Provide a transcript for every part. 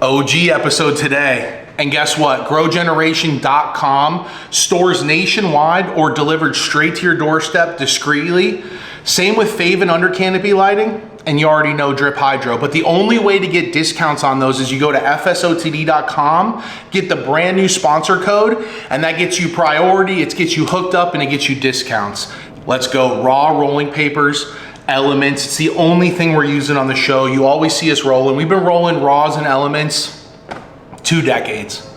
OG episode today. And guess what? GrowGeneration.com stores nationwide or delivered straight to your doorstep discreetly. Same with Fave and under canopy lighting. And you already know Drip Hydro. But the only way to get discounts on those is you go to FSOTD.com, get the brand new sponsor code, and that gets you priority, it gets you hooked up, and it gets you discounts. Let's go. Raw rolling papers, elements. It's the only thing we're using on the show. You always see us rolling. We've been rolling raws and elements 2 decades.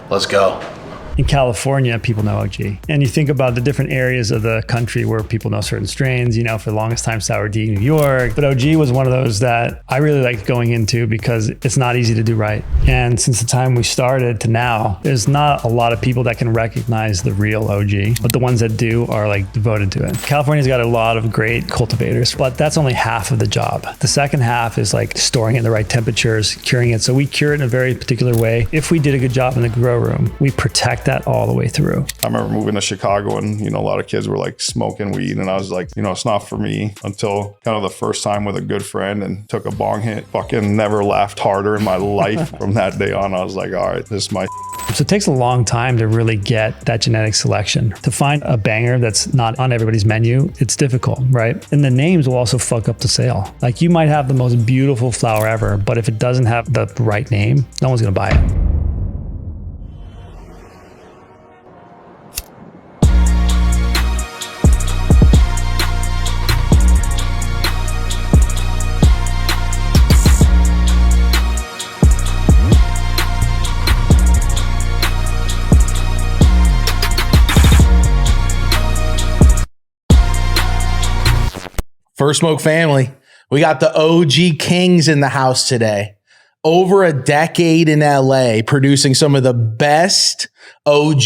Let's go. In California, people know OG. And you think about the different areas of the country where people know certain strains, you know, for the longest time, Sour D, New York. But OG was one of those that I really liked going into because it's not easy to do right. And since the time we started to now, there's not a lot of people that can recognize the real OG, but the ones that do are like devoted to it. California's got a lot of great cultivators, but that's only half of the job. The second half is like storing it in the right temperatures, curing it. So we cure it in a very particular way. If we did a good job in the grow room, we protect that all the way through. I remember moving to Chicago and, you know, a lot of kids were like smoking weed and I was like, you know, it's not for me until kind of the first time with a good friend and took a bong hit. Fucking never laughed harder in my life. From that day on, I was like, all right, this is my So it takes a long time to really get that genetic selection. To find a banger that's not on everybody's menu, it's difficult, right? And the names will also fuck up the sale. Like you might have the most beautiful flower ever, but if it doesn't have the right name, no one's gonna buy it. First Smoke family, we got the OG Kings in the house today. Over a decade in LA, producing some of the best OG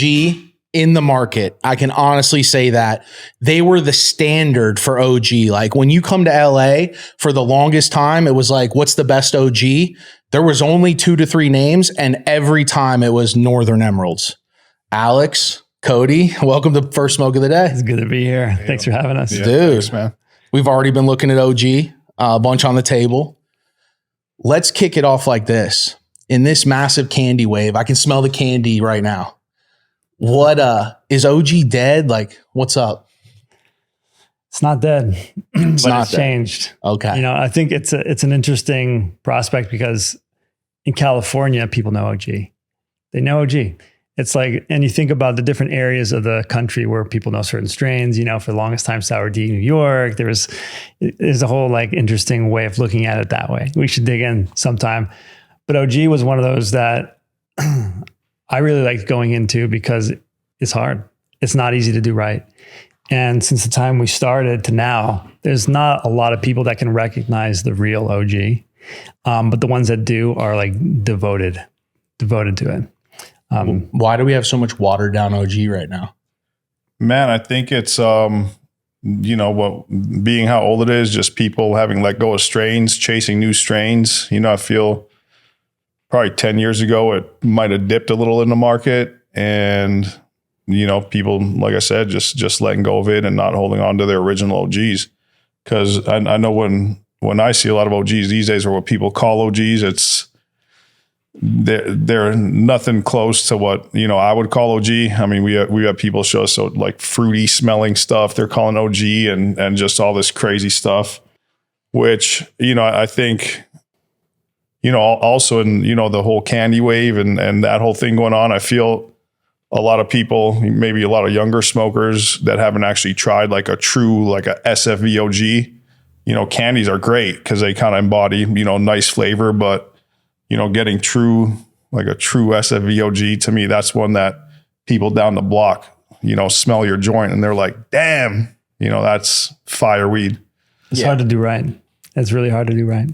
in the market. I can honestly say that. They were the standard for OG. Like when you come to LA, for the longest time, it was like, what's the best OG? There was only 2 to 3 names, and every time it was Northern Emeralds. Alex, Cody, welcome to First Smoke of the Day. It's good to be here. Thanks for having us. Yeah, dude. Thanks, man. We've already been looking at OG, a bunch on the table. Let's kick it off like this. In this massive candy wave, I can smell the candy right now. What is OG dead? Like, what's up? It's not dead, but it's changed. Okay. You know, I think it's an interesting prospect because in California, people know OG. They know OG. It's like, and you think about the different areas of the country where people know certain strains, you know, for the longest time, Sour D, New York, there's a whole like interesting way of looking at it that way. We should dig in sometime. But OG was one of those that I really liked going into because it's hard. It's not easy to do right. And since the time we started to now, there's not a lot of people that can recognize the real OG. But the ones that do are like devoted to it. Why do we have so much watered down OG right now? Man, I think it's, you know, what being how old it is, just people having let go of strains, chasing new strains. You know, I feel probably 10 years ago, it might have dipped a little in the market and, you know, people, like I said, just letting go of it and not holding on to their original OGs. Cause I know when I see a lot of OGs these days or what people call OGs, they're nothing close to what, you know, I would call OG. I mean, we have people show us so like fruity smelling stuff they're calling OG and just all this crazy stuff, which, you know, I think, you know, also in, you know, the whole candy wave and that whole thing going on, I feel a lot of people, maybe a lot of younger smokers that haven't actually tried like a true, like a SFV OG, you know, candies are great because they kind of embody, you know, nice flavor, but you know, getting true, like a true SFV OG, to me, that's one that people down the block, you know, smell your joint and they're like, damn, you know, that's fire weed. It's hard to do right. It's really hard to do right.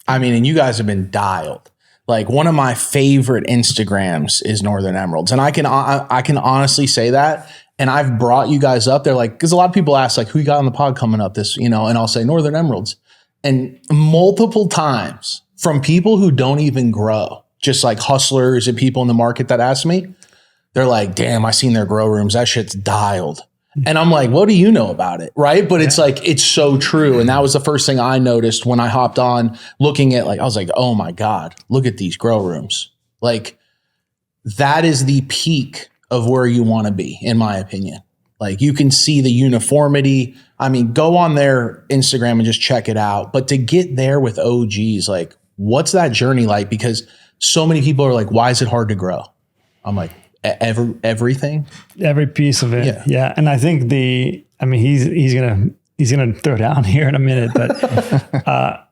I mean, and you guys have been dialed. Like one of my favorite Instagrams is Northern Emeralds. And I can honestly say that. And I've brought you guys up there, like, because a lot of people ask, like, who you got on the pod coming up this, you know, and I'll say Northern Emeralds. And multiple times, from people who don't even grow, just like hustlers and people in the market that ask me, they're like, damn, I seen their grow rooms. That shit's dialed. And I'm like, what do you know about it? Right. But it's like, it's so true. And that was the first thing I noticed when I hopped on looking at, like, I was like, oh my God, look at these grow rooms. Like, that is the peak of where you want to be, in my opinion. Like, you can see the uniformity. I mean, go on their Instagram and just check it out. But to get there with OGs, like, what's that journey like? Because so many people are like, why is it hard to grow? I'm like, everything, every piece of it. Yeah. And I think he's gonna throw down here in a minute, but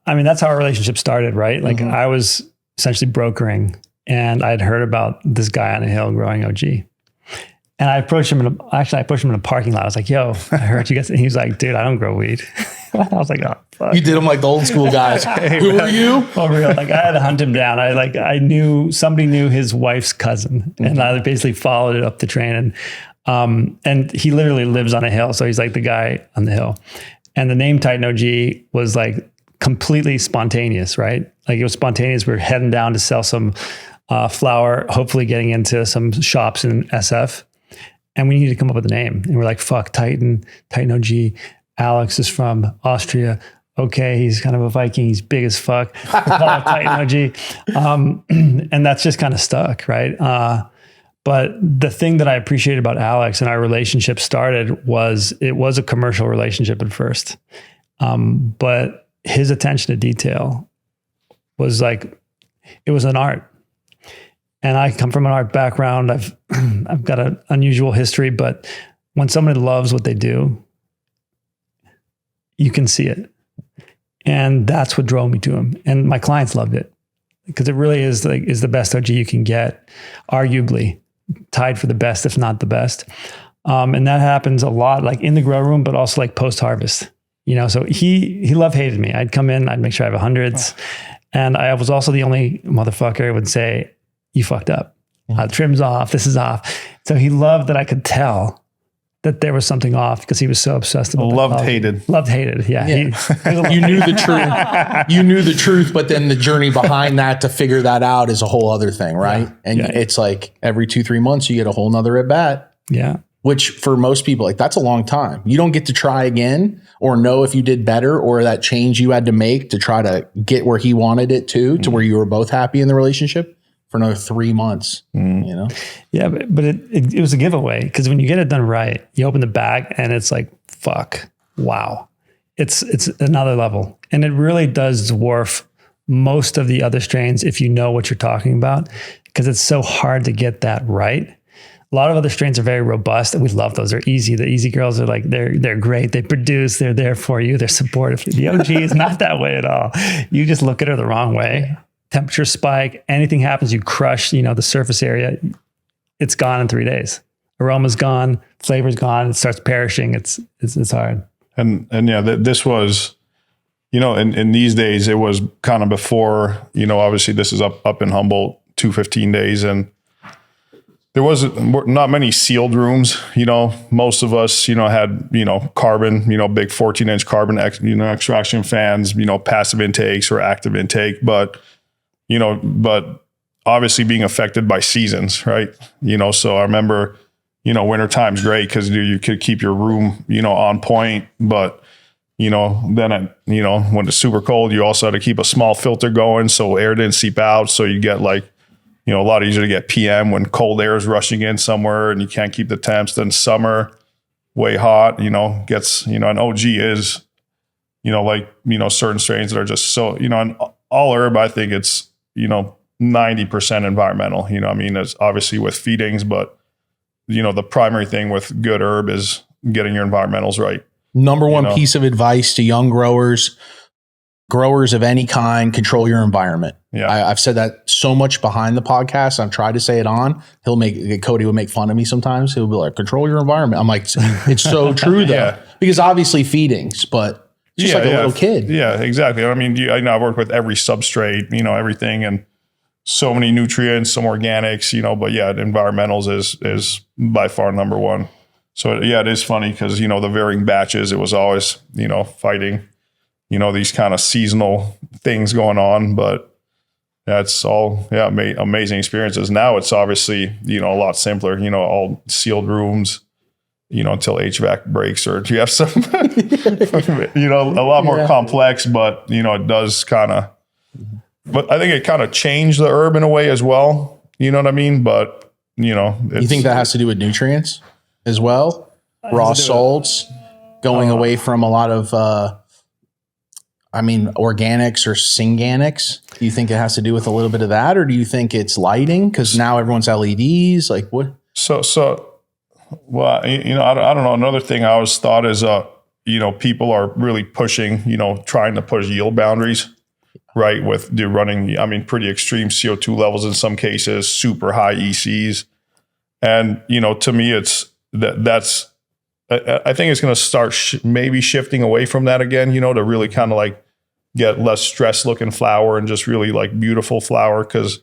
that's how our relationship started, right? Like, I was essentially brokering, and I'd heard about this guy on a hill growing OG. And I approached him in a parking lot. I was like, yo, I heard you guys. And he was like, dude, I don't grow weed. I was like, oh, fuck. You did him like the old school guys. Who are you? For real. Like, I had to hunt him down. Somebody knew his wife's cousin, and I basically followed it up the train. And he literally lives on a hill. So he's like the guy on the hill. And the name Titan OG was like completely spontaneous, right? Like, it was spontaneous. We were heading down to sell some flower, hopefully getting into some shops in SF. And we needed to come up with a name. And we're like, fuck, Titan OG. Alex is from Austria. Okay, he's kind of a Viking. He's big as fuck. Call him Titan OG. And that's just kind of stuck, right? But the thing that I appreciated about Alex and our relationship started was, it was a commercial relationship at first. But his attention to detail was like, it was an art. And I come from an art background. I've got an unusual history, but when somebody loves what they do, you can see it. And that's what drove me to him. And my clients loved it, because it really is the best OG you can get, arguably tied for the best, if not the best. And that happens a lot, like in the grow room, but also like post-harvest, so he love-hated me. I'd come in, I'd make sure I have hundreds. And I was also the only motherfucker who would say, you fucked up. Trim's off. This is off. So he loved that I could tell that there was something off, because he was so obsessed about hated. Loved, hated. Yeah. You knew the truth. You knew the truth, but then the journey behind that to figure that out is a whole other thing, right? Yeah. And it's like every 2-3 months you get a whole nother at bat. Yeah. Which for most people, like, that's a long time. You don't get to try again or know if you did better, or that change you had to make to try to get where he wanted it to where you were both happy in the relationship, for another 3 months, Yeah, but it was a giveaway, because when you get it done right, you open the bag and it's like, fuck, wow. It's another level. And it really does dwarf most of the other strains if you know what you're talking about, because it's so hard to get that right. A lot of other strains are very robust, and we love those. They're easy. The easy girls are like, they're great. They produce, they're there for you. They're supportive. The OG is not that way at all. You just look at her the wrong way. Temperature spike, anything happens, you crush, the surface area, it's gone in 3 days. Aroma's gone, flavor's gone, it starts perishing. It's hard. And this was, in these days, it was kind of before, obviously this is up in Humboldt, 215 days. And there wasn't not many sealed rooms, most of us, had, carbon, big 14-inch carbon, extraction fans, passive intakes or active intake, but obviously being affected by seasons, right? So I remember, winter time's great because you could keep your room, on point, but, then, when it's super cold, you also had to keep a small filter going so air didn't seep out. So you get like, a lot easier to get PM when cold air is rushing in somewhere and you can't keep the temps. Then summer, way hot, gets, an OG is, certain strains that are just so, and all herb, I think it's, 90% environmental, it's obviously with feedings, but the primary thing with good herb is getting your environmentals right. Number one piece of advice to young growers of any kind, control your environment. Yeah. I've said that so much behind the podcast. I've tried to say it on. Cody will make fun of me sometimes. He'll be like, control your environment. I'm like, it's so true though, because obviously feedings, but just like a little kid. Yeah, exactly. I mean, I've worked with every substrate, everything, and so many nutrients, some organics, but environmentals is by far number one. So it is funny because, the varying batches, it was always, fighting, these kind of seasonal things going on, but that's all, amazing experiences. Now it's obviously, a lot simpler, all sealed rooms, until HVAC breaks, or do you have some, a lot more complex, but, it does kind of, but I think it kind of changed the herb in a way as well. You know what I mean? But, you think that has to do with nutrients as well? Raw salts, going away from a lot of, organics or synganics. Do you think it has to do with a little bit of that? Or do you think it's lighting? Because now everyone's LEDs. Like what? Well, I don't know. Another thing I always thought is, people are really pushing, trying to push yield boundaries, right? With running, pretty extreme CO2 levels in some cases, super high ECs. And, to me, that's I think it's going to start maybe shifting away from that again, to really kind of like get less stress looking flower and just really like beautiful flower. Cause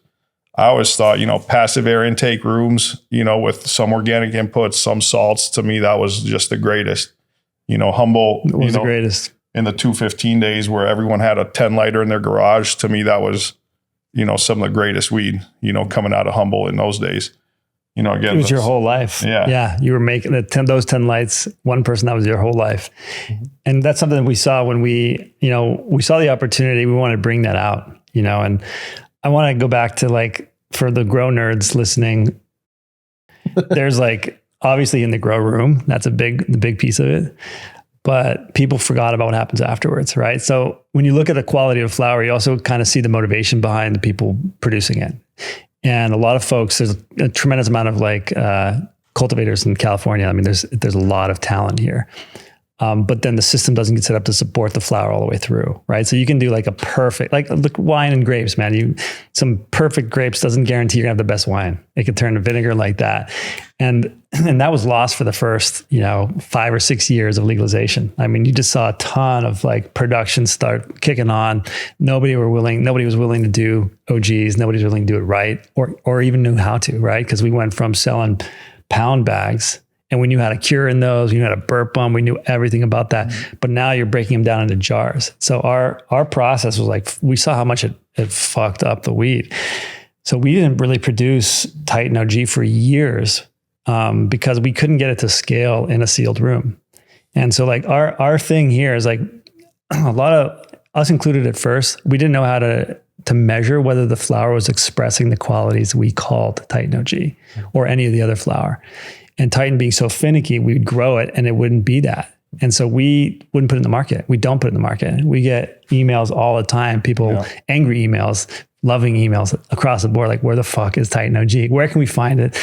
I always thought, passive air intake rooms, with some organic inputs, some salts, to me, that was just the greatest. Humble, was the greatest in the 215 days where everyone had a 10 lighter in their garage. To me, that was, some of the greatest weed, coming out of Humble in those days. Again, it was your whole life. Yeah. You were making those 10 lights, one person, that was your whole life. Mm-hmm. And that's something that we saw when we saw the opportunity, we wanted to bring that out, and I want to go back to like, for the grow nerds listening, there's like, obviously in the grow room, that's the big piece of it, but people forgot about what happens afterwards. Right. So when you look at the quality of flower, you also kind of see the motivation behind the people producing it. And a lot of folks, there's a tremendous amount of like cultivators in California. There's a lot of talent here. But then the system doesn't get set up to support the flower all the way through, right? So you can do like a perfect, like look, wine and grapes, man. Some perfect grapes doesn't guarantee you're gonna have the best wine. It could turn to vinegar like that. And that was lost for the first, 5 or 6 years of legalization. You just saw a ton of like production start kicking on. Nobody was willing to do OGs. Nobody was willing to do it right, or even knew how to, right? Because we went from selling pound bags, and we knew how to cure in those. We knew how to burp them. We knew everything about that. But now you're breaking them down into jars. So our process was like, we saw how much it fucked up the weed. So we didn't really produce Titan OG for years because we couldn't get it to scale in a sealed room. And so like our thing here is like a lot of us included at first, we didn't know how to measure whether the flower was expressing the qualities we called Titan OG or any of the other flower. And Titan being so finicky, we would grow it and it wouldn't be that. And so we wouldn't put it in the market. We don't put it in the market. We get emails all the time, people, angry emails, loving emails across the board, like, where the fuck is Titan OG? Where can we find it?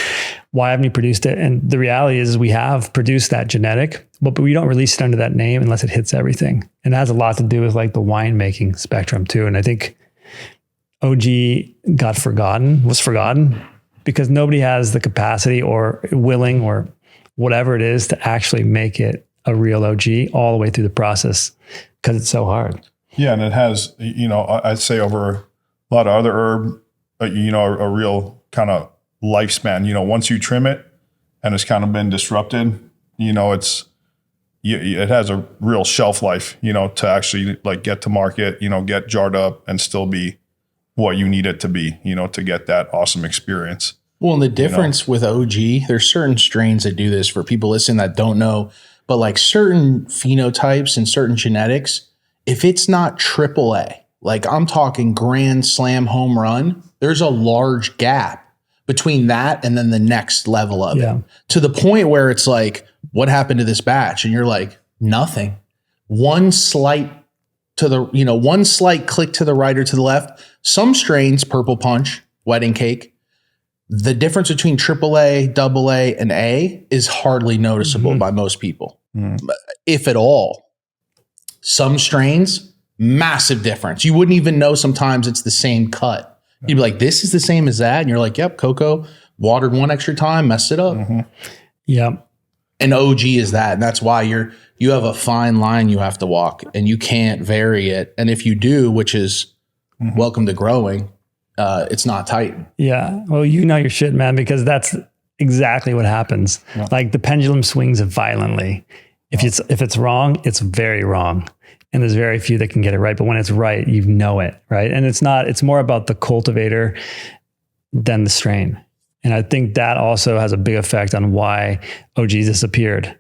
Why haven't you produced it? And the reality is we have produced that genetic, but we don't release it under that name unless it hits everything. And that has a lot to do with like the winemaking spectrum too. And I think OG was forgotten because nobody has the capacity or willing or whatever it is to actually make it a real OG all the way through the process because it's so hard. Yeah. And it has, I'd say over a lot of other herb, a real kind of lifespan, once you trim it and it's kind of been disrupted, it has a real shelf life, to actually like get to market, get jarred up and still be what you need it to be, to get that awesome experience. Well, and the difference with OG, there's certain strains that do this for people listening that don't know, but like certain phenotypes and certain genetics, if it's not AAA, like I'm talking grand slam home run, there's a large gap between that and then the next level of it, to the point where it's like, what happened to this batch? And you're like, nothing. One slight click to the right or to the left. Some strains, Purple Punch, Wedding Cake, the difference between AAA, AA, and A is hardly noticeable by most people, if at all. Some strains, massive difference. You wouldn't even know sometimes it's the same cut. You'd be like, this is the same as that. And you're like, yep, Coco watered one extra time, messed it up. Yep. And OG is that. And that's why you have a fine line you have to walk and you can't vary it. And if you do, which is welcome to growing, it's not Titan. Yeah. Well, your shit, man, because that's exactly what happens. Yeah. Like the pendulum swings violently. If it's wrong, it's very wrong. And there's very few that can get it right. But when it's right, it, right? And it's more about the cultivator than the strain. And I think that also has a big effect on why OG disappeared,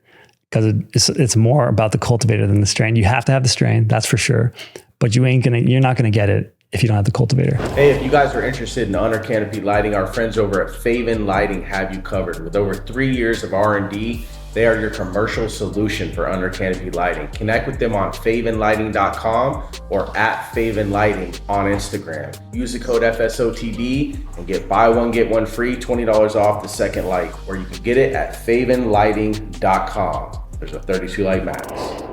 because it's more about the cultivator than the strain. You have to have the strain, that's for sure, but you're not gonna get it if you don't have the cultivator. Hey, if you guys are interested in under canopy lighting, our friends over at Faven Lighting have you covered. With over 3 years of R&D, they are your commercial solution for under canopy lighting. Connect with them on favenlighting.com or at Faven Lighting on Instagram. Use the code FSOTD and get buy one, get one free, $20 off the second light, or you can get it at favenlighting.com. There's a 32 light max.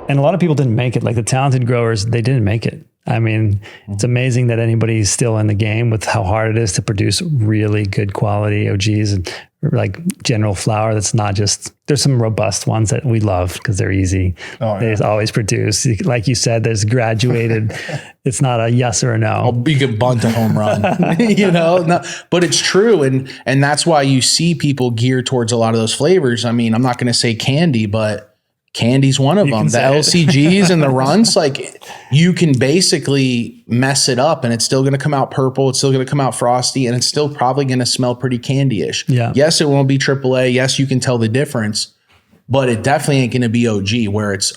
And a lot of people didn't make it. Like the talented growers, they didn't make it. I mean, it's amazing that anybody's still in the game with how hard it is to produce really good quality OGs and like general flower. That's not just, there's some robust ones that we love because they're easy. They always produce. Like you said, there's graduated. It's not a yes or a no. You can bunt a home run, no, but it's true. And that's why you see people gear towards a lot of those flavors. I mean, I'm not going to say candy, but candy's one of them. The LCGs and the runs, like you can basically mess it up and it's still going to come out purple. It's still going to come out frosty and it's still probably going to smell pretty candy-ish. Yeah. Yes, it won't be AAA. Yes, you can tell the difference, but it definitely ain't going to be OG where it's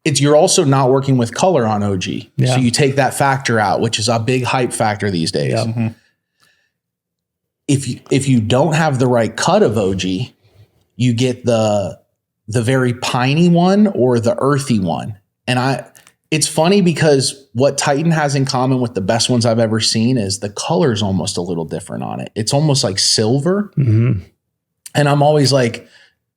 you're also not working with color on OG. Yeah. So you take that factor out, which is a big hype factor these days. Yep. Mm-hmm. If you don't have the right cut of OG, you get the very piney one or the earthy one. And it's funny because what Titan has in common with the best ones I've ever seen is the color's almost a little different on it. It's almost like silver. Mm-hmm. And I'm always like,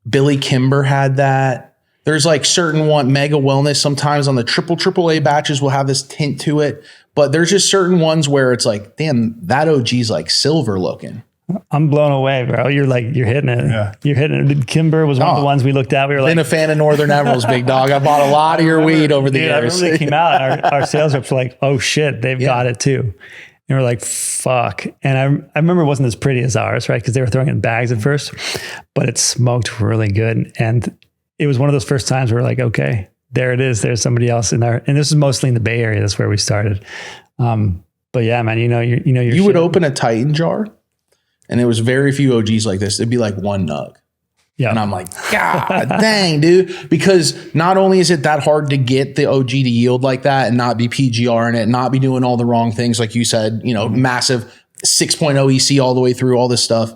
Billy Kimber had that. There's like certain one, Mega Wellness sometimes on the AAA batches will have this tint to it. But there's just certain ones where it's like, damn, that OG's like silver looking. I'm blown away, bro. You're hitting it. Yeah. You're hitting it. Kimber was one of the ones we looked at. We were been a fan of Northern Emeralds, big dog. I bought a lot of your weed over the years. I remember they came out. Our sales reps were like, oh shit, they've got it too. And we're like, fuck. And I remember it wasn't as pretty as ours, right? Because they were throwing it in bags at first, but it smoked really good. And it was one of those first times where we're like, okay, there it is. There's somebody else in there. And this is mostly in the Bay Area. That's where we started. But yeah, man, you would open a Titan jar. And there was very few OGs like this. It'd be like one nug. Yeah. And I'm like, God dang, dude. Because not only is it that hard to get the OG to yield like that and not be PGR in it, not be doing all the wrong things, like you said, massive 6.0 EC all the way through all this stuff.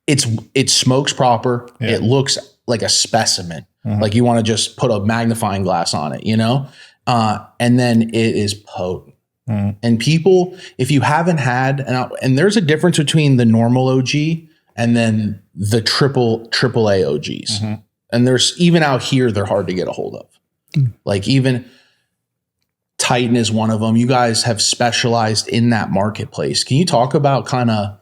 It smokes proper. Yeah. It looks like a specimen. Mm-hmm. Like you want to just put a magnifying glass on it, and then it is potent. And people, if you haven't had, and there's a difference between the normal OG and then the AAA OGs. Mm-hmm. And there's even out here, they're hard to get a hold of. Like even Titan is one of them. You guys have specialized in that marketplace. Can you talk about kind of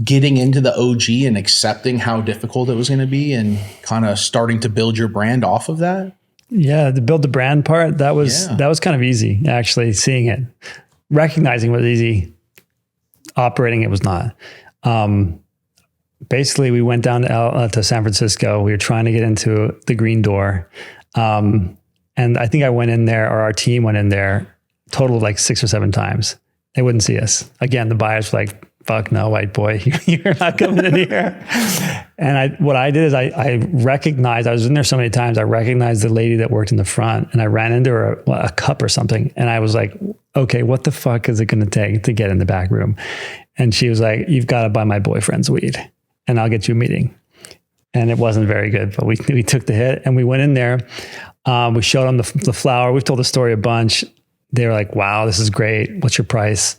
getting into the OG and accepting how difficult it was going to be and kind of starting to build your brand off of that? Yeah, the build the brand part, that was kind of easy, actually, seeing it. Recognizing it was easy. Operating it was not. Basically, we went down to San Francisco. We were trying to get into the Green Door. And I think I went in there, or our team went in there, total of like 6 or 7 times. They wouldn't see us. Again, the buyers were like, fuck no, white boy, you're not coming in here. And what I did is I recognized, I was in there so many times, I recognized the lady that worked in the front and I ran into her a cup or something. And I was like, okay, what the fuck is it going to take to get in the back room? And she was like, you've got to buy my boyfriend's weed and I'll get you a meeting. And it wasn't very good, but we took the hit and we went in there. We showed them the flower. We've told the story a bunch. They were like, wow, this is great. What's your price?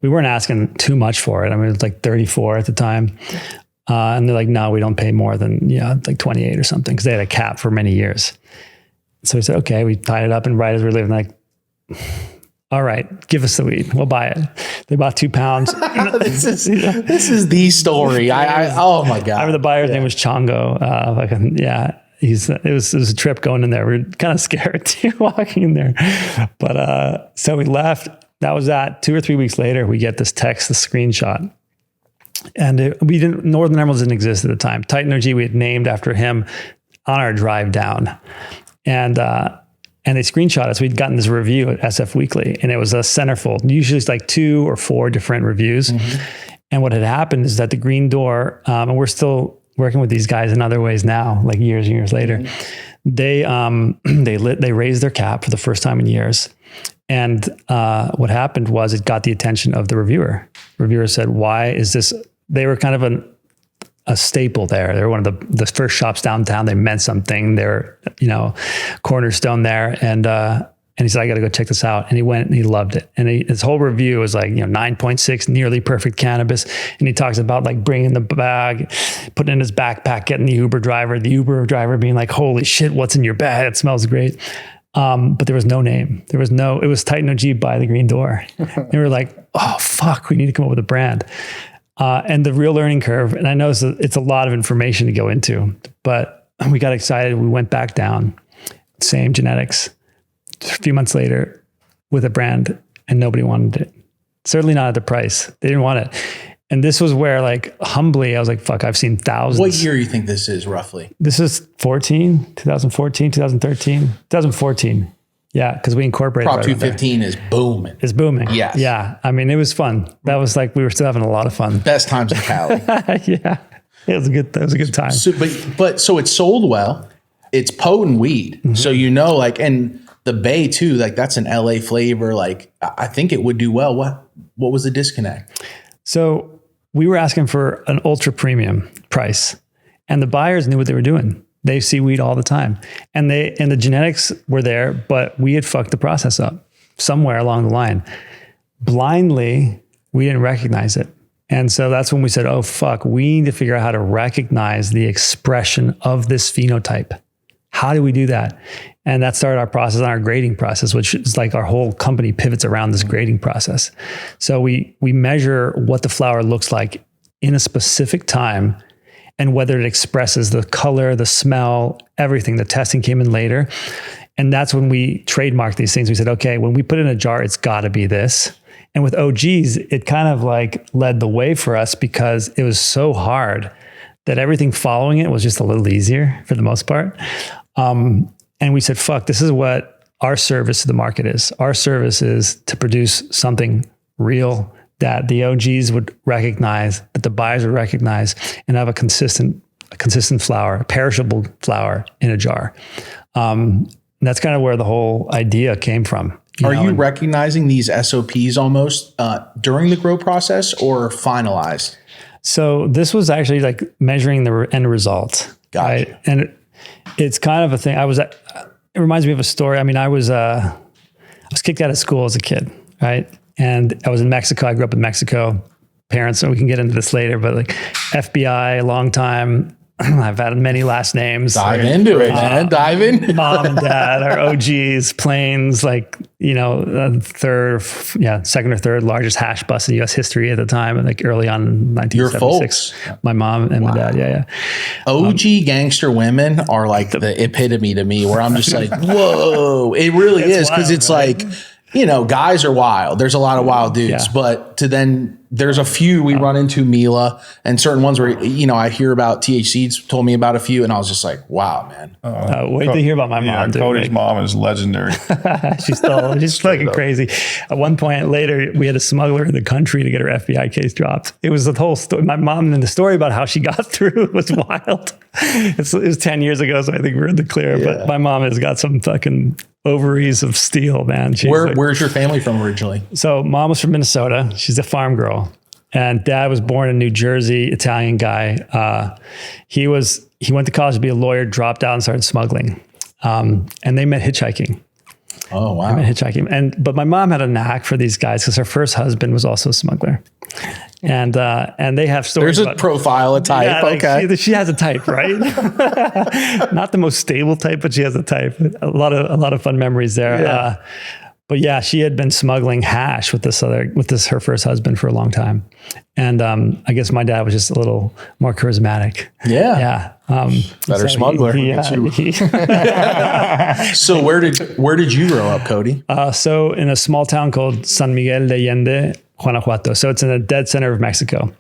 We weren't asking too much for it. I mean, it was like 34 at the time. And they're like, no, we don't pay more than, like 28 or something. Cause they had a cap for many years. So we said, okay, we tied it up and right as we're leaving, like, all right, give us the weed. We'll buy it. They bought 2 pounds. This is the story. Oh my God. I remember the buyer's name was Chongo. It was a trip going in there. We were kind of scared too, walking in there. But so we left. That was that. 2 or 3 weeks later, we get this text, the screenshot. And Northern Emeralds didn't exist at the time. Titan OG, we had named after him on our drive down. And they screenshot us. We'd gotten this review at SF Weekly, and it was a centerfold. Usually it's like 2 or 4 different reviews. Mm-hmm. And what had happened is that the Green Door, and we're still working with these guys in other ways now, like years and years later, they raised their cap for the first time in years. And what happened was it got the attention of the reviewer. Reviewer said, why is this? They were kind of a staple there. They were one of the first shops downtown. They meant something. They're, cornerstone there. And he said, I got to go check this out. And he went and he loved it. And his whole review was like, 9.6, nearly perfect cannabis. And he talks about like bringing the bag, putting it in his backpack, getting the Uber driver being like, holy shit, what's in your bag? It smells great. But there was no name. It was Titan OG by the Green Door. They were like, oh, fuck, we need to come up with a brand. And the real learning curve, and I know it's a lot of information to go into, but we got excited. We went back down, same genetics. A few months later with a brand, and nobody wanted it. Certainly not at the price. They didn't want it. And this was where, like, humbly, I was like, fuck, I've seen thousands. What year do you think this is roughly? This is 2014, 2013, 2014. Yeah, because we incorporated. Prop 215 is booming. It's booming. Yes. Yeah. I mean, it was fun. That was like, we were still having a lot of fun. Best times in Cali. Yeah. It was a good time. So, so it's sold well. It's potent weed. Mm-hmm. So, and the Bay too, like that's an LA flavor. Like I think it would do well. What was the disconnect? So we were asking for an ultra premium price, and the buyers knew what they were doing. They see weed all the time, and the genetics were there, but we had fucked the process up somewhere along the line. Blindly, we didn't recognize it. And so that's when we said, oh, fuck, we need to figure out how to recognize the expression of this phenotype. How do we do that? And that started our process, our grading process, which is like our whole company pivots around this grading process. So we measure what the flower looks like in a specific time and whether it expresses the color, the smell, everything. The testing came in later. And that's when we trademarked these things. We said, okay, when we put it in a jar, it's got to be this. And with OGs, it kind of like led the way for us because it was so hard that everything following it was just a little easier for the most part. And we said, fuck, this is what our service to the market is. Our service is to produce something real that the OGs would recognize, that the buyers would recognize, and have a consistent flower, a perishable flower in a jar. That's kind of where the whole idea came from. Are you recognizing these SOPs almost during the grow process or finalized? So this was actually like measuring the end result. Got it. And it's kind of a thing. It reminds me of a story. I mean, I was kicked out of school as a kid, right? And I was in Mexico. I grew up in Mexico. Parents, and we can get into this later, but like FBI, long time. I've had many last names. Dive into it, man. Dive in. Mom and dad are OGs, planes, like, second or third largest hash bust in U.S. history at the time, and like early on in 1976. Your folks. My mom and my dad, yeah. OG gangster women are like the epitome to me, where I'm just like, whoa. It really is, because it's right? Like, guys are wild. There's a lot of wild dudes, but there's a few we run into, Mila, and certain ones where, I hear about THC's told me about a few, and I was just like, wow, man. Wait to hear about my mom. Cody's mom is legendary. She's fucking crazy. At one point later, we had a smuggler in the country to get her FBI case dropped. It was the whole story. My mom, and the story about how she got through was wild. It was 10 years ago, so I think we're in the clear, but my mom has got some fucking ovaries of steel, man. Where's your family from originally? So mom was from Minnesota. She's a farm girl. And dad was born in New Jersey, Italian guy. He went to college to be a lawyer, dropped out and started smuggling. And they met hitchhiking. Oh, wow. They met hitchhiking. But my mom had a knack for these guys because her first husband was also a smuggler. And they have stories. There's a profile, a type. Yeah, okay. She has a type, right? Not the most stable type, but she has a type. A lot of fun memories there. Yeah. But yeah, she had been smuggling hash with her first husband for a long time. And I guess my dad was just a little more charismatic. Yeah. Yeah. Better smuggler. So where did you grow up, Cody? So in a small town called San Miguel de Allende, Guanajuato. So it's in the dead center of Mexico.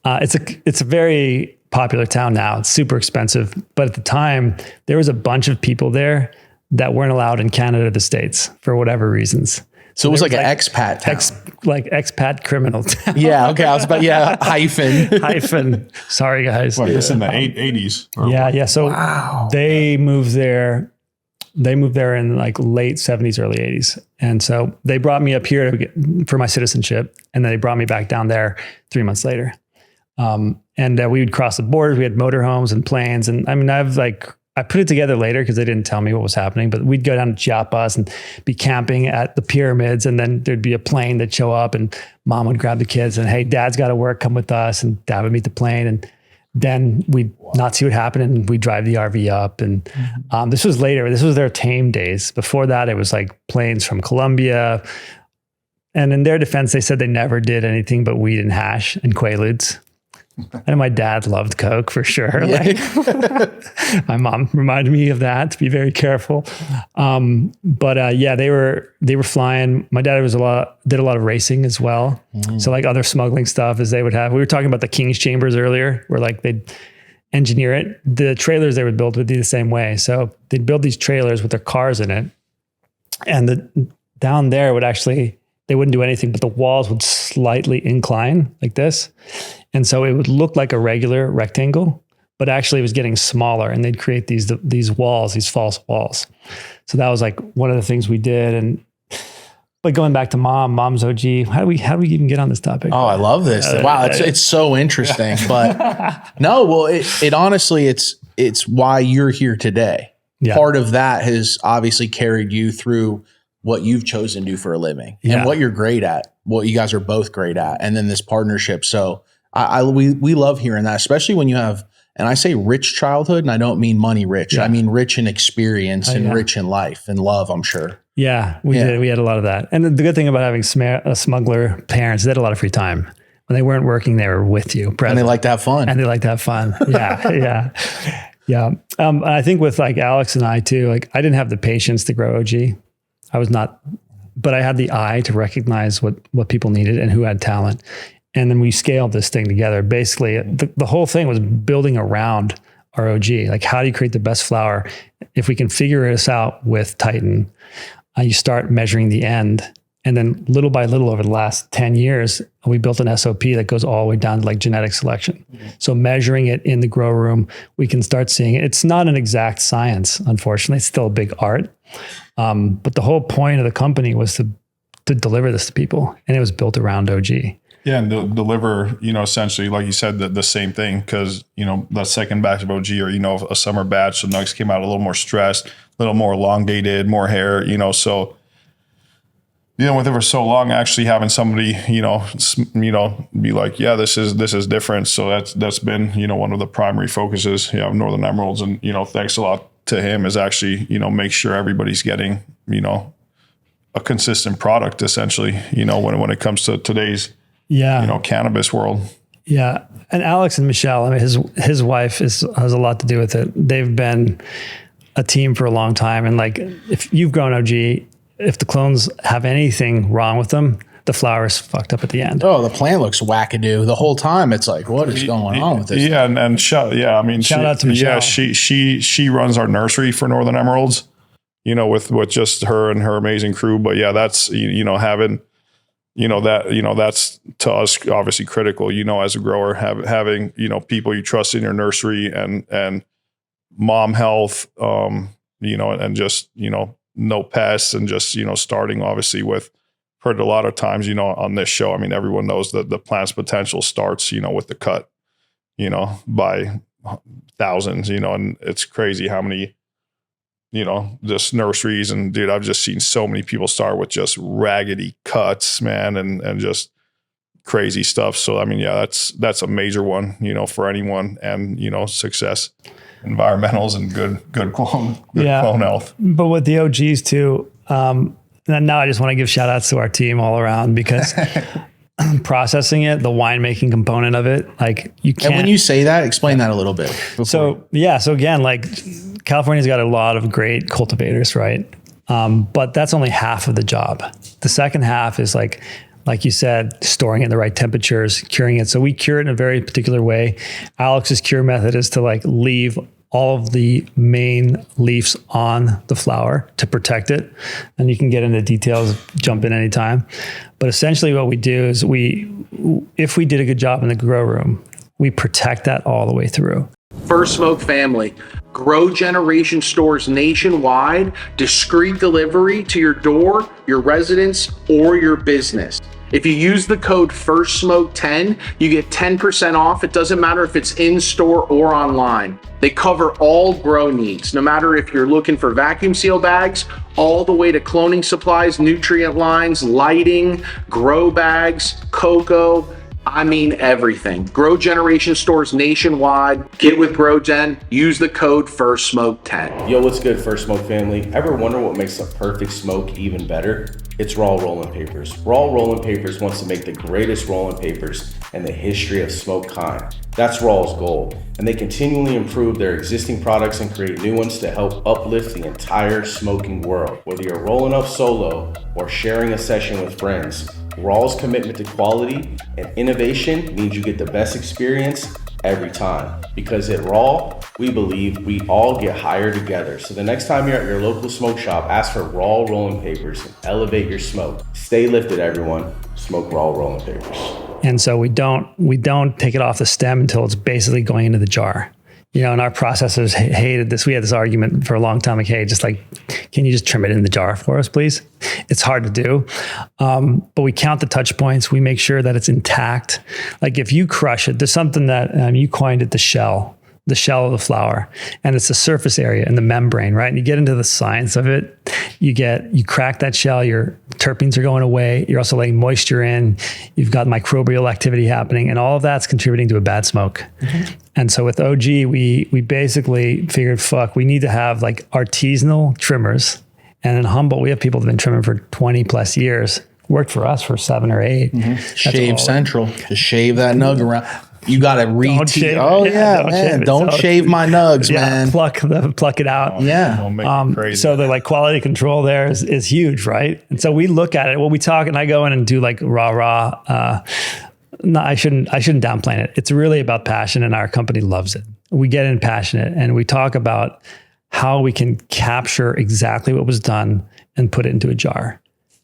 It's a very popular town now. It's super expensive. But at the time, there was a bunch of people there that weren't allowed in Canada or the States for whatever reasons. So it was like an expat town. Expat criminal town. Yeah. Okay. I was about, hyphen. Hyphen. Sorry, guys. What, this in the 80s? Yeah. So they moved there. They moved there in like late 70s, early 80s. And so they brought me up here for my citizenship. And then they brought me back down there 3 months later. And we would cross the borders. We had motorhomes and planes. And I mean, I put it together later because they didn't tell me what was happening, but we'd go down to Chiapas and be camping at the pyramids. And then there'd be a plane that'd show up and mom would grab the kids and, hey, dad's got to work, come with us. And dad would meet the plane. And then we'd not see what happened and we'd drive the RV up. And this was later. This was their tame days. Before that, it was like planes from Colombia. And in their defense, they said they never did anything but weed and hash and Quaaludes. And my dad loved Coke for sure. Like my mom reminded me of that, to be very careful. But they were flying. My dad did a lot of racing as well. So like other smuggling stuff as they would have. We were talking about the King's Chambers earlier, where like they'd engineer it. The trailers they would build would be the same way. So they'd build these trailers with their cars in it. And down there they wouldn't do anything, but the walls would slightly incline like this. And so it would look like a regular rectangle, but actually it was getting smaller, and they'd create these walls, these false walls. So that was like one of the things we did. But going back to mom's OG, how do we even get on this topic? Oh, I love this. Wow. It's so interesting, but no, well, it honestly, it's why you're here today. Yeah. Part of that has obviously carried you through what you've chosen to do for a living and what you're great at, what you guys are both great at, and then this partnership. So we love hearing that, especially when you have, and I say rich childhood, and I don't mean money rich. I mean rich in experience and rich in life and love, I'm sure. Yeah, we did. We had a lot of that. And the good thing about having Smuggler parents, they had a lot of free time. When they weren't working, they were with you. Present. And they like to have fun. Yeah. Yeah. I think with like Alex and I too, like I didn't have the patience to grow OG. I was not, but I had the eye to recognize what people needed and who had talent. And then we scaled this thing together. Basically, the whole thing was building around our OG. Like, how do you create the best flower? If we can figure this out with Titan, you start measuring the end. And then little by little over the last 10 years, we built an SOP that goes all the way down to like genetic selection. Mm-hmm. So measuring it in the grow room, we can start seeing it. It's not an exact science, unfortunately. It's still a big art. But the whole point of the company was to deliver this to people. And it was built around OG. Yeah, and deliver, essentially, like you said, the same thing, because, that second batch of OG or, a summer batch, the nugs came out a little more stressed, a little more elongated, more hair, so with it for so long, actually having somebody, be like, yeah, this is different. So that's been, one of the primary focuses, of Northern Emeralds. And, thanks a lot to him, is actually, make sure everybody's getting, a consistent product, essentially, when it comes to today's, cannabis world. Yeah. And Alex and Michelle, I mean, his wife has a lot to do with it. They've been a team for a long time. And like, if you've grown OG, if the clones have anything wrong with them, the flower's fucked up at the end. Oh, the plant looks wackadoo the whole time. It's like, what is going on with this? Yeah. And shout out to Michelle. Yeah. She runs our nursery for Northern Emeralds, with just her and her amazing crew. But yeah, that's, having, that's to us obviously critical, as a grower, having, people you trust in your nursery and mom health, and just, no pests, and just, starting obviously with, heard a lot of times, on this show, I mean, everyone knows that the plant's potential starts, with the cut, by thousands, and it's crazy how many, just nurseries, and dude, I've just seen so many people start with just raggedy cuts, man, and just crazy stuff. So, I mean, yeah, that's a major one, for anyone, and, success, environmentals, and good clone health. But with the OGs too, and now I just want to give shout outs to our team all around, because processing it, the winemaking component of it, like you can't. And when you say that, explain that a little bit. So again, like California's got a lot of great cultivators, right? But that's only half of the job. The second half is like you said, storing it in the right temperatures, curing it. So we cure it in a very particular way. Alex's cure method is to like leave all of the main leaves on the flower to protect it. And you can get into details, jump in anytime. But essentially what we do is if we did a good job in the grow room, we protect that all the way through. First Smoke family, grow generation stores nationwide, discreet delivery to your door, your residence, or your business. If you use the code FIRSTSMOKE10, you get 10% off. It doesn't matter if it's in store or online. They cover all grow needs, no matter if you're looking for vacuum seal bags, all the way to cloning supplies, nutrient lines, lighting, grow bags, Coco. I mean everything. Grow Generation stores nationwide. Get with GrowGen. Use the code FIRSTSMOKE10. Yo, what's good, First Smoke family? Ever wonder what makes a perfect smoke even better? It's Raw Rolling Papers. Raw Rolling Papers wants to make the greatest rolling papers in the history of smoke kind. That's Raw's goal, and they continually improve their existing products and create new ones to help uplift the entire smoking world. Whether you're rolling up solo or sharing a session with friends, Raw's commitment to quality and innovation means you get the best experience every time. Because at Raw, we believe we all get higher together. So the next time you're at your local smoke shop, ask for Raw Rolling Papers and elevate your smoke. Stay lifted, everyone. Smoke Raw Rolling Papers. And so we don't take it off the stem until it's basically going into the jar. You know, and our processors hated this. We had this argument for a long time, like, hey, just like, can you just trim it in the jar for us, please? It's hard to do. But we count the touch points. We make sure that it's intact. Like if you crush it, there's something that you coined it the shell of the flower, and it's the surface area and the membrane, right? And you get into the science of it, you crack that shell, your terpenes are going away. You're also letting moisture in. You've got microbial activity happening, and all of that's contributing to a bad smoke. Mm-hmm. And so with OG, we basically figured, we need to have like artisanal trimmers. And in Humboldt, we have people that have been trimming for 20 plus years. Worked for us for 7 or 8. Mm-hmm. Shave Central. Just shave that nug around. You got to Don't shave my nugs, man. Pluck it out. Yeah. So the like quality control there is huge, right? And so we look at it. When we talk, and I go in and do like raw. No, I shouldn't downplay it. It's really about passion, and our company loves it. We get in passionate, and we talk about how we can capture exactly what was done and put it into a jar.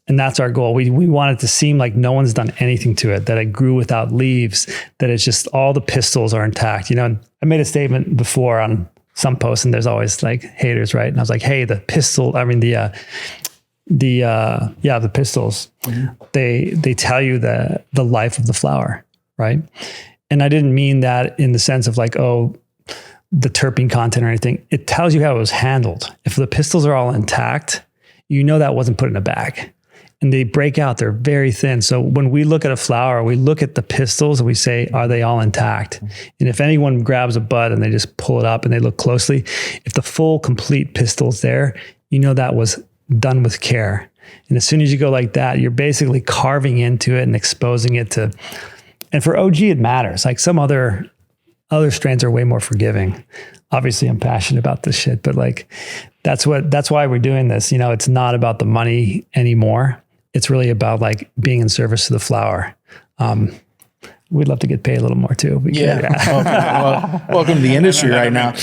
And that's our goal. We want it to seem like no one's done anything to it, that it grew without leaves, that it's just all the pistils are intact. You know, I made a statement before on some posts, and there's always like haters, right? And I was like, hey, the pistils, mm-hmm. they tell you the life of the flower, right? And I didn't mean that in the sense of like, oh, the terpene content or anything. It tells you how it was handled. If the pistils are all intact, you know that wasn't put in a bag. And they break out, they're very thin. So when we look at a flower, we look at the pistils and we say, are they all intact? And if anyone grabs a bud and they just pull it up and they look closely, if the full complete pistil's there, you know that was done with care. And as soon as you go like that, you're basically carving into it and exposing it to, and for OG, it matters. Like some other strains are way more forgiving. Obviously I'm passionate about this shit, but like, that's why we're doing this. You know, it's not about the money anymore. It's really about like being in service to the flower. We'd love to get paid a little more too. Welcome to the industry right now.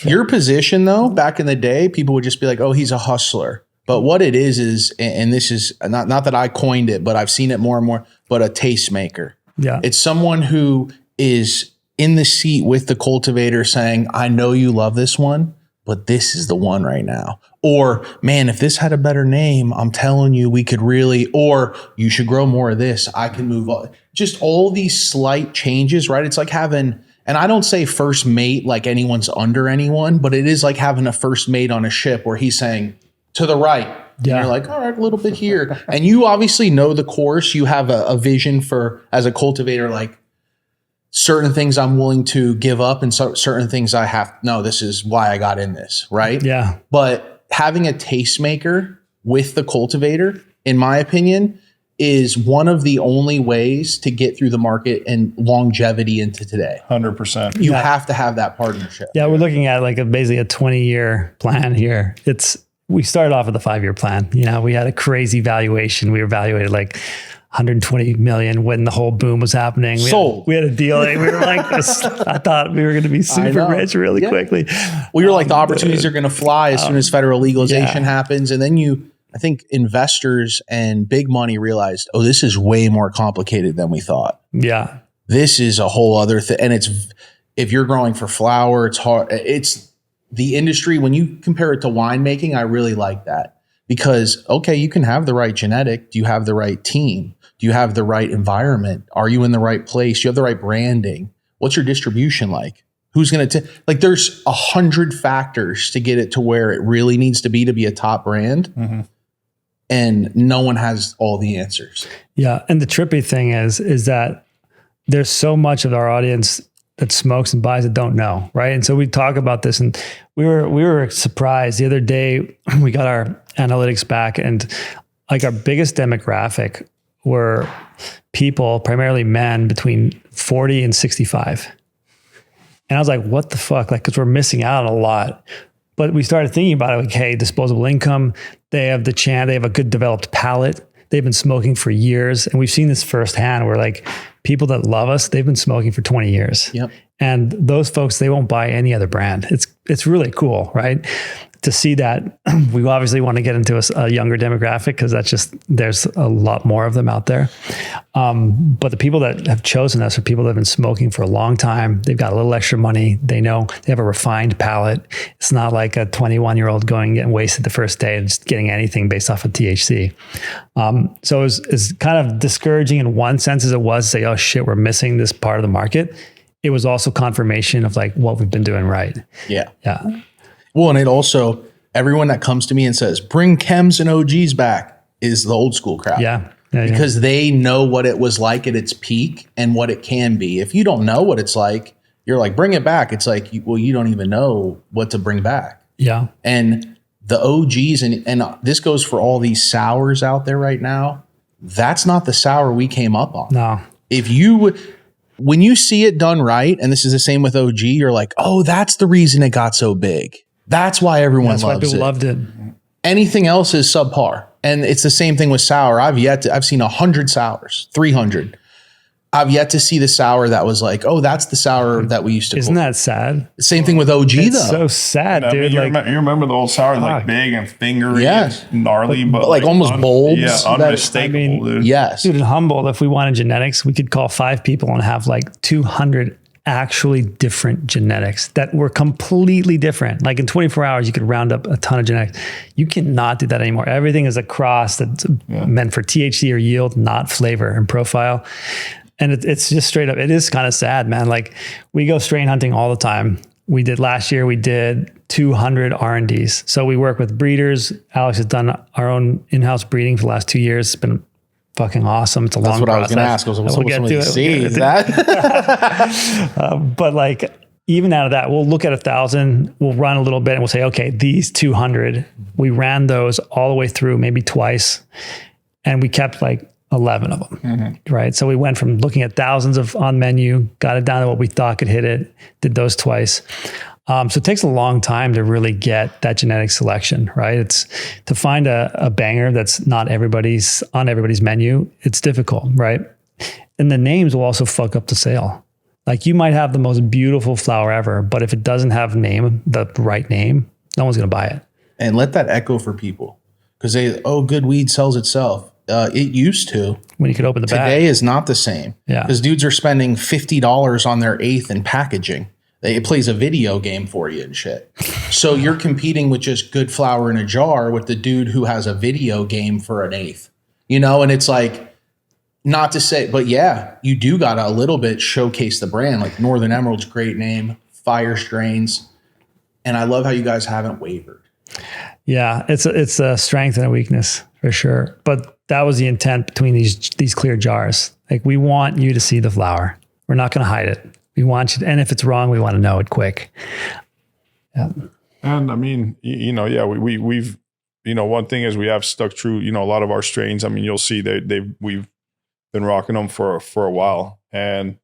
Your position though, back in the day, people would just be like, oh, he's a hustler. But what it is, and this is not that I coined it, but I've seen it more and more, but a tastemaker. Yeah. It's someone who is in the seat with the cultivator saying, I know you love this one, but this is the one right now. Or, man, if this had a better name, I'm telling you, we could really, or you should grow more of this. I can move on. Just all these slight changes, right? It's like having, and I don't say first mate like anyone's under anyone, but it is like having a first mate on a ship where he's saying to the right. Yeah. And you're like, all right, a little bit here. And you obviously know the course. You have a vision for, as a cultivator, like, certain things I'm willing to give up and certain things I have. No, this is why I got in this, right? Yeah. But having a tastemaker with the cultivator, in my opinion, is one of the only ways to get through the market and longevity into today. 100%. You have to have that partnership. Yeah, we're looking at like basically a 20-year plan here. We started off with a 5-year plan. You know, we had a crazy valuation. We were valuated like 120 million when the whole boom was happening. We had a deal. We were like, I thought we were going to be super rich really quickly. We were like, the opportunities are going to fly as soon as federal legalization happens. And then I think investors and big money realized, oh, this is way more complicated than we thought. Yeah. This is a whole other thing. And if you're growing for flower, it's hard. It's the industry. When you compare it to winemaking, I really like that because, okay, you can have the right genetic. Do you have the right team? Do you have the right environment? Are you in the right place? Do you have the right branding? What's your distribution like? Who's going to like, there's 100 factors to get it to where it really needs to be a top brand. Mm-hmm. And no one has all the answers. Yeah. And the trippy thing is that there's so much of our audience that smokes and buys that don't know. Right. And so we talk about this and we were surprised the other day, we got our analytics back and like our biggest demographic were people, primarily men between 40 and 65. And I was like, what the fuck? Like, cause we're missing out on a lot. But we started thinking about it, like, hey, disposable income, they have they have a good developed palate. They've been smoking for years. And we've seen this firsthand where like people that love us, they've been smoking for 20 years. Yep. And those folks, they won't buy any other brand. It's really cool, right? To see that. We obviously want to get into a younger demographic because there's a lot more of them out there. But the people that have chosen us are people that have been smoking for a long time. They've got a little extra money. They know they have a refined palate. It's not like a 21-year-old going and getting wasted the first day and just getting anything based off of THC. So it's kind of discouraging in one sense as it was to say, oh shit, we're missing this part of the market. It was also confirmation of like what we've been doing right. Yeah. Yeah. Well, and it also, everyone that comes to me and says, bring chems and OGs back is the old school crowd. Yeah. Because they know what it was like at its peak and what it can be. If you don't know what it's like, you're like, bring it back. It's like, well, you don't even know what to bring back. Yeah. And the OGs, and this goes for all these sours out there right now, that's not the sour we came up on. No. When you see it done right, and this is the same with OG, you're like, oh, that's the reason it got so big. That's why everyone loves it. That's why people loved it. Anything else is subpar. And it's the same thing with sour. I've seen 100 sours, 300. I've yet to see the sour that was like, oh, that's the sour that we used to. Isn't that sad? Same thing with OG it's though. So sad, dude. You remember the old sour, like big and fingery, gnarly, but like almost bulbs. Yeah, unmistakable, dude. Yes. Dude, in Humboldt, if we wanted genetics, we could call 5 people and have like 200 actually different genetics that were completely different. Like in 24 hours, you could round up a ton of genetics. You cannot do that anymore. Everything is a cross that's meant for THC or yield, not flavor and profile. And it's just straight up, it is kind of sad, man. Like we go strain hunting all the time. Last year, we did 200 R&Ds. So we work with breeders. Alex has done our own in-house breeding for the last 2 years. It's been fucking awesome. It's a long process. That's what I was going to ask. We'll get to it. But like, even out of that, we'll look at 1,000, we'll run a little bit and we'll say, okay, these 200, we ran those all the way through, maybe twice. And we kept like 11 of them, right? So we went from looking at thousands of on menu, got it down to what we thought could hit it, did those twice. So it takes a long time to really get that genetic selection, right? It's to find a banger that's not on everybody's menu. It's difficult, right? And the names will also fuck up the sale. Like you might have the most beautiful flower ever, but if it doesn't have the right name, no one's going to buy it. And let that echo for people because good weed sells itself. It used to. When you could open the bag. Today is not the same. Yeah. Because dudes are spending $50 on their eighth in packaging. It plays a video game for you and shit. So you're competing with just good flower in a jar with the dude who has a video game for an eighth. And it's like, not to say, but yeah, you do got to a little bit showcase the brand. Like Northern Emerald's great name, fire strains. And I love how you guys haven't wavered. Yeah, it's a strength and a weakness for sure. But that was the intent between these clear jars. Like we want you to see the flower. We're not going to hide it. We want you, and if it's wrong, we want to know it quick. Yeah. And I mean, we've, one thing is we have stuck true, a lot of our strains. I mean, you'll see we've been rocking them for a while. And,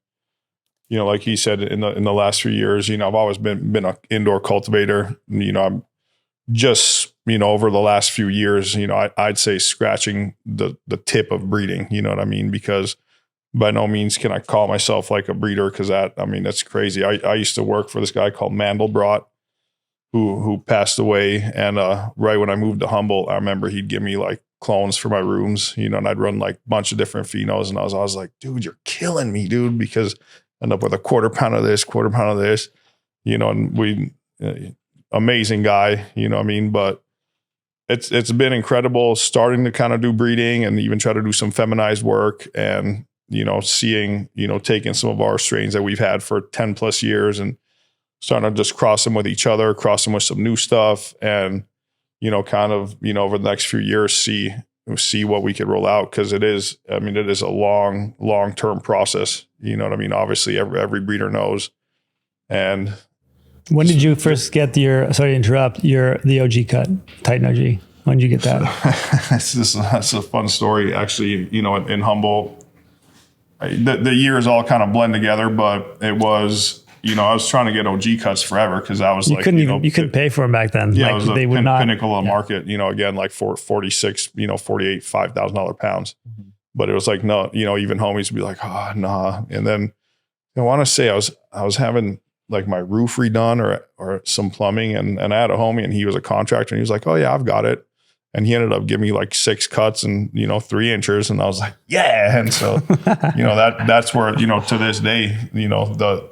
like he said, in the last few years, I've always been an indoor cultivator. I'm just, over the last few years, I'd say scratching the tip of breeding, you know what I mean? Because by no means can I call myself like a breeder, because that's crazy. I used to work for this guy called Mandelbrot, who passed away. And right when I moved to Humboldt, I remember he'd give me like clones for my rooms, and I'd run like a bunch of different phenos. And I was like, dude, you're killing me, dude, because I end up with a quarter pound of this, and we, amazing guy, but it's been incredible starting to kind of do breeding and even try to do some feminized work, and, seeing, taking some of our strains that we've had for 10 plus years and starting to just cross them with each other, cross them with some new stuff, and, over the next few years, see what we could roll out. Cause it is a long-term process. You know what I mean? Obviously every breeder knows. And when did you first get sorry to interrupt, the OG cut, Titan OG? When did you get that? That's a fun story, actually. In Humboldt, the years all kind of blend together, but it was, I was trying to get OG cuts forever, because I was you couldn't pay for them back then. Yeah, it was they the would not, pinnacle of the market, again, like for 46, 48, $5,000 pounds. Mm-hmm. But it was like, no, even homies would be like, oh, nah. And then I want to say I was having like my roof redone or some plumbing, and I had a homie, and he was a contractor, and he was like, oh yeah, I've got it. And he ended up giving me like 6 cuts and 3 inches, and I was like, yeah. And so that's where to this day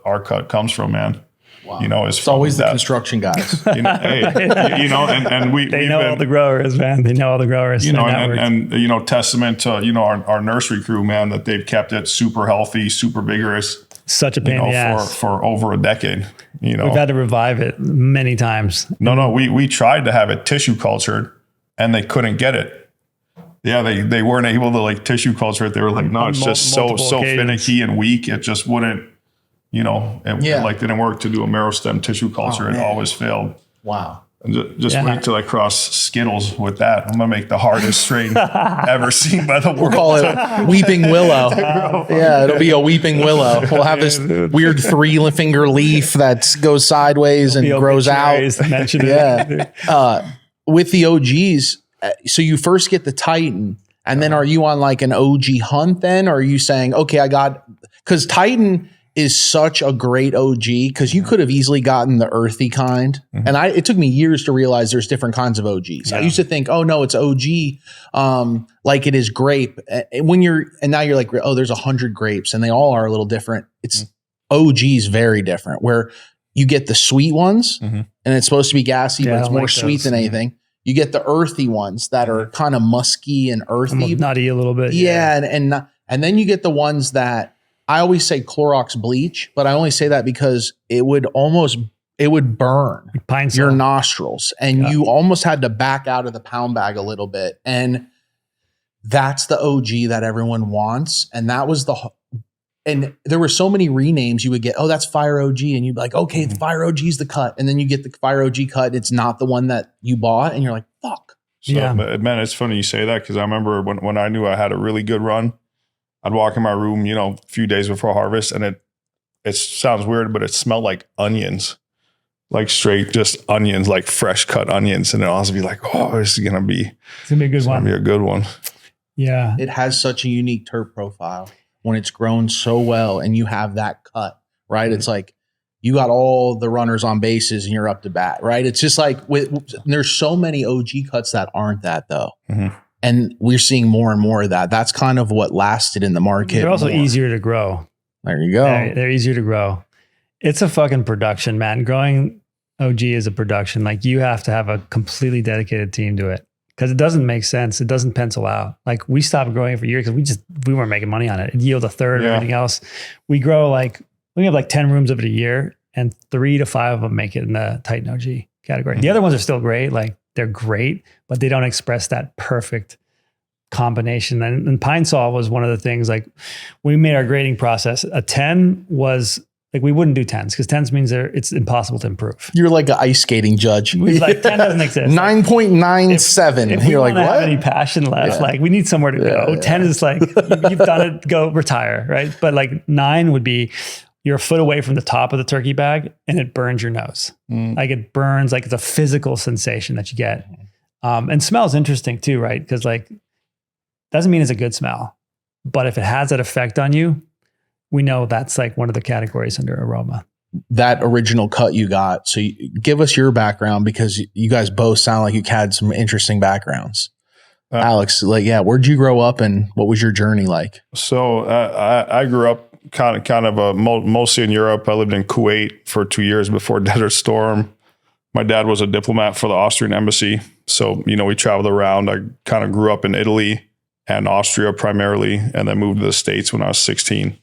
our cut comes from, man. Wow. It's always the construction guys. And they know all the growers, man. They know all the growers. And testament to our nursery crew, man, that they've kept it super healthy, super vigorous. Such a pain in the ass for over a decade. We've had to revive it many times. No, we tried to have it tissue cultured, and they couldn't get it. Yeah, they weren't able to like tissue culture it. They were like, no, it's just so finicky and weak. It just wouldn't, it didn't work to do a merostem tissue culture. It always failed. Wow. And just wait till I cross Skittles with that. I'm going to make the hardest strain ever seen by the world. We'll call it Weeping Willow. Yeah, it'll be a Weeping Willow. We'll have this weird 3-finger leaf that goes sideways and grows out. Yeah. With the OGs, so you first get the Titan, and then are you on like an OG hunt then? Or are you saying, okay, because Titan is such a great OG, because you could have easily gotten the earthy kind. Mm-hmm. And it took me years to realize there's different kinds of OGs. Yeah. I used to think, oh no, it's OG, like it is grape. And now you're like, oh, there's 100 grapes, and they all are a little different. It's OG's very different, where you get the sweet ones, and it's supposed to be gassy, but it's more sweet than anything. You get the earthy ones that are kind of musky and earthy, nutty a little bit. Yeah, and then you get the ones that I always say Clorox bleach, but I only say that because it would burn your nostrils, and you almost had to back out of the pound bag a little bit. And that's the OG that everyone wants, and that was and there were so many renames you would get. Oh, that's Fire OG. And you'd be like, okay, the Fire OG is the cut. And then you get the Fire OG cut. It's not the one that you bought. And you're like, fuck. So, man, it's funny you say that, because I remember when I knew I had a really good run, I'd walk in my room, a few days before harvest, and it sounds weird, but it smelled like onions, like straight just onions, like fresh cut onions. And it'll also be like, oh, this is going to be a good one. Yeah. It has such a unique terp profile. When it's grown so well and you have that cut, right? It's like you got all the runners on bases and you're up to bat, right? It's just like there's so many OG cuts that aren't that, though. Mm-hmm. And we're seeing more and more of that. That's kind of what lasted in the market. They're also easier to grow. There you go. They're easier to grow. It's a fucking production, man. Growing OG is a production. Like, you have to have a completely dedicated team to it, because it doesn't make sense. It doesn't pencil out. Like, we stopped growing for years because we weren't making money on it. It yield a third or anything else. We grow we have like 10 rooms of it a year, and 3 to 5 of them make it in the Titan OG category. Mm-hmm. The other ones are still great. Like, they're great, but they don't express that perfect combination. And Pine Sol was one of the things, like, we made our grading process. A 10 was like, we wouldn't do 10s, because 10s means it's impossible to improve. You're like an ice skating judge. Like, 10 doesn't exist. 9.97. If you're like, what? Have any passion left? Like, we need somewhere to go. 10 is like, you've done it, go retire, right? But like 9 would be, you're a foot away from the top of the turkey bag and it burns your nose. Like, it burns, like it's a physical sensation that you get. And smell is interesting too, right? Because like, doesn't mean it's a good smell, but if it has that effect on you, we know that's like one of the categories under aroma. That original cut you got. So give us your background, because you guys both sound like you had some interesting backgrounds. Alex, like, yeah, where'd you grow up and what was your journey like? So I grew up kind of mostly in Europe. I lived in Kuwait for 2 years before Desert Storm. My dad was a diplomat for the Austrian embassy. So, we traveled around. I kind of grew up in Italy and Austria primarily, and then moved to the States when I was 16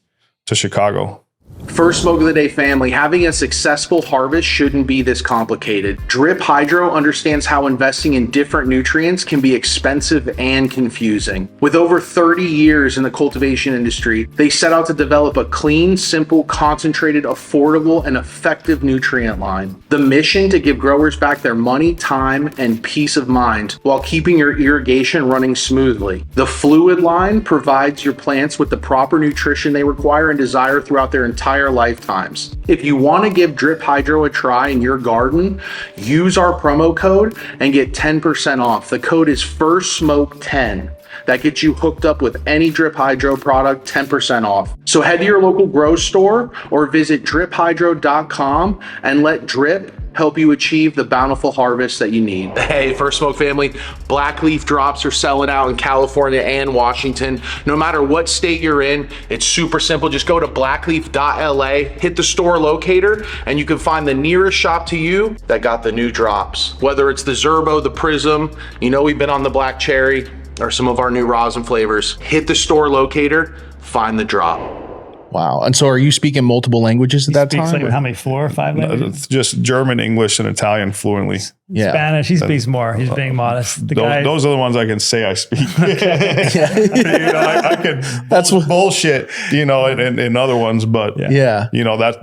to Chicago. First smoke of the day, family. Having a successful harvest shouldn't be this complicated. Drip Hydro understands how investing in different nutrients can be expensive and confusing. With over 30 years in the cultivation industry, they set out to develop a clean, simple, concentrated, affordable, and effective nutrient line. The mission to give growers back their money, time, and peace of mind while keeping your irrigation running smoothly. The fluid line provides your plants with the proper nutrition they require and desire throughout their entire lifetimes. If you want to give Drip Hydro a try in your garden, use our promo code and get 10% off. The code is FIRSTSMOKE10. That gets you hooked up with any Drip Hydro product, 10% off. So head to your local grow store or visit driphydro.com and let Drip help you achieve the bountiful harvest that you need. Hey, First Smoke family, Blackleaf drops are selling out in California and Washington. No matter what state you're in, it's super simple. Just go to blackleaf.la, hit the store locator, and you can find the nearest shop to you that got the new drops. Whether it's the Zerbo, the Prism, we've been on the Black Cherry, or some of our new rosin flavors. Hit the store locator, find the drop. Wow. And so are you speaking multiple languages at that time? Like, how many, 4 or 5 languages? Just German, English, and Italian fluently. Yeah. Spanish, he speaks more. He's being modest. Those are the ones I can say I speak. I could That's bullshit, in other ones, but yeah.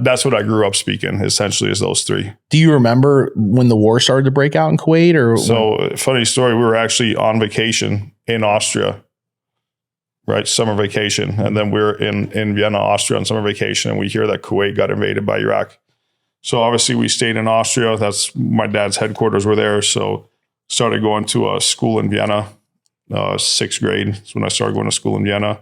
That's what I grew up speaking, essentially, is those 3. Do you remember when the war started to break out in Kuwait? Or So, funny story, we were actually on vacation in Austria, right? Summer vacation. And then we're in Vienna, Austria on summer vacation, and we hear that Kuwait got invaded by Iraq. So obviously we stayed in Austria. That's my dad's headquarters were there. So started going to a school in Vienna, 6th grade. That's when I started going to school in Vienna.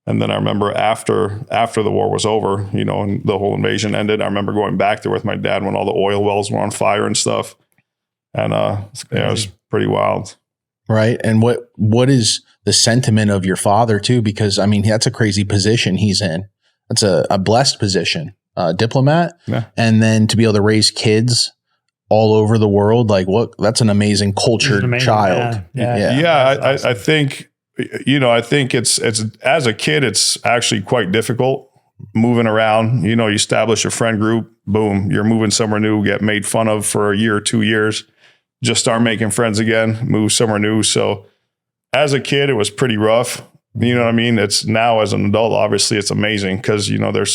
And then I remember after the war was over, and the whole invasion ended, I remember going back there with my dad when all the oil wells were on fire and stuff. And it was pretty wild. Right. And what is the sentiment of your father too? Because that's a crazy position he's in. That's a blessed position, diplomat. Yeah. And then to be able to raise kids all over the world, that's an amazing cultured child. Yeah. I think, I think it's as a kid, it's actually quite difficult moving around. You establish a friend group, boom, you're moving somewhere new, get made fun of for a year or 2 years, just start making friends again, move somewhere new. So as a kid, it was pretty rough. You know what I mean? It's now as an adult, obviously it's amazing because,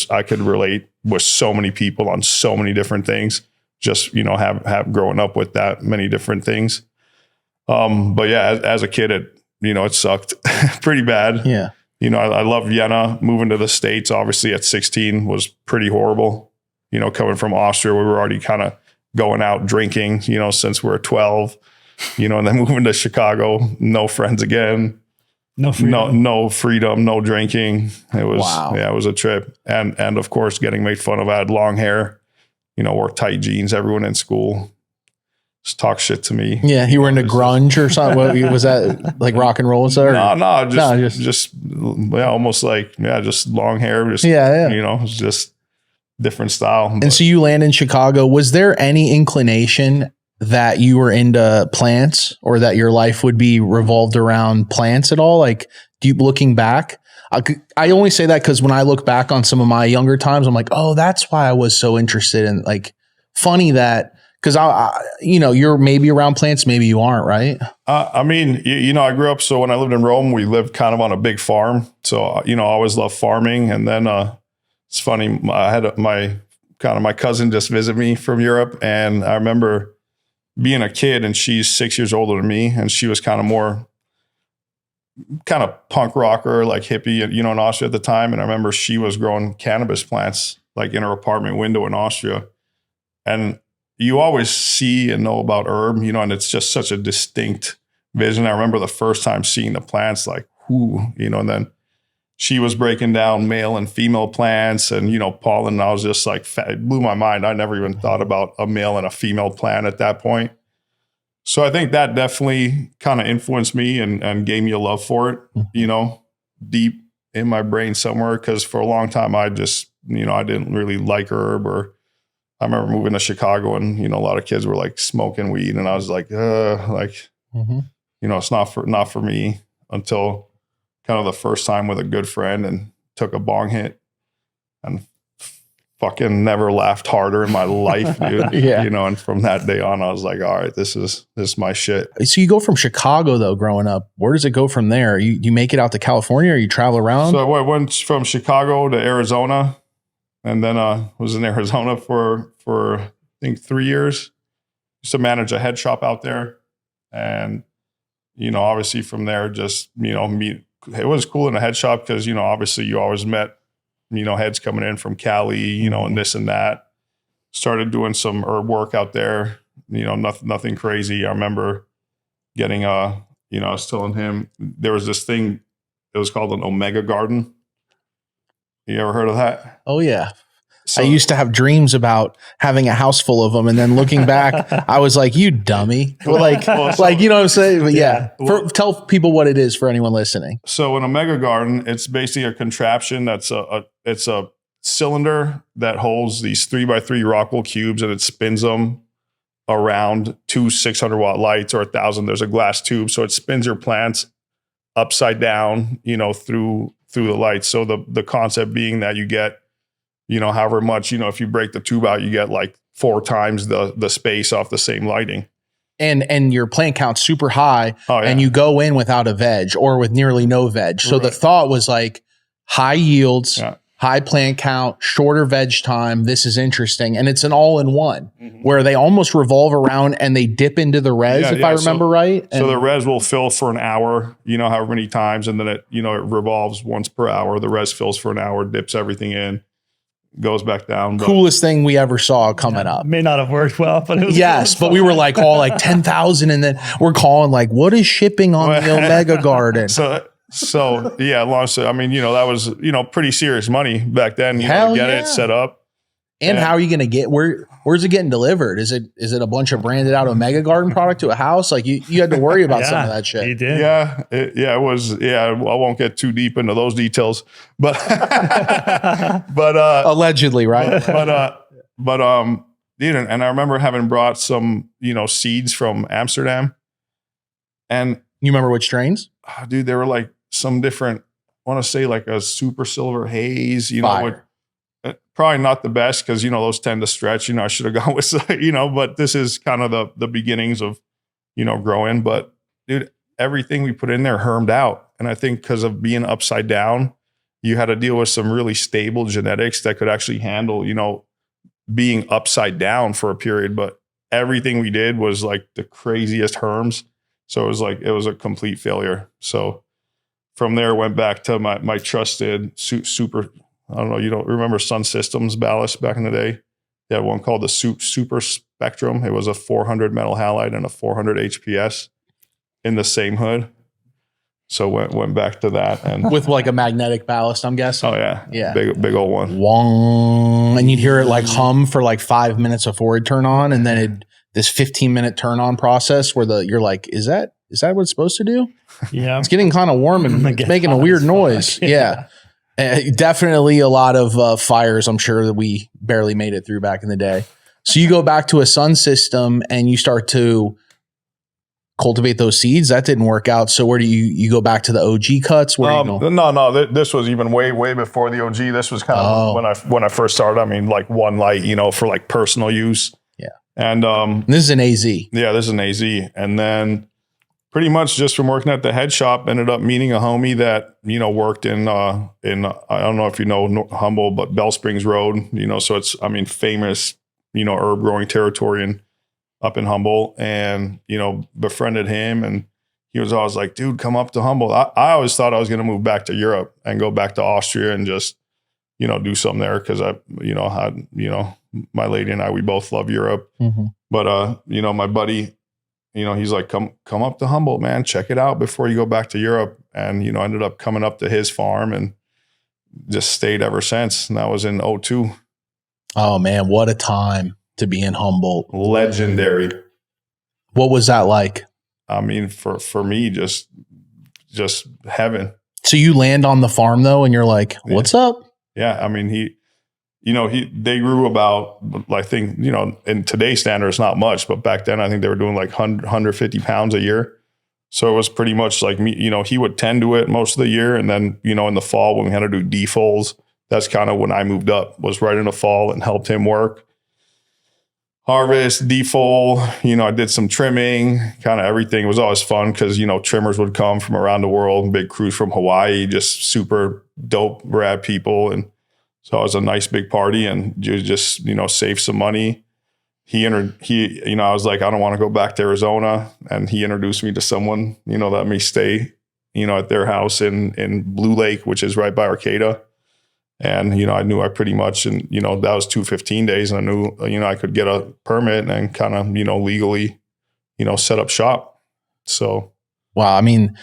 I could relate with so many people on so many different things, just, have growing up with that many different things. But yeah, as a kid, it sucked pretty bad. Yeah. I love Vienna. Moving to the States, obviously at 16 was pretty horrible. Coming from Austria, we were already kind of going out drinking, since we were 12, and then moving to Chicago, no friends again. No freedom, no drinking. It was, it was a trip. And of course, getting made fun of. I had long hair, wore tight jeans, everyone in school just talk shit to me. Yeah. You were into grunge or something. What, was that like rock and roll? Just almost like, just long hair. Just, just different style. And so you land in Chicago. Was there any inclination that you were into plants or that your life would be revolved around plants at all? Like, looking back, I only say that because when I look back on some of my younger times, I'm like, oh, that's why I was so interested in, funny that, because you're maybe around plants, maybe you aren't, right? I grew up, so when I lived in Rome, we lived kind of on a big farm. So, I always loved farming. And then, it's funny, I had my cousin just visit me from Europe. And I remember being a kid, and she's 6 years older than me. And she was kind of punk rocker, like hippie, in Austria at the time. And I remember she was growing cannabis plants, in her apartment window in Austria. And you always see and know about herb, you know, and it's just such a distinct vision. I remember the first time seeing the plants, like, whoo, you know, and then she was breaking down male and female plants and, you know, pollen. And I was just like, it blew my mind. I never even thought about a male and a female plant at that point. So I think that definitely kind of influenced me and gave me a love for it, you know, deep in my brain somewhere. Cause for a long time, I just, you know, I didn't really like herb. Or I remember moving to Chicago and, you know, a lot of kids were like smoking weed and I was like, you know, it's not for me, until kind of the first time with a good friend and took a bong hit and fucking never laughed harder in my life, dude. You know, and from that day on, I was like, all right, this is my shit. So you go from Chicago though, growing up, where does it go from there? You make it out to California or you travel around? So I went from Chicago to Arizona and then was in Arizona for I think 3 years. Used to manage a head shop out there. And, you know, obviously from there, just, you know, it was cool in a head shop because, you know, obviously you always met, you know, heads coming in from Cali, you know, and this and that. Started doing some herb work out there, you know, nothing crazy. I remember getting, you know, I was telling him there was this thing, it was called an Omega Garden. You ever heard of that? Oh, yeah. So, I used to have dreams about having a house full of them. And then looking back, I was like, you dummy. Like, you know what I'm saying? But yeah. Tell people what it is for anyone listening. So an Omega Garden, it's basically a contraption that's it's a cylinder that holds these 3x3 Rockwell cubes and it spins them around 2 600-watt lights or 1,000. There's a glass tube. So it spins your plants upside down, you know, through the lights. So the concept being that you get, you know, however much, you know, if you break the tube out, you get like 4 times the space off the same lighting. And your plant count's super high and you go in without a veg or with nearly no veg. So the thought was like high yields, high plant count, shorter veg time. This is interesting. And it's an all-in-one where they almost revolve around and they dip into the res, if I remember right. So the res will fill for an hour, you know, however many times. And then it, you know, it revolves once per hour. The res fills for an hour, dips everything in. Goes back down. Coolest thing we ever saw coming up. May not have worked well, but it was yes, but we were like all like 10,000 and then we're calling like, what is shipping on the Omega Garden? So yeah, I mean, you know, that was, you know, pretty serious money back then, you know, to get it set up. And how are you going to get, where's it getting delivered? Is it a bunch of branded out Omega Garden product to a house? Like you had to worry about some of that shit. You did. Yeah. It was, I won't get too deep into those details, but, allegedly, right? Dude, and I remember having brought some, you know, seeds from Amsterdam and you remember which strains? Dude, they were like some different, I want to say like a super silver haze, you know, probably not the best because, you know, those tend to stretch. You know, I should have gone with, you know, but this is kind of the beginnings of, you know, growing. But dude, everything we put in there hermed out. And I think because of being upside down, you had to deal with some really stable genetics that could actually handle, you know, being upside down for a period. But everything we did was like the craziest herms. So it was a complete failure. So from there, went back to my trusted super, I don't know, you don't remember Sun Systems ballast back in the day? They had one called the Super Spectrum. It was a 400 metal halide and a 400 HPS in the same hood. So went back to that. And with like a magnetic ballast, I'm guessing. Oh yeah. Yeah. Big old one. Wong. And you'd hear it like hum for like 5 minutes before it turn on. And then this 15-minute turn on process where you're like, is that what it's supposed to do? Yeah. It's getting kind of warm and it's making a weird noise. Yeah. Definitely a lot of fires, I'm sure, that we barely made it through back in the day. So you go back to a Sun system and you start to cultivate those seeds. That didn't work out. So where do you go back to the OG cuts? Where you go? No. This was even way before the OG. This was kind of when I first started. I mean, like one light, you know, for like personal use. Yeah. And this is an AZ. Yeah, this is an AZ. And then pretty much just from working at the head shop, ended up meeting a homie that, you know, worked in I don't know if you know Humboldt, but Bell Springs Road, you know, so it's, I mean, famous, you know, herb growing territory up in Humboldt, and, you know, befriended him, and he was always like, dude, come up to Humboldt. I always thought I was going to move back to Europe and go back to Austria and just, do something there. Cause my lady and I, we both love Europe, but, my buddy, he's like, come up to Humboldt, man, check it out before you go back to Europe. And, ended up coming up to his farm and just stayed ever since. And that was in 2002. Oh man, what a time to be in Humboldt. Legendary. What was that like? I mean, for me, just heaven. So you land on the farm though, and you're like, what's up? Yeah. I mean, they grew about, I think, in today's standards, not much, but back then I think they were doing like 150 pounds a year. So it was pretty much like me, he would tend to it most of the year. And then, in the fall when we had to do defoals, that's kind of when I moved up, was right in the fall and helped him work. Harvest, defole, I did some trimming, kind of everything. It was always fun because, trimmers would come from around the world, big crews from Hawaii, just super dope, rad people. And so it was a nice big party and you just, save some money. I was like, I don't want to go back to Arizona. And he introduced me to someone, let me stay, at their house in Blue Lake, which is right by Arcata. And, I knew I pretty much, and, that was 215 days. And I knew, I could get a permit and kind of, legally, set up shop. So. Wow. I mean,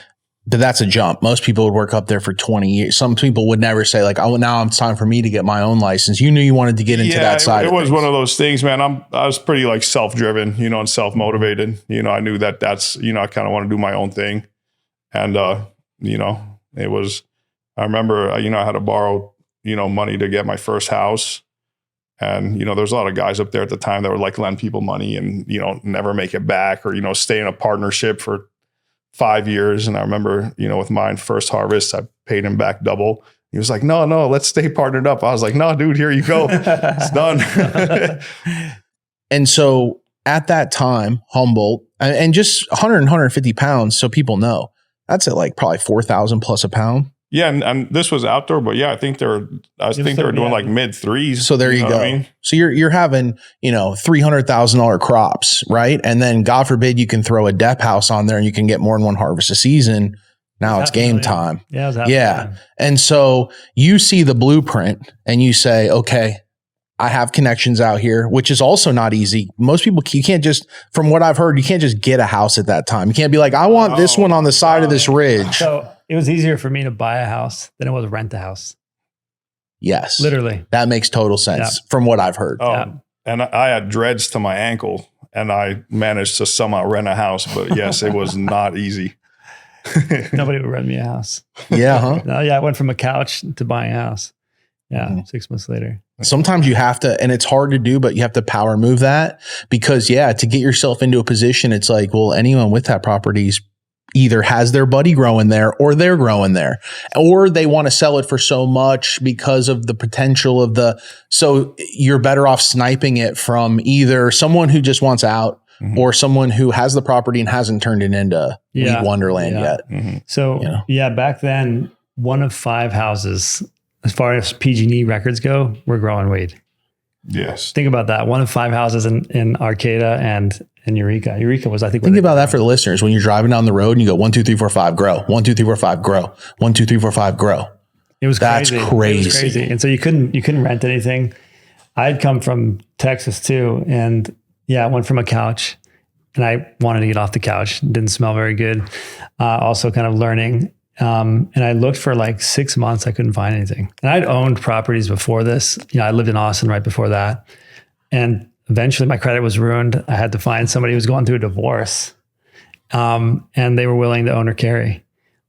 but that's a jump. Most people would work up there for 20 years. Some people would never say like, oh, now it's time for me to get my own license. You knew you wanted to get into that side. It was one of those things, man. I was pretty like self-driven, and self-motivated. I knew that's, I kind of want to do my own thing. And, it was, I remember, I had to borrow, money to get my first house. And, there's a lot of guys up there at the time that would like lend people money and, never make it back or, stay in a partnership for 5 years. And I remember, with mine first harvest, I paid him back double. He was like, no, let's stay partnered up. I was like, no, dude, here you go. It's done. And so at that time, Humboldt, and just 150 pounds. So people know that's at like probably 4,000 plus a pound. Yeah. And this was outdoor, but yeah, I think they were doing like mid threes. So there you go. I mean? So you're having, $300,000 crops, right? And then God forbid you can throw a dep house on there and you can get more than one harvest a season. Now it's game time. Yeah. And so you see the blueprint and you say, okay, I have connections out here, which is also not easy. Most people, you can't just, from what I've heard, you can't just get a house at that time. You can't be like, I want this one on the side of this ridge. So it was easier for me to buy a house than it was to rent a house. Yes. Literally. That makes total sense from what I've heard. And I had dreads to my ankle and I managed to somehow rent a house, but yes, it was not easy. Nobody would rent me a house. Yeah. Huh? No, I went from a couch to buying a house. Yeah. 6 months later. Sometimes you have to, and it's hard to do, but you have to power move that because to get yourself into a position, it's like, well, anyone with that property's either has their buddy growing there or they're growing there, or they want to sell it for so much because of the potential of so you're better off sniping it from either someone who just wants out or someone who has the property and hasn't turned it into weed wonderland yet. Mm-hmm. So back then, 1 of 5 houses, as far as PG&E records go, were growing weed. Yes. Think about that. 1 of 5 houses in Arcata and Eureka. Eureka was, I think. Think about that for the listeners. When you're driving down the road and you go 1, 2, 3, 4, 5, grow. 1, 2, 3, 4, 5, grow. 1, 2, 3, 4, 5, grow. It was crazy. That's crazy. It was crazy. And so you couldn't rent anything. I'd come from Texas too, and I went from a couch, and I wanted to get off the couch. It didn't smell very good. Also, kind of learning. And I looked for like 6 months. I couldn't find anything. And I'd owned properties before this. I lived in Austin right before that. And eventually my credit was ruined. I had to find somebody who was going through a divorce. And they were willing to own or carry.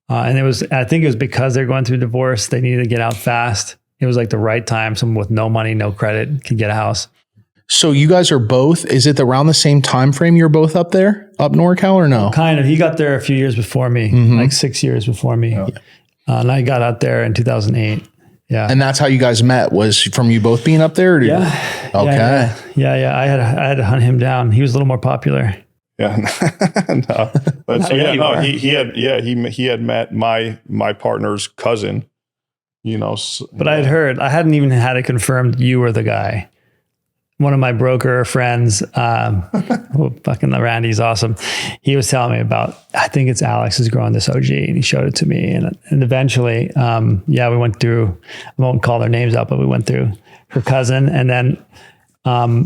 And I think it was because they're going through a divorce. They needed to get out fast. It was like the right time. Someone with no money, no credit could get a house. So you guys are both, is it around the same time frame you're both up there, up NorCal or no? Kind of. He got there a few years before me, like 6 years before me. Yeah. And I got out there in 2008. Yeah. And that's how you guys met, was from you both being up there? Yeah. Okay. Yeah. I had to hunt him down. He was a little more popular. Yeah. No. But so, he had met my partner's cousin, But I hadn't even had it confirmed you were the guy one of my broker friends, fucking Randy's awesome. He was telling me about, I think it's Alex is growing this OG, and he showed it to me. And eventually, we went through, I won't call their names out, but we went through her cousin. And then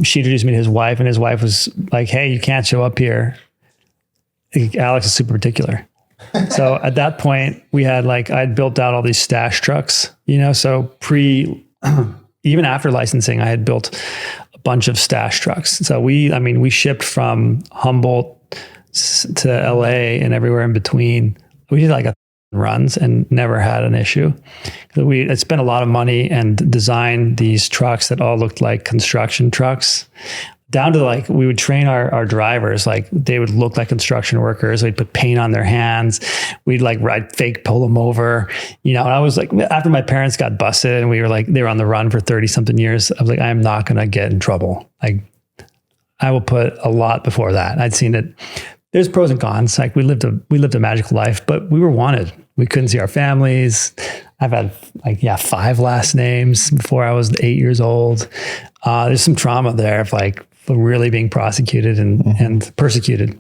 she introduced me to his wife, and his wife was like, hey, you can't show up here. Alex is super particular. So at that point we had I'd built out all these stash trucks, so even after licensing, I had built a bunch of stash trucks. So we shipped from Humboldt to LA and everywhere in between. We did 1,000 runs and never had an issue. We had spent a lot of money and designed these trucks that all looked like construction trucks, down to we would train our drivers, they would look like construction workers. We'd put paint on their hands. We'd pull them over, and I was after my parents got busted and we were they were on the run for 30 something years, I was I am not going to get in trouble. I will put a lot before that. I'd seen it. There's pros and cons. We lived a magical life, but we were wanted. We couldn't see our families. I've had 5 last names before I was 8 years old. There's some trauma there of really being prosecuted and persecuted.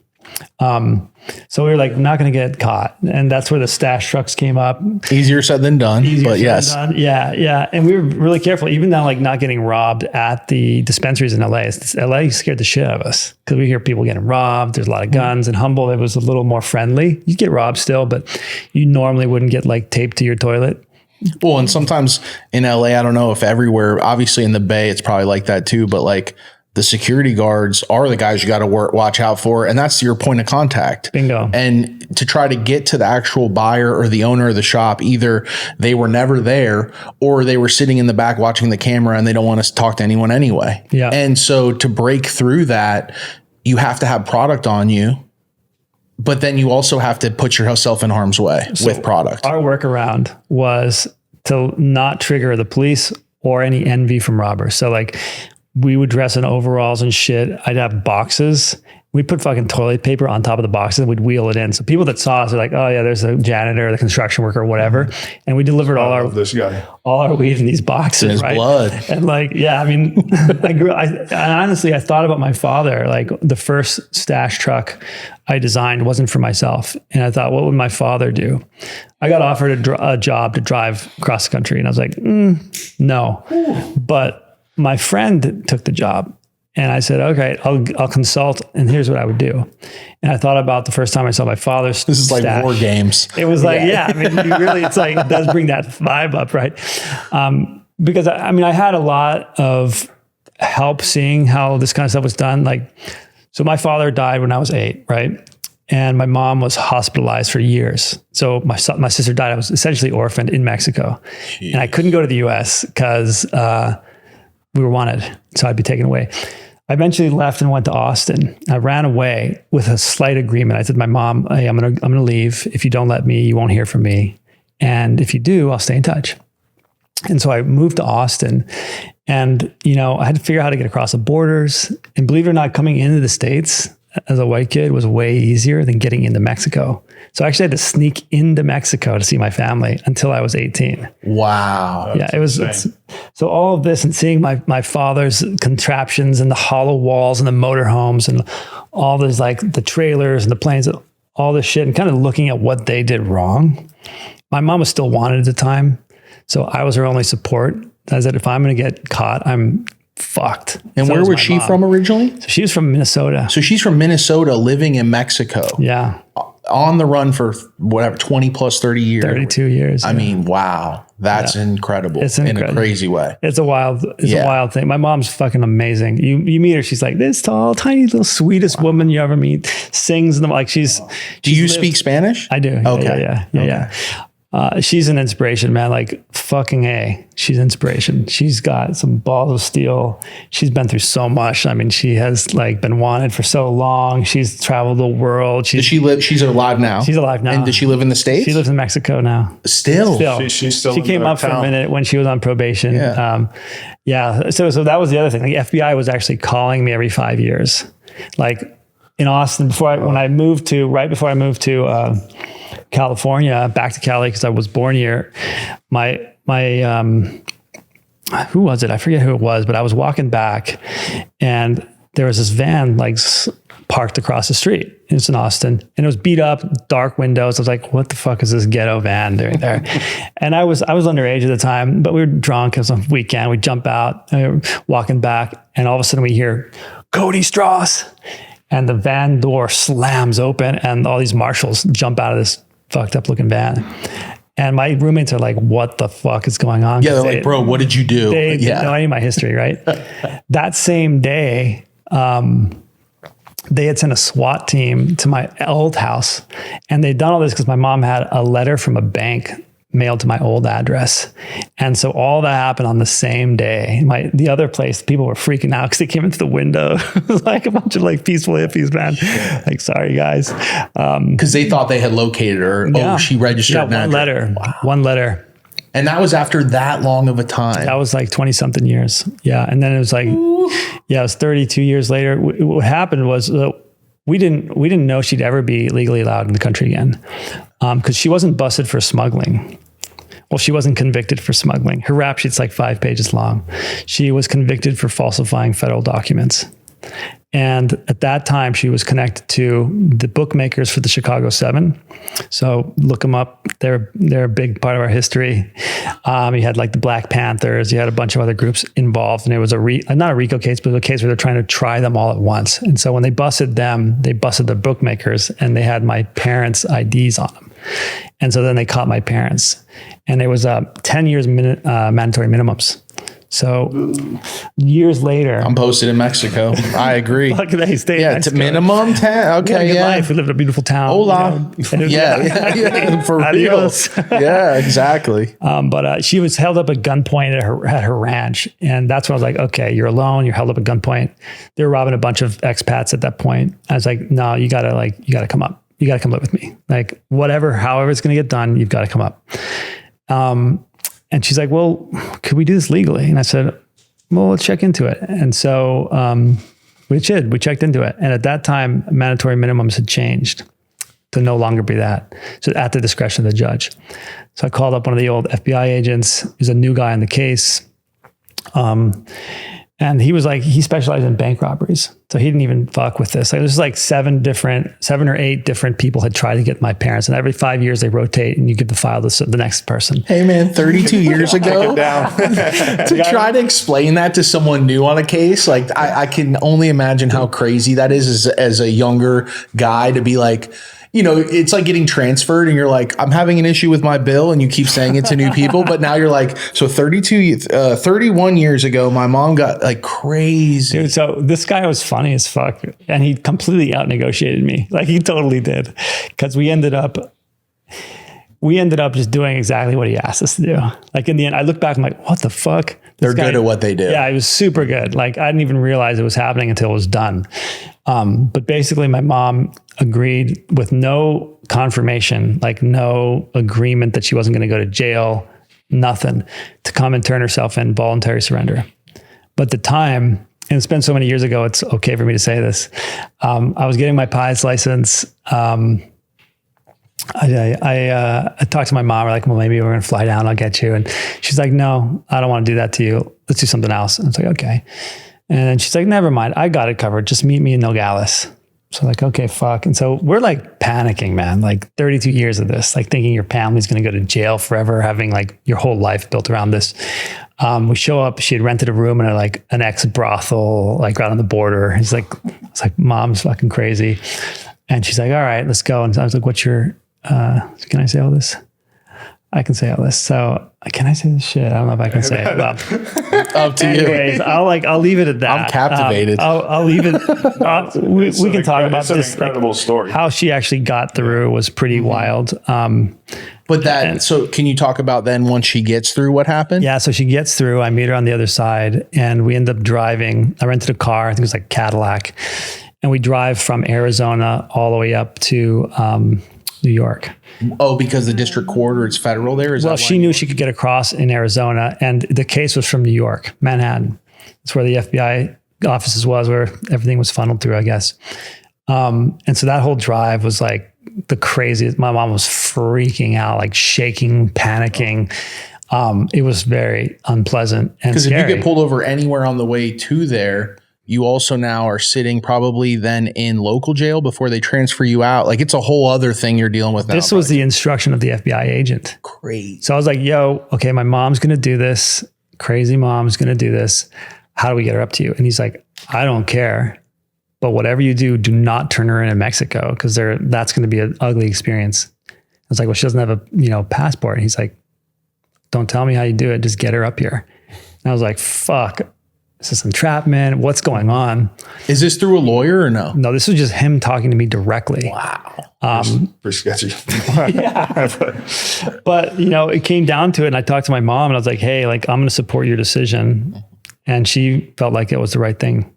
So we were not going to get caught. And that's where the stash trucks came up. Easier said than done, but yes. Yeah. And we were really careful, even now, not getting robbed at the dispensaries in LA. LA scared the shit out of us because we hear people getting robbed. There's a lot of guns. In Humboldt, it was a little more friendly. You get robbed still, but you normally wouldn't get taped to your toilet. Well, and sometimes in LA, I don't know if everywhere, obviously in the Bay, it's probably like that too, but the security guards are the guys you got to watch out for. And that's your point of contact. Bingo. And to try to get to the actual buyer or the owner of the shop, either they were never there or they were sitting in the back watching the camera and they don't want to talk to anyone anyway. Yeah. And so to break through that, you have to have product on you, but then you also have to put yourself in harm's way with product. Our workaround was to not trigger the police or any envy from robbers. So we would dress in overalls and shit. I'd have boxes. We'd put fucking toilet paper on top of the boxes and we'd wheel it in. So people that saw us are oh yeah, there's a janitor, the construction worker, whatever. And we delivered all our weed in these boxes, in his right? blood. And I thought about my father. The first stash truck I designed wasn't for myself. And I thought, what would my father do? I got offered a job to drive across the country. And I was no. But my friend took the job and I said, okay, I'll consult. And here's what I would do. And I thought about the first time I saw my father's This is stash. War Games. It was you really, it's it does bring that vibe up, right? Because I had a lot of help seeing how this kind of stuff was done. So my father died when I was 8, right? And my mom was hospitalized for years. So my sister died. I was essentially orphaned in Mexico. Jeez. And I couldn't go to the US because, we were wanted, so I'd be taken away. I eventually left and went to Austin. I ran away with a slight agreement. I said to my mom, hey, I'm gonna leave. If you don't let me, you won't hear from me. And if you do, I'll stay in touch. And so I moved to Austin and, I had to figure out how to get across the borders. And believe it or not, coming into the States as a white kid was way easier than getting into Mexico. So I actually had to sneak into Mexico to see my family until I was 18. Wow. Yeah, it was. So all of this and seeing my father's contraptions and the hollow walls and the motorhomes and all this, the trailers and the planes, all this shit, and kind of looking at what they did wrong. My mom was still wanted at the time. So I was her only support. I said, if I'm going to get caught, I'm fucked. And where was she from originally? So she was from Minnesota. So she's from Minnesota living in Mexico. Yeah. On the run for 20 plus 30 years. 32 years. I mean, wow. That's incredible. It's incredible. In a crazy way. It's a wild thing. My mom's fucking amazing. You meet her, she's this tall, tiny little sweetest woman you ever meet. Sings in the Do you speak Spanish? I do. Okay. Yeah. She's an inspiration, man. Fucking A. She's inspiration. She's got some balls of steel. She's been through so much. She has been wanted for so long. She's traveled the world. Does she live? She's alive now. She's alive now. And does she live in the States? She lives in Mexico now. Still. She's still. She came up for a minute when she was on probation. Yeah. So that was the other thing. The FBI was actually calling me every 5 years. In Austin, right before I moved to California, back to Cali because I was born here. My who was it? I forget who it was, but I was walking back and there was this van like parked across the street. It's in Austin and it was beat up, dark windows. I was like, what the fuck is this ghetto van doing there? And I was underage at the time, but we were drunk. It was a weekend. We jump out, walking back, and all of a sudden we hear Cody Strauss, and the van door slams open and all these marshals jump out of this fucked up looking van. And my roommates are like, what the fuck is going on? Yeah, they're like, bro, what did you do? They didn't know any of my history, right? That same day, they had sent a SWAT team to my old house, and they'd done all this because my mom had a letter from a bank mailed to my old address. And so all that happened on the same day. The other place, people were freaking out because they came into the window. It was like a bunch of like peaceful hippies, man. Like, sorry guys. Because they thought they had located her. Yeah. Oh, she registered an one address. letter. Wow. One letter. And that was after that long of a time. That was like 20 something years. Yeah. And then it was like, it was 32 years later. What happened was we didn't know she'd ever be legally allowed in the country again. Because she wasn't busted for smuggling. Well, she wasn't convicted for smuggling. Her rap sheet's like 5 pages long. She was convicted for falsifying federal documents. And at that time, she was connected to the bookmakers for the Chicago 7. So look them up. They're a big part of our history. You had like the Black Panthers. You had a bunch of other groups involved. And it was not a RICO case, but it was a case where they're trying to try them all at once. And so when they busted them, they busted the bookmakers, and they had my parents' IDs on them. And so then they caught my parents. And it was 10 years mandatory minimums. So years later, I'm posted in Mexico. I agree. Look, they stayed in Mexico. Minimum 10. Okay, good life. We lived in a beautiful town. Hola. Yeah, for real. Adios. Yeah, exactly. But she was held up at gunpoint at her ranch, and that's when I was like, okay, you're alone. You're held up at gunpoint. They were robbing a bunch of expats at that point. I was like, no, you gotta come up. You gotta come live with me. Like however it's gonna get done, you've got to come up. And she's like, well, could we do this legally? And I said, well, let's check into it. And so we checked into it. And at that time, mandatory minimums had changed to no longer be that. So at the discretion of the judge. So I called up one of the old FBI agents. He's a new guy on the case. And he was like, he specialized in bank robberies. So he didn't even fuck with this. Like, there's like 7 or 8 different people had tried to get my parents. And every 5 years they rotate and you give the file to the next person. Hey man, 32 years ago to try to explain that to someone new on a case. Like I can only imagine how crazy that is as a younger guy to be like, you know, it's like getting transferred and you're like, I'm having an issue with my bill, and you keep saying it to new people. But now you're like, so 31 years ago, my mom got like crazy. Dude, so this guy was funny as fuck, and he completely out negotiated me. Like he totally did. Cause we ended up just doing exactly what he asked us to do. Like in the end, I look back, I'm like, what the fuck? They're good at what they do. Yeah, it was super good. Like I didn't even realize it was happening until it was done. But basically my mom agreed with no confirmation, like no agreement that she wasn't going to go to jail, nothing, to come and turn herself in, voluntary surrender. But the time, and it's been so many years ago, it's okay for me to say this. I was getting my pilot's license. I talked to my mom. We're like, well, maybe we're going to fly down. I'll get you. And she's like, no, I don't want to do that to you. Let's do something else. And I was like, okay. And then she's like, never mind. I got it covered. Just meet me in Nogales. So like, okay, fuck. And so we're like panicking, man, like 32 years of this, like thinking your family's going to go to jail forever, having like your whole life built around this. We show up, she had rented a room in like an ex brothel, like right on the border. It's like, mom's fucking crazy. And she's like, all right, let's go. And I was like, what's your, can I say all this? I can say all this. So can I say this shit? I don't know if I can say it. Well, up to anyways, you. I'll leave it at that. I'm captivated. I'll leave it. We can talk about it's an this. incredible story. How she actually got through was pretty wild. So can you talk about then once she gets through what happened? Yeah. So she gets through, I meet her on the other side, and we end up driving. I rented a car. I think it was like Cadillac. And we drive from Arizona all the way up to New York. Oh, because the district court or it's federal there? Well, she knew she could get across in Arizona, and the case was from New York, Manhattan. That's where the FBI offices was, where everything was funneled through, I guess. And so that whole drive was like the craziest. My mom was freaking out, like shaking, panicking. It was very unpleasant and Because if scary. you get pulled over anywhere on the way to there, you also now are sitting probably then in local jail before they transfer you out. Like, it's a whole other thing you're dealing with now. This was the instruction of the FBI agent. crazy. So I was like, yo, okay, my mom's going to do this. Crazy mom's going to do this. How do we get her up to you? And he's like, I don't care. But whatever you do, do not turn her in Mexico because that's going to be an ugly experience. I was like, well, she doesn't have a passport. And he's like, don't tell me how you do it. Just get her up here. And I was like, fuck. Is this entrapment? What's going on? Is this through a lawyer or no? No, this was just him talking to me directly. Wow. Pretty sketchy. But, it came down to it. And I talked to my mom and I was like, hey, like, I'm going to support your decision. And she felt like it was the right thing.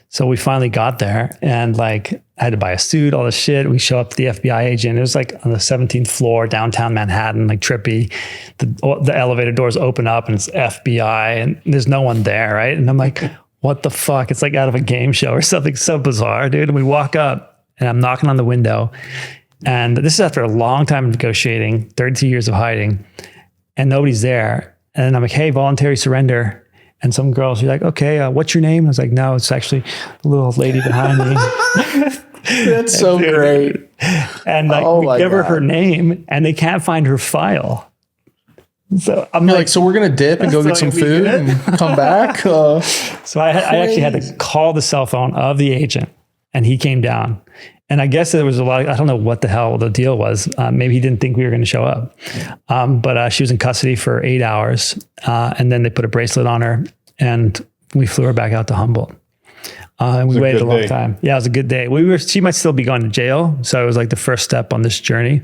So we finally got there and like I had to buy a suit, all this shit. We show up to the FBI agent. It was like on the 17th floor, downtown Manhattan, like trippy. The elevator doors open up and it's FBI and there's no one there, right? And I'm like, what the fuck? It's like out of a game show or something so bizarre, dude. And we walk up and I'm knocking on the window. And this is after a long time of negotiating, 32 years of hiding, and nobody's there. And I'm like, hey, voluntary surrender. And some girls are like, okay, what's your name? I was like, no, it's actually the little lady behind me. That's so great. And like, we give her name and they can't find her file. So I'm like, so we're going to dip and go get some food and come back. So I actually had to call the cell phone of the agent and he came down. And I guess there was a lot, I don't know what the hell the deal was. Maybe he didn't think we were going to show up. But she was in custody for 8 hours. And then they put a bracelet on her and we flew her back out to Humboldt. And we waited a long time. Yeah, it was a good day. She might still be going to jail. So it was like the first step on this journey.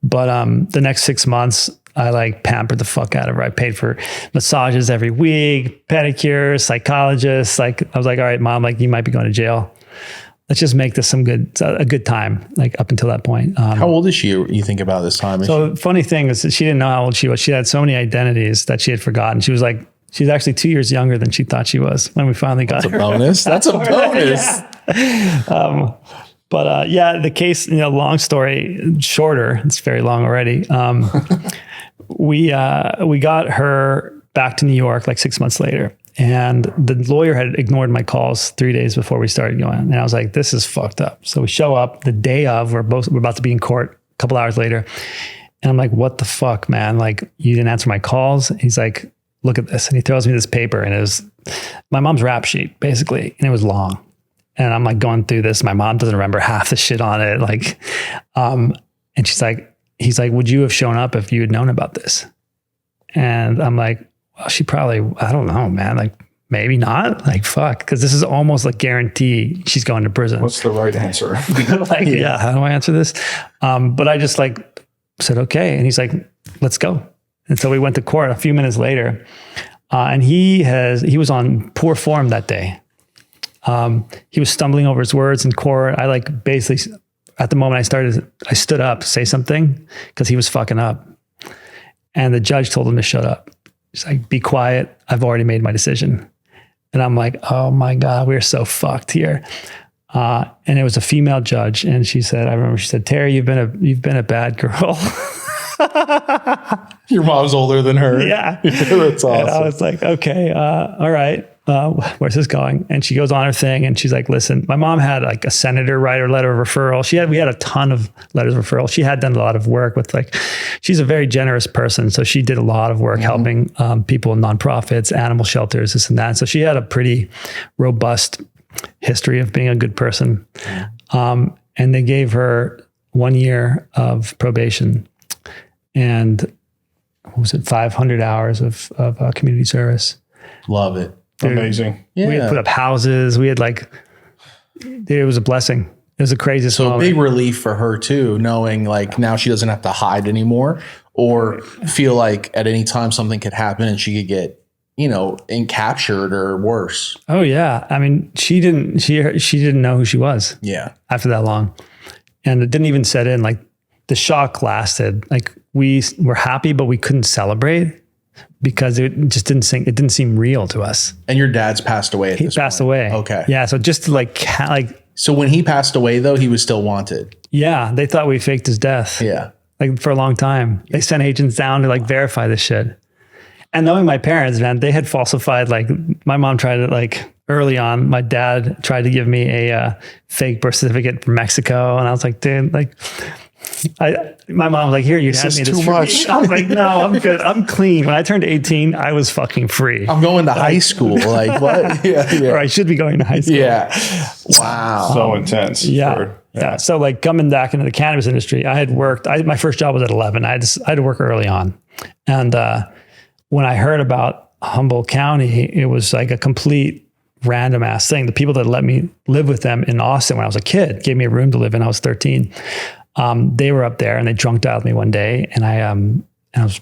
But the next 6 months, I like pampered the fuck out of her. I paid for massages every week, pedicures, psychologists. Like I was like, all right, mom, like you might be going to jail. Let's just make this a good time, like up until that point. How old is she, you think about this time? So the funny thing is that she didn't know how old she was. She had so many identities that she had forgotten. She was actually 2 years younger than she thought she was when we finally got her. That's a bonus. That's a bonus. Yeah. The case, long story shorter, it's very long already. We got her back to New York like 6 months later. And the lawyer had ignored my calls 3 days before we started going. And I was like, this is fucked up. So we show up the day of, we're about to be in court a couple hours later. And I'm like, what the fuck, man? Like, you didn't answer my calls. He's like, look at this. And he throws me this paper and it was my mom's rap sheet basically. And it was long. And I'm like going through this. My mom doesn't remember half the shit on it. Like, and he's like, would you have shown up if you had known about this? And I'm like, well, she probably, I don't know, man. Like, maybe not. Like, fuck. Cause this is almost like guarantee she's going to prison. What's the right answer? Like, yeah, how do I answer this? But I just like said, okay. And he's like, let's go. And so we went to court a few minutes later. And he was on poor form that day. He was stumbling over his words in court. I like basically at the moment I stood up to say something because he was fucking up. And the judge told him to shut up. He's like, be quiet. I've already made my decision. And I'm like, oh my God, we're so fucked here. And it was a female judge. And she said, Terry, you've been a bad girl. Your mom's older than her. Yeah. That's awesome. And I was like, okay, all right. Where's this going? And she goes on her thing and she's like, listen, my mom had like a senator write her letter of referral. We had a ton of letters of referral. She had done a lot of work with she's a very generous person. So she did a lot of work helping people in nonprofits, animal shelters, this and that. So she had a pretty robust history of being a good person. And they gave her 1 year of probation and what was it, 500 hours of community service. Love it. Amazing. Yeah. We had put up houses. We had it was a blessing. It was the craziest So a moment. big relief for her too, knowing like now she doesn't have to hide anymore or feel like at any time something could happen and she could get, captured or worse. Oh yeah. I mean, she didn't know who she was. Yeah. After that long. And it didn't even set in. Like the shock lasted. Like we were happy, but we couldn't celebrate because it just didn't seem real to us. And your dad's passed away. He passed away. Okay. Yeah. So just to so when he passed away though, he was still wanted. yeah, they thought we faked his death. Yeah. Like for a long time. They sent agents down to verify this shit. And knowing my parents, man, they had falsified, like my mom tried to like early on, my dad tried to give me a fake birth certificate from Mexico. And I was like, dude, like my mom was like, here, you had me too this much. I was like, no, I'm good. I'm clean. When I turned 18, I was fucking free. I'm going to high school. Like what? Yeah. Or I should be going to high school. Yeah. Wow. So intense. Yeah. So like coming back into the cannabis industry, I had worked, my first job was at 11. I had to work early on. And when I heard about Humboldt County, it was like a complete random ass thing. The people that let me live with them in Austin when I was a kid gave me a room to live in. I was 13. They were up there and they drunk dialed me one day, and I was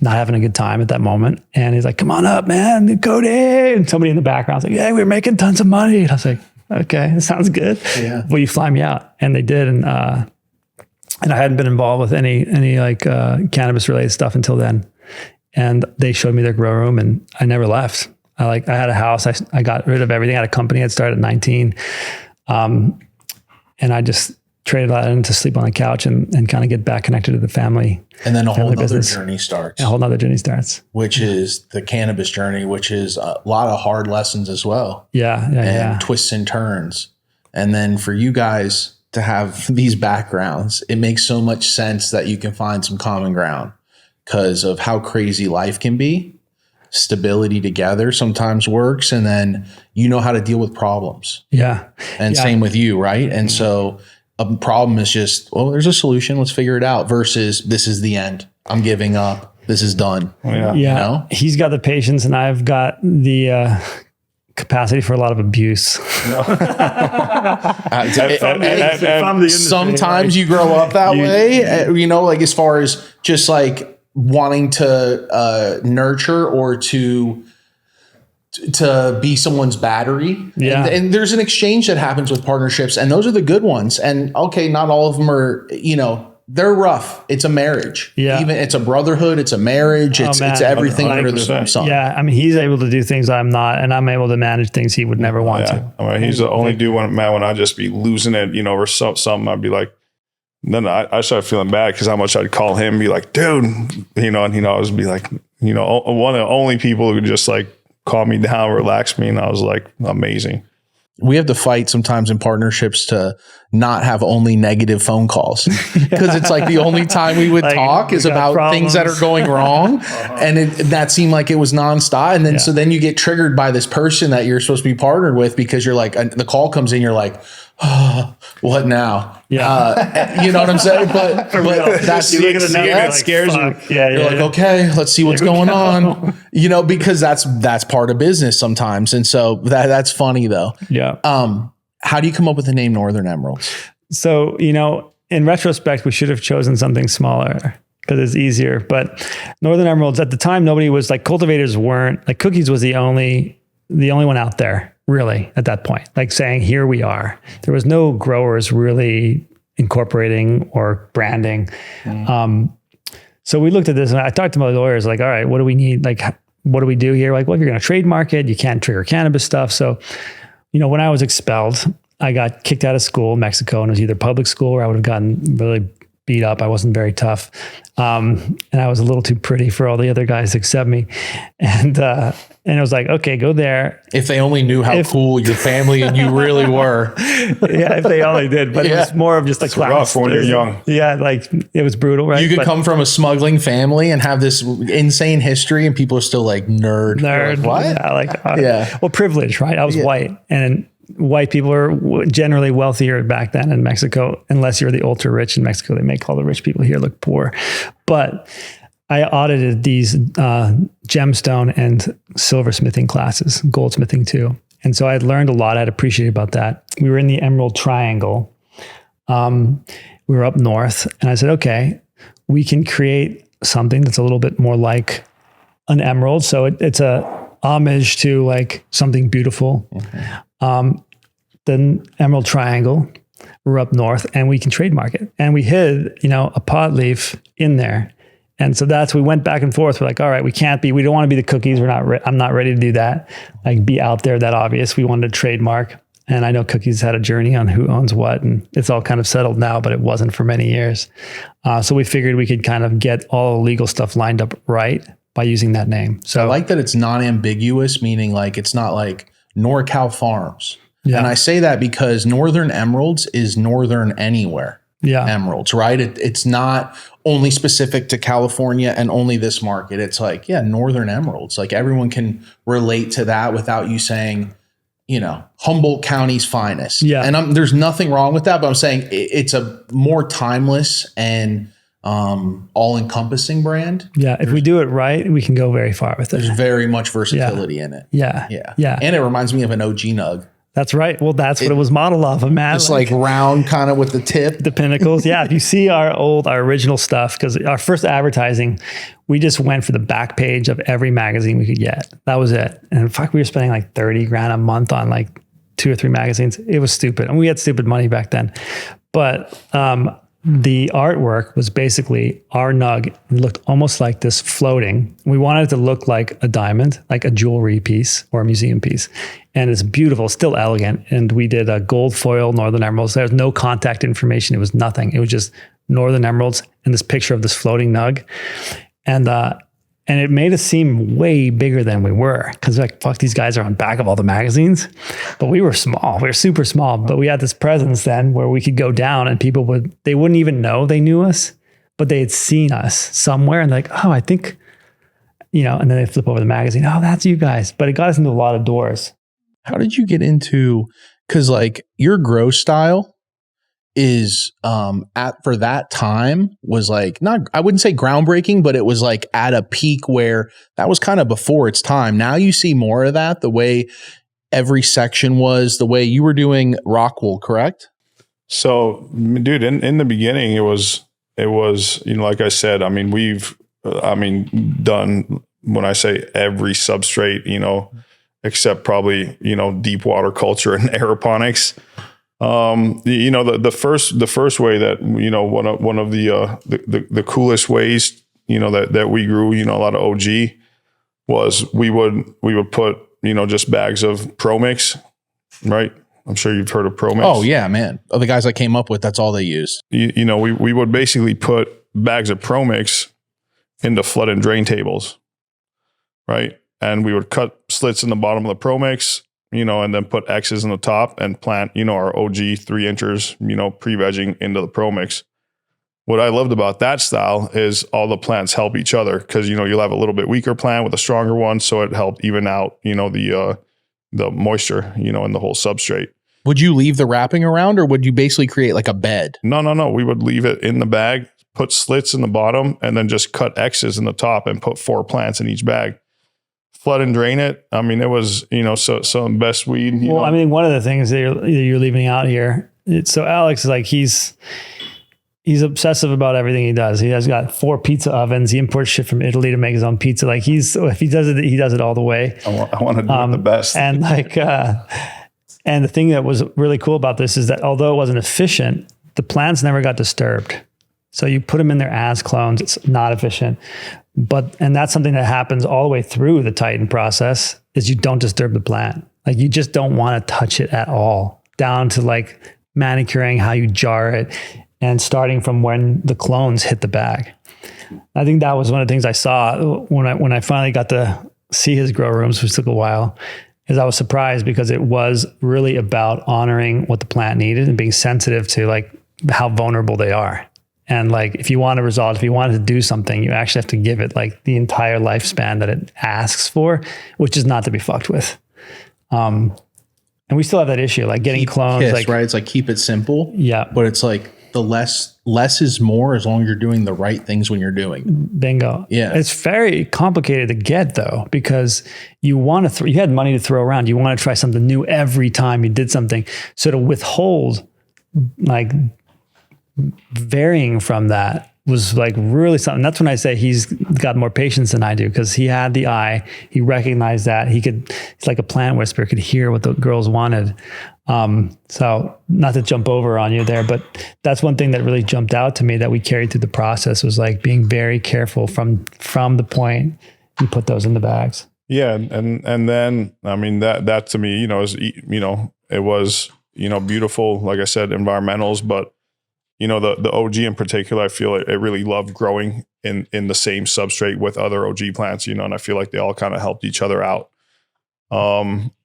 not having a good time at that moment. And he's like, come on up, man, Cody. And somebody in the background was like, yeah, we're making tons of money. And I was like, okay, that sounds good. Yeah. Will you fly me out? And they did. And I hadn't been involved with any like cannabis related stuff until then. And they showed me their grow room, and I never left. I had a house. I got rid of everything. I had a company. I'd started at 19. And I just traded that in to sleep on the couch and kind of get back connected to the family. And then a whole other business. journey starts. A whole nother journey starts. Which is the cannabis journey, which is a lot of hard lessons as well. Yeah. Twists and turns. And then for you guys to have these backgrounds, it makes so much sense that you can find some common ground because of how crazy life can be. Stability together sometimes works. And then you know how to deal with problems. Yeah. And same with you, right? And so a problem is just, well, there's a solution. Let's figure it out versus this is the end. I'm giving up. This is done. Yeah. Yeah. You know? He's got the patience and I've got the capacity for a lot of abuse. Sometimes you grow up that way, you know, like as far as just like wanting to nurture or to be someone's battery. Yeah. And there's an exchange that happens with partnerships, and those are the good ones. And okay, not all of them are, you know, they're rough. It's a marriage. Yeah. Even it's a brotherhood. It's a marriage. It's everything under the sun. Yeah. I mean, he's able to do things I'm not, and I'm able to manage things he would never want to. I mean, he's the only dude when I just be losing it, you know, or something, I'd be like, then I started feeling bad because how much I'd call him and be like, dude, you know, and, you know, I was be like, you know, one of the only people who could just like calm me down, relax me. And I was like, amazing. We have to fight sometimes in partnerships to not have only negative phone calls because it's like the only time we would talk is about things that are going wrong. And that seemed like it was nonstop. And then, so then you get triggered by this person that you're supposed to be partnered with because you're like, the call comes in, you're like, oh, what now? Yeah. You know what I'm saying? But that's that scares you. Yeah. You're like, okay, let's see what's going on, you know, because that's part of business sometimes. And so that's funny though. Yeah. How do you come up with the name Northern Emeralds? So, you know, in retrospect, we should have chosen something smaller because it's easier. But Northern Emeralds at the time, nobody was like, cultivators weren't like, Cookies was the only one out there really at that point, like saying, here we are. There was no growers really incorporating or branding. So we looked at this and I talked to my lawyers like, all right, what do we need? Like, what do we do here? Like, well, if you're going to trademark it, you can't trigger cannabis stuff. So, you know, when I was expelled, I got kicked out of school in Mexico, and it was either public school or I would have gotten really beat up. I wasn't very tough. And I was a little too pretty for all the other guys to accept me. And it was like, okay, go there. If they only knew how cool your family and you really were. Yeah, if they only did. But it was more of just like rough when you're young. Yeah, like it was brutal, right? You could come from a smuggling family and have this insane history and people are still like nerd. Like, what? Yeah, well, privilege, right? I was white, and white people are generally wealthier back then in Mexico, unless you're the ultra rich in Mexico. They make all the rich people here look poor. But I audited these gemstone and silversmithing classes, goldsmithing too. And so I had learned a lot. I'd appreciate about that. We were in the Emerald Triangle. We were up north, and I said, okay, we can create something that's a little bit more like an emerald. So it's a homage to like something beautiful. The Emerald Triangle, we're up north, and we can trademark it. And we hid, you know, a pod leaf in there. And so we went back and forth. We're like, all right, we don't want to be the Cookies. I'm not ready to do that. Like be out there that obvious. We wanted to trademark. And I know Cookies had a journey on who owns what, and it's all kind of settled now, but it wasn't for many years. So we figured we could kind of get all the legal stuff lined up right by using that name. So I like that it's non-ambiguous, meaning like it's not like NorCal Farms. Yeah. And I say that because Northern Emeralds is Northern anywhere. Yeah. Emeralds, right? It's not only specific to California and only this market. It's like, yeah, Northern Emeralds. Like everyone can relate to that without you saying, you know, Humboldt County's finest. Yeah. And there's nothing wrong with that, but I'm saying it's a more timeless and all-encompassing brand. Yeah. If we do it right, we can go very far with There's it. very much versatility in it. Yeah. Yeah. Yeah. And it reminds me of an OG nug. That's right. Well, that's what it was modeled off of, man. It's like round kind of with the tip. The pinnacles. Yeah. If you see our original stuff, because our first advertising, we just went for the back page of every magazine we could get. That was it. And in fact, we were spending like 30 grand a month on like 2 or 3 magazines. It was stupid. And we had stupid money back then. But the artwork was basically our nug. It looked almost like this floating. We wanted it to look like a diamond, like a jewelry piece or a museum piece. And it's beautiful, still elegant. And we did a gold foil Northern Emeralds. There's no contact information. It was nothing. It was just Northern Emeralds and this picture of this floating nug. And it made us seem way bigger than we were. Because like, fuck, these guys are on back of all the magazines. But we were small. We were super small. But we had this presence then where we could go down and people they wouldn't even know they knew us, but they had seen us somewhere and like, oh, I think, you know, and then they flip over the magazine. Oh, that's you guys. But it got us into a lot of doors. How did you get into, because like your grow style is for that time was like, not, I wouldn't say groundbreaking, but it was like at a peak where that was kind of before its time. Now you see more of that, the way every section was, the way you were doing Rockwool, correct? So, dude, in the beginning, it was, you know, like I said, I mean, we've done, when I say every substrate, you know, except probably, you know, deep water culture and aeroponics. You know, the first way that, you know, one of the coolest ways, you know, that we grew, you know, a lot of OG was we would put, you know, just bags of Pro Mix, right? I'm sure you've heard of Pro Mix. Oh yeah, man. The guys I came up with, that's all they used. You know, we would basically put bags of Pro Mix into flood and drain tables, right? And we would cut slits in the bottom of the Pro Mix, you know, and then put X's in the top and plant, you know, our OG 3 inchers, you know, pre-vegging into the Pro Mix. What I loved about that style is all the plants help each other because, you know, you'll have a little bit weaker plant with a stronger one. So it helped even out, you know, the moisture, you know, in the whole substrate. Would you leave the wrapping around or would you basically create like a bed? No. We would leave it in the bag, put slits in the bottom, and then just cut X's in the top and put 4 plants in each bag. Flood and drain it. I mean, it was, you know, some best weed. You know. I mean, one of the things that you're leaving out here. So Alex is like, he's obsessive about everything he does. He has got 4 pizza ovens. He imports shit from Italy to make his own pizza. Like if he does it, he does it all the way. I want to do it the best. And like, and the thing that was really cool about this is that although it wasn't efficient, the plants never got disturbed. So you put them in there as clones. It's not efficient. And that's something that happens all the way through the Titan process is you don't disturb the plant. Like you just don't want to touch it at all, down to like manicuring how you jar it and starting from when the clones hit the bag. I think that was one of the things I saw when I finally got to see his grow rooms, which took a while, is I was surprised because it was really about honoring what the plant needed and being sensitive to like how vulnerable they are. And like, if you want a result, if you wanted to do something, you actually have to give it like the entire lifespan that it asks for, which is not to be fucked with. And we still have that issue, like getting clones, Kiss, like, right? It's like, keep it simple. Yeah. But it's like the less is more as long as you're doing the right things when you're doing. Bingo. Yeah. It's very complicated to get though, because you want to, you had money to throw around. You want to try something new every time you did something. So to withhold like varying from that was like really something. That's when I say he's got more patience than I do, because he had the eye, he recognized that it's like a plant whisperer, could hear what the girls wanted. So not to jump over on you there, but that's one thing that really jumped out to me that we carried through the process was like being very careful from the point you put those in the bags. Yeah. And then, I mean, that to me, you know, is, you know, it was, you know, beautiful, like I said, environmentals, but the OG in particular, I feel it really loved growing in the same substrate with other OG plants, and I feel like they all kind of helped each other out.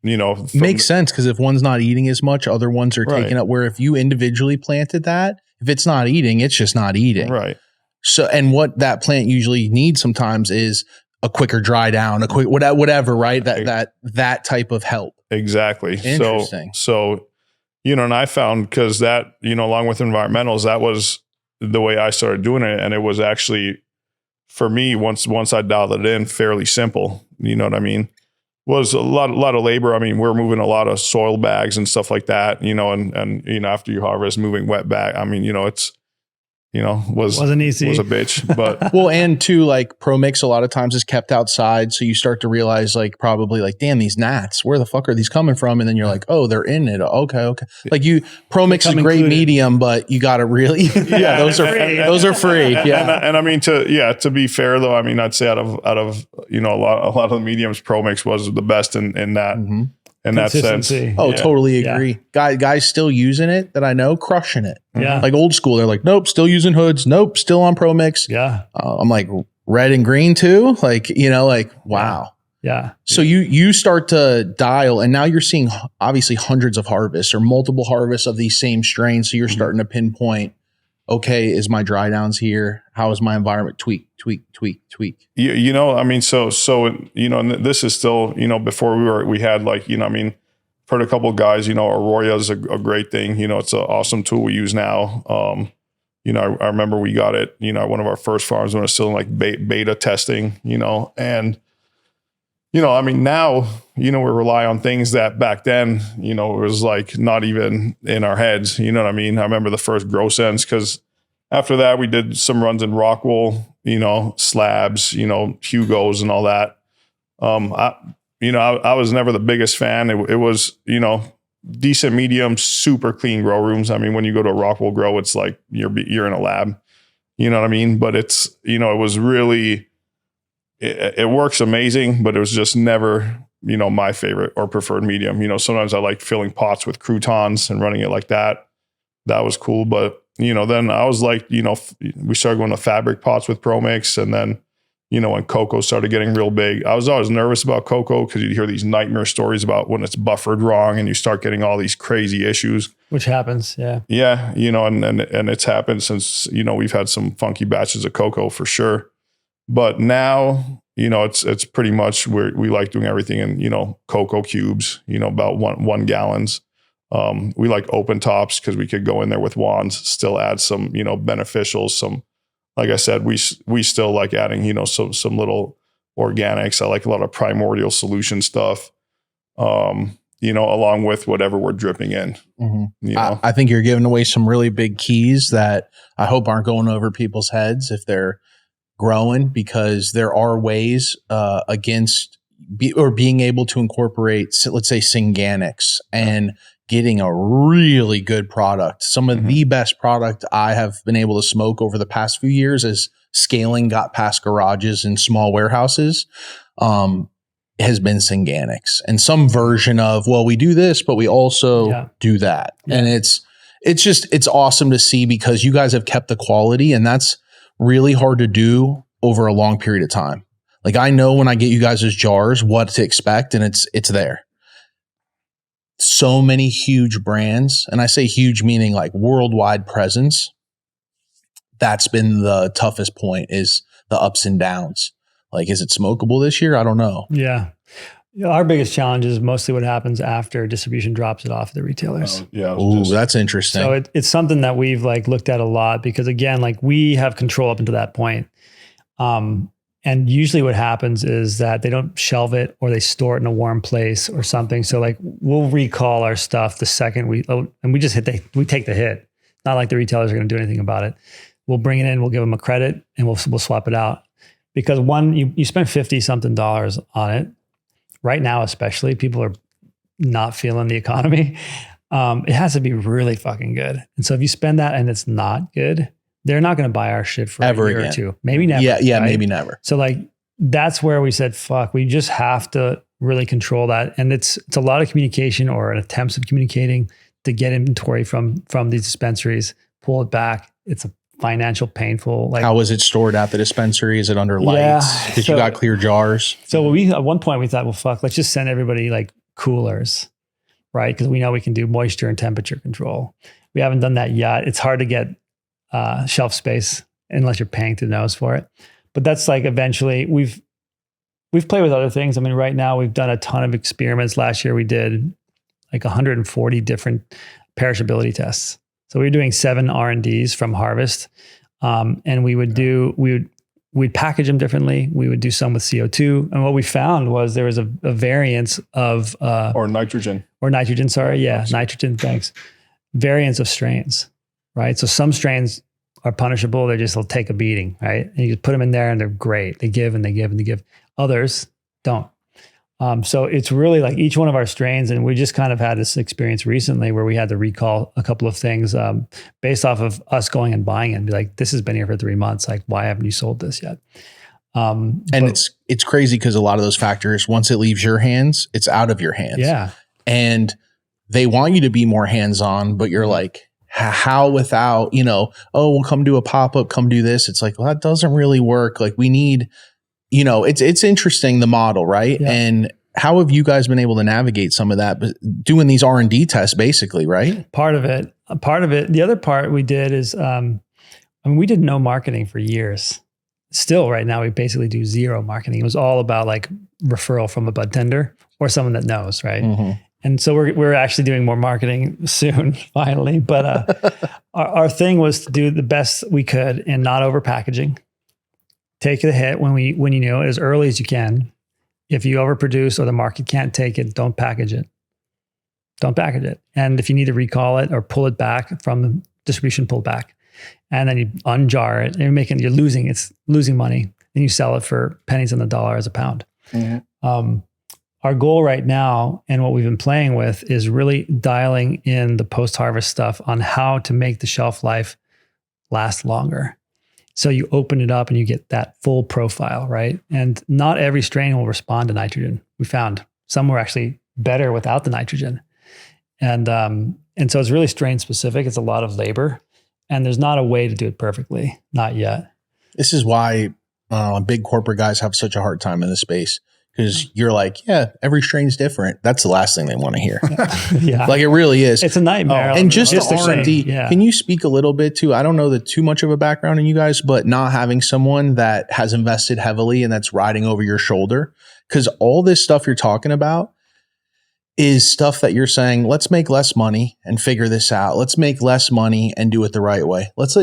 Makes sense, because if one's not eating as much, other ones are taking up, where if you individually planted that, if it's not eating, it's just not eating. Right. So, and what that plant usually needs sometimes is a quicker dry down, a quick whatever, right? That type of help. Exactly. Interesting. So, and I found, because that, along with environmentals, that was the way I started doing it. And it was actually, for me, once I dialed it in, fairly simple. You know what I mean? Was a lot of labor. I mean, we're moving a lot of soil bags and stuff like that, and after you harvest, moving wet bag. I mean, it's, wasn't easy. Was a bitch, but well, and too, like Pro Mix a lot of times is kept outside. So you start to realize, like, probably like, damn, these gnats, where the fuck are these coming from? And then you're like, oh, they're in it. Okay. Like Pro Mix is a great medium, but you got to really, those are free. Yeah. And I mean, to be fair though, I mean, I'd say out of, a lot of the mediums, Pro Mix was the best in that. Mm-hmm. In that sense. Oh, totally agree. Guys still using it that I know, crushing it. Yeah. Like old school. They're like, nope, still using hoods. Nope, still on Pro Mix. Yeah. I'm like, red and green too? Like, wow. Yeah. So you start to dial, and now you're seeing obviously hundreds of harvests or multiple harvests of ththese same strains. So you're starting to pinpoint, okay, is my dry downs here? How is my environment? Tweak. I mean, so, and this is still, before we had like, heard a couple of guys, Aurora is a great thing. It's an awesome tool we use now. I remember we got it, one of our first farms when it was still in like beta testing, and, I mean, now, we rely on things that back then, it was like not even in our heads, you know what I mean? I remember the first grow sense, because after that, we did some runs in Rockwool, slabs, Hugos and all that. I was never the biggest fan. It was, decent, medium, super clean grow rooms. I mean, when you go to a Rockwool grow, it's like you're in a lab, you know what I mean? But it's, it was really, it works amazing, but it was just never, my favorite or preferred medium. Sometimes I like filling pots with croutons and running it like that. That was cool. But, then I was like, we started going to fabric pots with Pro Mix, and then, when Coco started getting real big, I was always nervous about Coco, because you'd hear these nightmare stories about when it's buffered wrong and you start getting all these crazy issues. Which happens, yeah. Yeah, and it's happened since, we've had some funky batches of Coco for sure. But now, it's pretty much we like doing everything in, Coco cubes, about one gallons. We like open tops because we could go in there with wands, still add some, beneficials, some, like I said, we still like adding, some little organics. I like a lot of primordial solution stuff, along with whatever we're dripping in. Mm-hmm. I think you're giving away some really big keys that I hope aren't going over people's heads if they're growing, because there are ways being able to incorporate, let's say, synganics and getting a really good product. Some of the best product I have been able to smoke over the past few years as scaling got past garages and small warehouses, has been synganics and some version of, well, we do this, but we also do that. Yeah. And it's awesome to see, because you guys have kept the quality, and that's really hard to do over a long period of time. Like, I know when I get you guys' jars, what to expect, and it's there. So many huge brands, and I say huge meaning like worldwide presence. That's been the toughest point, is the ups and downs. Like, is it smokable this year? I don't know. Yeah. Our biggest challenge is mostly what happens after distribution drops it off the retailers. That's interesting. So it's something that we've like looked at a lot, because again, like, we have control up until that point. And usually what happens is that they don't shelve it, or they store it in a warm place or something. So like, we'll recall our stuff the second we just we take the hit. Not like the retailers are going to do anything about it. We'll bring it in, we'll give them a credit, and we'll swap it out. Because you spend $50 something on it. Right now, especially, people are not feeling the economy. It has to be really fucking good. And so if you spend that and it's not good, they're not going to buy our shit for ever a year again. Or two. Maybe never. Yeah, right? Maybe never. So like, that's where we said, fuck, we just have to really control that. And it's a lot of communication, or an attempts of communicating to get inventory from these dispensaries, pull it back. It's a financial painful. Like, how is it stored at the dispensary? Is it under lights? Because you got clear jars. So at one point we thought, well, fuck, let's just send everybody like coolers, right? Because we know we can do moisture and temperature control. We haven't done that yet. It's hard to get shelf space unless you're paying through the nose for it. But that's like eventually we've played with other things. I mean, right now we've done a ton of experiments. Last year we did like 140 different perishability tests. So we were doing 7 R&Ds from harvest. And we'd package them differently. We would do some with CO2. And what we found was there was a variance of or nitrogen. Nitrogen, thanks. Variance of strains, right? So some strains are punishable. They'll take a beating, right? And you just put them in there and they're great. They give and they give and they give. Others don't. So it's really like each one of our strains, and we just kind of had this experience recently where we had to recall a couple of things based off of us going and buying it and be like, this has been here for 3 months. Like, why haven't you sold this yet? It's crazy because a lot of those factors, once it leaves your hands, it's out of your hands. Yeah. And they want you to be more hands-on, but you're like, how without, we'll come do a pop-up, come do this. It's like, well, that doesn't really work. Like we need, it's interesting, the model, right? Yeah. And how have you guys been able to navigate some of that, but doing these R&D tests basically, right? Part of it. The other part we did is, we did no marketing for years. Still right now, we basically do zero marketing. It was all about like referral from a bud tender or someone that knows, right? Mm-hmm. And so we're actually doing more marketing soon, finally. But our thing was to do the best we could and not over packaging. Take the hit when you know it as early as you can. If you overproduce or the market can't take it, don't package it. Don't package it. And if you need to recall it or pull it back from distribution, pull back. And then you unjar it. And you're losing money. And you sell it for pennies on the dollar as a pound. Mm-hmm. Our goal right now, and what we've been playing with, is really dialing in the post-harvest stuff on how to make the shelf life last longer. So you open it up and you get that full profile, right? And not every strain will respond to nitrogen. We found some were actually better without the nitrogen. And so it's really strain specific. It's a lot of labor, and there's not a way to do it perfectly. Not yet. This is why big corporate guys have such a hard time in this space. Because you're like, yeah, every strain's different. That's the last thing they want to hear. Yeah. Like it really is. It's a nightmare. And just the R&D. Yeah. Can you speak a little bit to, I don't know too much of a background in you guys, but not having someone that has invested heavily and that's riding over your shoulder? Because all this stuff you're talking about is stuff that you're saying, let's make less money and figure this out. Let's make less money and do it the right way. Let's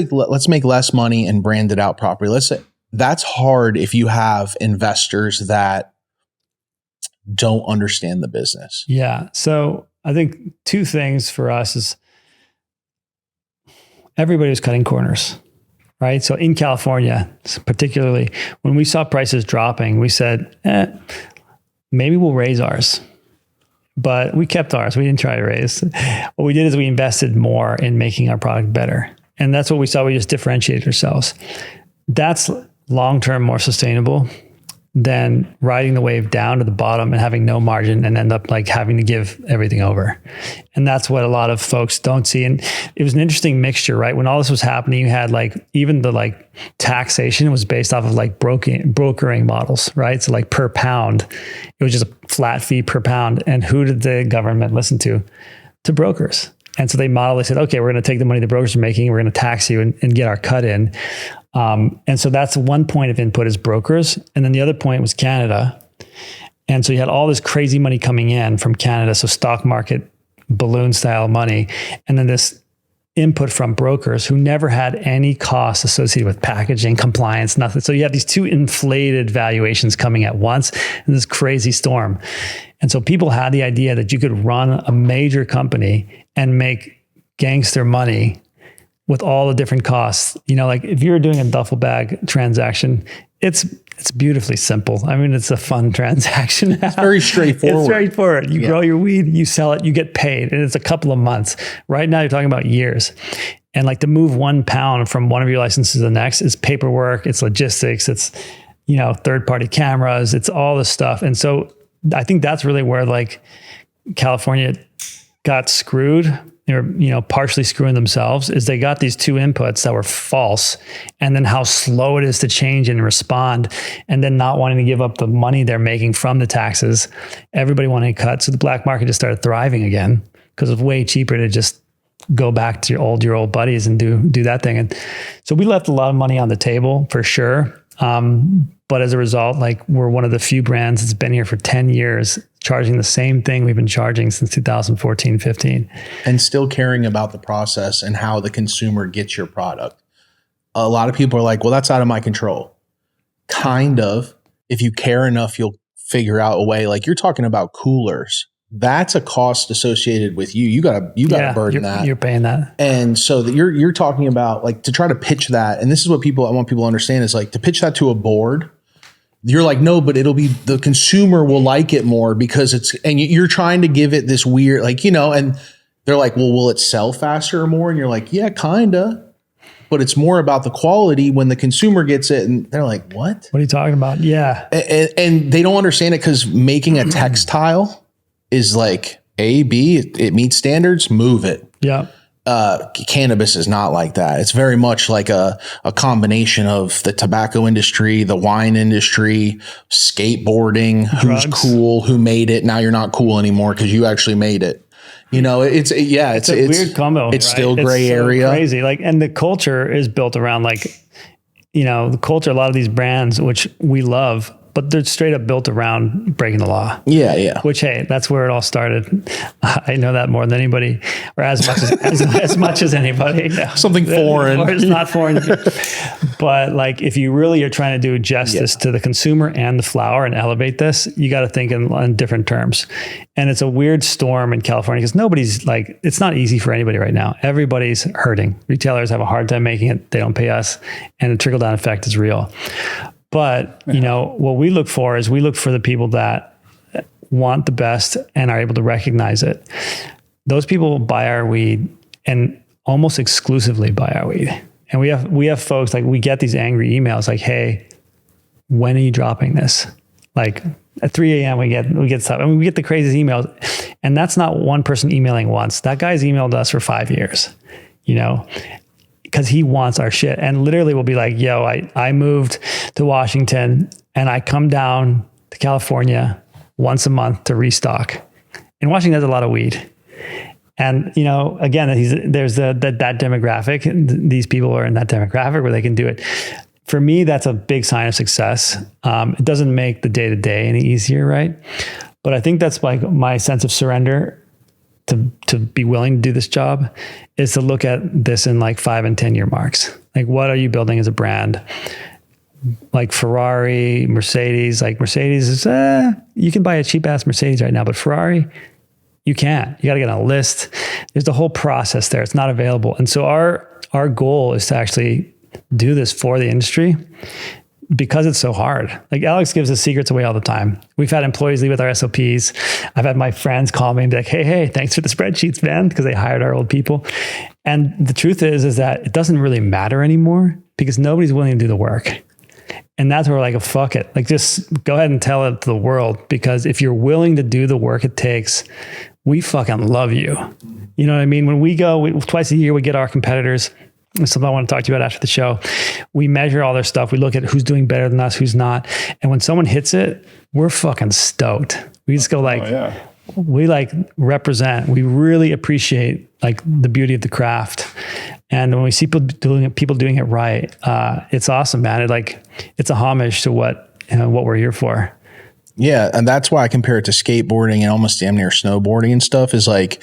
make less money and brand it out properly. Let's say that's hard if you have investors that don't understand the business. Yeah. So I think 2 things for us is everybody was cutting corners, right? So in California, particularly when we saw prices dropping, we said, maybe we'll raise ours, but we kept ours. We didn't try to raise. What we did is we invested more in making our product better. And that's what we saw. We just differentiated ourselves. That's long-term more sustainable than riding the wave down to the bottom and having no margin and end up like having to give everything over. And that's what a lot of folks don't see. And it was an interesting mixture, right? When all this was happening, you had like, even the like taxation was based off of like brokering models, right? So like per pound, it was just a flat fee per pound. And who did the government listen to? To brokers. And so they said, okay, we're going to take the money the brokers are making, we're going to tax you and get our cut in. And so that's one point of input is brokers. And then the other point was Canada. And so you had all this crazy money coming in from Canada. So stock market balloon style money. And then this input from brokers who never had any costs associated with packaging, compliance, nothing. So you have these 2 inflated valuations coming at once in this crazy storm. And so people had the idea that you could run a major company and make gangster money with all the different costs. Like if you're doing a duffel bag transaction, it's beautifully simple. I mean, it's a fun transaction. It's very straightforward. It's straightforward. You grow your weed, you sell it, you get paid. And it's a couple of months. Right now you're talking about years. And like to move 1 pound from one of your licenses to the next is paperwork, it's logistics, it's, third-party cameras, it's all this stuff. And so I think that's really where like California got screwed were, partially screwing themselves is they got these two inputs that were false, and then how slow it is to change and respond, and then not wanting to give up the money they're making from the taxes. Everybody wanted to cut. So the black market just started thriving again because it's way cheaper to just go back to your old buddies and do that thing. And so we left a lot of money on the table for sure. But as a result, like, we're one of the few brands that's been here for 10 years, charging the same thing we've been charging since 2014, 15. And still caring about the process and how the consumer gets your product. A lot of people are like, well, that's out of my control. Kind of. If you care enough, you'll figure out a way. Like, you're talking about coolers. That's a cost associated with you. You gotta burden that. You're paying that. And so that you're talking about, like, to try to pitch that. And this is what I want people to understand is, like, to pitch that to a board. You're like, no, but the consumer will like it more because and you're trying to give it this weird, like, and they're like, well, will it sell faster or more? And you're like, yeah, kinda. But it's more about the quality when the consumer gets it. And they're like, what? What are you talking about? Yeah. And they don't understand it because making a textile is like A, B, it meets standards, move it. Yeah. Cannabis is not like that. It's very much like a combination of the tobacco industry, the wine industry, skateboarding, drugs. Who's cool, who made it. Now you're not cool anymore because you actually made it. It's a weird combo. It's right? still gray area. Crazy. Like, and the culture is built around, like, the culture, a lot of these brands, which we love, but they're straight up built around breaking the law. Yeah, yeah. Which, hey, that's where it all started. I know that more than anybody, or as much as much as anybody. No. Something foreign. Or it's not foreign. But, like, if you really are trying to do justice to the consumer and the flower and elevate this, you got to think in different terms. And it's a weird storm in California because nobody's, like, it's not easy for anybody right now. Everybody's hurting. Retailers have a hard time making it. They don't pay us, and the trickle down effect is real. But, what we look for is the people that want the best and are able to recognize it. Those people buy our weed and almost exclusively buy our weed. And we have folks, like, we get these angry emails like, hey, when are you dropping this? Like, at 3 a.m. we get stuff. I mean, we get the craziest emails. And that's not one person emailing once. That guy's emailed us for 5 years, because he wants our shit. And literally we'll be like, yo, I moved to Washington and I come down to California once a month to restock. And Washington has a lot of weed. And, again, there's that demographic. These people are in that demographic where they can do it. For me, that's a big sign of success. It doesn't make the day-to-day any easier, right? But I think that's, like, my sense of surrender to be willing to do this job is to look at this in, like, 5 and 10 year marks. Like, what are you building as a brand? Like Ferrari, Mercedes. Like, Mercedes is, you can buy a cheap ass Mercedes right now, but Ferrari, you can't. You got to get on a list. There's the whole process there. It's not available. And so our goal is to actually do this for the industry because it's so hard. Like, Alex gives the secrets away all the time. We've had employees leave with our SOPs. I've had my friends call me and be like, hey, thanks for the spreadsheets, man, because they hired our old people. And the truth is that it doesn't really matter anymore because nobody's willing to do the work. And that's where we're like, oh, fuck it. Like, just go ahead and tell it to the world, because if you're willing to do the work it takes, we fucking love you. You know what I mean? When we go, twice a year, we get our competitors. It's something I want to talk to you about after the show. We measure all their stuff. We look at who's doing better than us, who's not. And when someone hits it, we're fucking stoked. We just go like, we like represent. We really appreciate, like, the beauty of the craft. And when we see people doing it right, it's awesome, man. It's a homage to what we're here for. Yeah. And that's why I compare it to skateboarding and almost damn near snowboarding and stuff, is like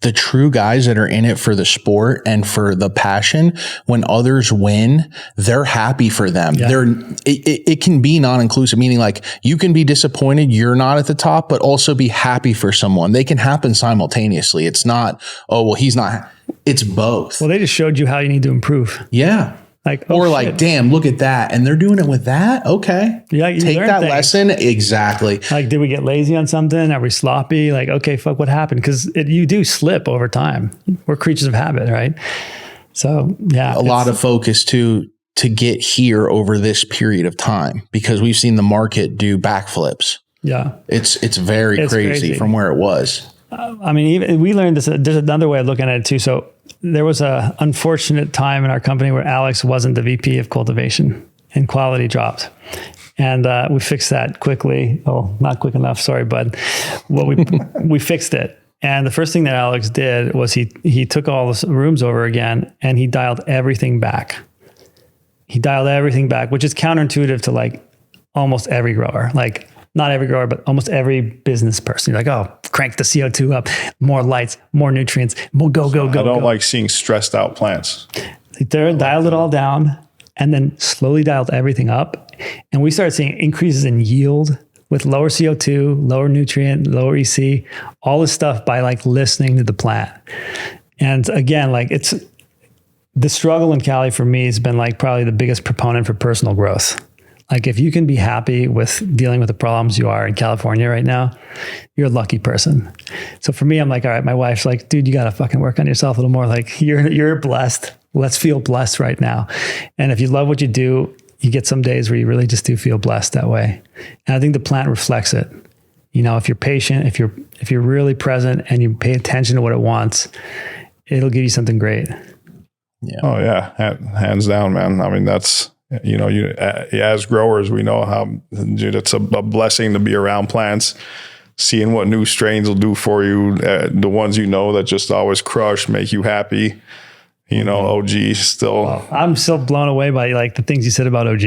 the true guys that are in it for the sport and for the passion. When others win, they're happy for them. Yeah. It can be non-inclusive, meaning, like, you can be disappointed you're not at the top, but also be happy for someone. They can happen simultaneously. It's not, oh, well, he's not. It's both. Well, they just showed you how you need to improve. Yeah. Like, or like, damn, look at that. And they're doing it with that. Okay. Yeah. Take that lesson. Exactly. Like, did we get lazy on something? Are we sloppy? Like, okay, fuck, what happened? Because you do slip over time. We're creatures of habit, right? So, yeah. A lot of focus to get here over this period of time, because we've seen the market do backflips. Yeah. It's very crazy from where it was. I mean, even we learned this. There's another way of looking at it too. So there was a unfortunate time in our company where Alex wasn't the VP of cultivation and quality dropped. And we fixed that quickly. Oh, not quick enough. Sorry, bud. Well, we fixed it. And the first thing that Alex did was he took all the rooms over again and he dialed everything back. He dialed everything back, which is counterintuitive to like almost every grower. Like not every grower, but almost every business person. You're like, oh, crank the CO2 up, more lights, more nutrients, more go. I don't like seeing stressed out plants. They dialed it all down and then slowly dialed everything up. And we started seeing increases in yield with lower CO2, lower nutrient, lower EC, all this stuff by like listening to the plant. And again, like it's the struggle in Cali for me has been like probably the biggest proponent for personal growth. Like if you can be happy with dealing with the problems you are in California right now, you're a lucky person. So for me, I'm like, all right, my wife's like, dude, you got to fucking work on yourself a little more. Like you're blessed. Let's feel blessed right now. And if you love what you do, you get some days where you really just do feel blessed that way. And I think the plant reflects it. You know, if you're patient, if you're really present and you pay attention to what it wants, it'll give you something great. Yeah. Oh yeah. Hands down, man. I mean, that's, you know, as growers, we know how it's a blessing to be around plants, seeing what new strains will do for you. The ones, you know, that just always crush, make you happy. You know, OG still. Well, I'm still blown away by like the things you said about OG.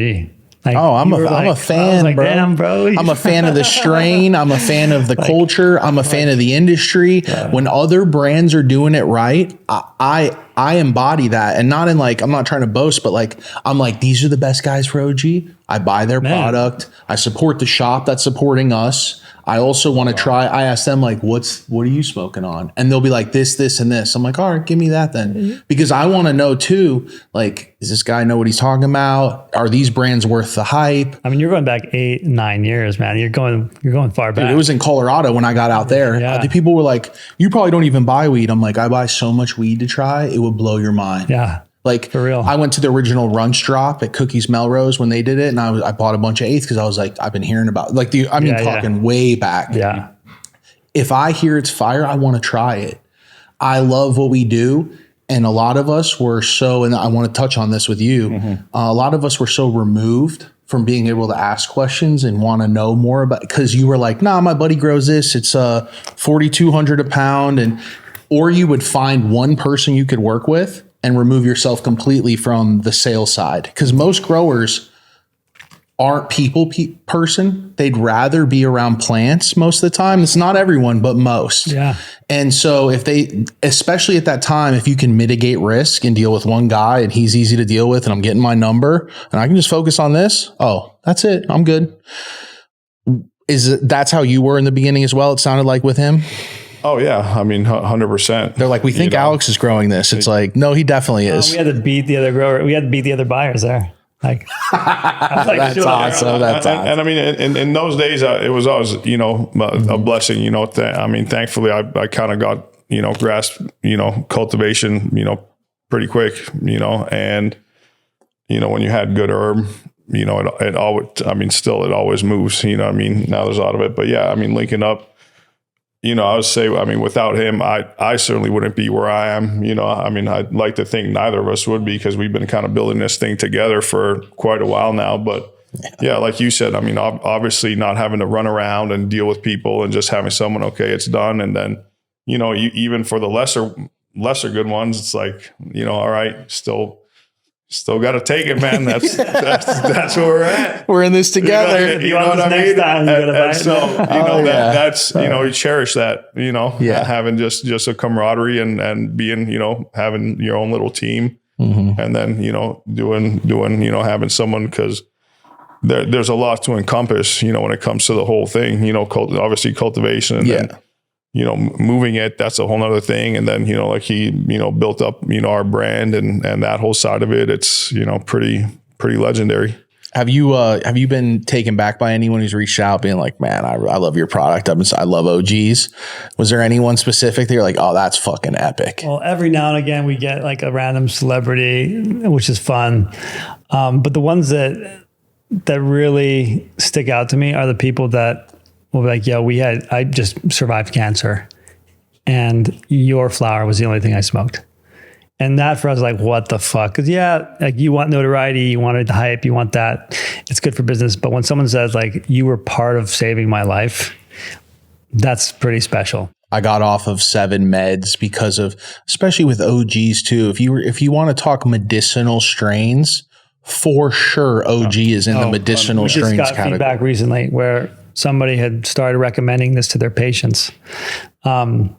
Like, I'm a fan, like, bro. Damn, bro. I'm a fan of the strain. I'm a fan of the culture. I'm a fan of the industry. Yeah. When other brands are doing it right, I embody that, and not in like, I'm not trying to boast, but like, I'm like, these are the best guys for OG. I buy their product. I support the shop that's supporting us. I also want to try. I ask them like, what are you smoking on? And they'll be like this, and this. I'm like, all right, give me that then. Because I want to know too, like, does this guy know what he's talking about? Are these brands worth the hype? I mean, you're going back 8-9 years, man. You're going far back. Dude, it was in Colorado when I got out there. Yeah. The people were like, you probably don't even buy weed. I'm like, I buy so much weed to try. It would blow your mind. Yeah. Like for real. I went to the original Runch Drop at Cookies Melrose when they did it. And I bought a bunch of eighths because I was like, I've been hearing about like talking way back. Yeah. If I hear it's fire, I want to try it. I love what we do. And a lot of us were so, and I want to touch on this with you. Mm-hmm. A lot of us were so removed from being able to ask questions and want to know more about, because you were like, nah, my buddy grows this. It's $4,200 a pound. Or you would find one person you could work with and remove yourself completely from the sales side. Because most growers aren't person. They'd rather be around plants most of the time. It's not everyone, but most. Yeah. And so if they, especially at that time, if you can mitigate risk and deal with one guy and he's easy to deal with and I'm getting my number and I can just focus on this. Oh, that's it. I'm good. That's how you were in the beginning as well? It sounded like with him. Oh yeah. I mean, 100%. They're like, we think Alex is growing this. It's like, no, he definitely is. We had to beat the other grower. We had to beat the other buyers there. Like, that's awesome. That's awesome. And I mean, in those days, it was always, a blessing, thankfully I kind of got, grasped, cultivation, pretty quick, and, when you had good herb, it always moves, now there's a lot of it, but yeah, linking up, I would say, without him, I certainly wouldn't be where I am. I'd like to think neither of us would be, because we've been kind of building this thing together for quite a while now. But yeah, like you said, obviously not having to run around and deal with people and just having someone, okay, it's done. And then, even for the lesser good ones, it's like, all right, still got to take it, man. That's where we're at. We're in this together. You know what I mean? That's you cherish that. Having just a camaraderie and being having your own little team, and then doing having someone, because there's a lot to encompass. When it comes to the whole thing. Obviously cultivation, and then moving it, that's a whole nother thing. And then, like he, built up, our brand and that whole side of it. It's, pretty legendary. Have you been taken back by anyone who's reached out being like, man, I love your product. I love OGs. Was there anyone specific that you're like, oh, that's fucking epic? Well, every now and again we get like a random celebrity, which is fun. But the ones that really stick out to me are the people that will be like, yo, I just survived cancer and your flower was the only thing I smoked. And that for us, like, what the fuck? Because like you want notoriety, you want the hype, you want that. It's good for business. But when someone says like, you were part of saving my life, that's pretty special. I got off of 7 meds because of, especially with OGs too. If you want to talk medicinal strains, for sure OG is in the medicinal strains category. Just got feedback recently where somebody had started recommending this to their patients, and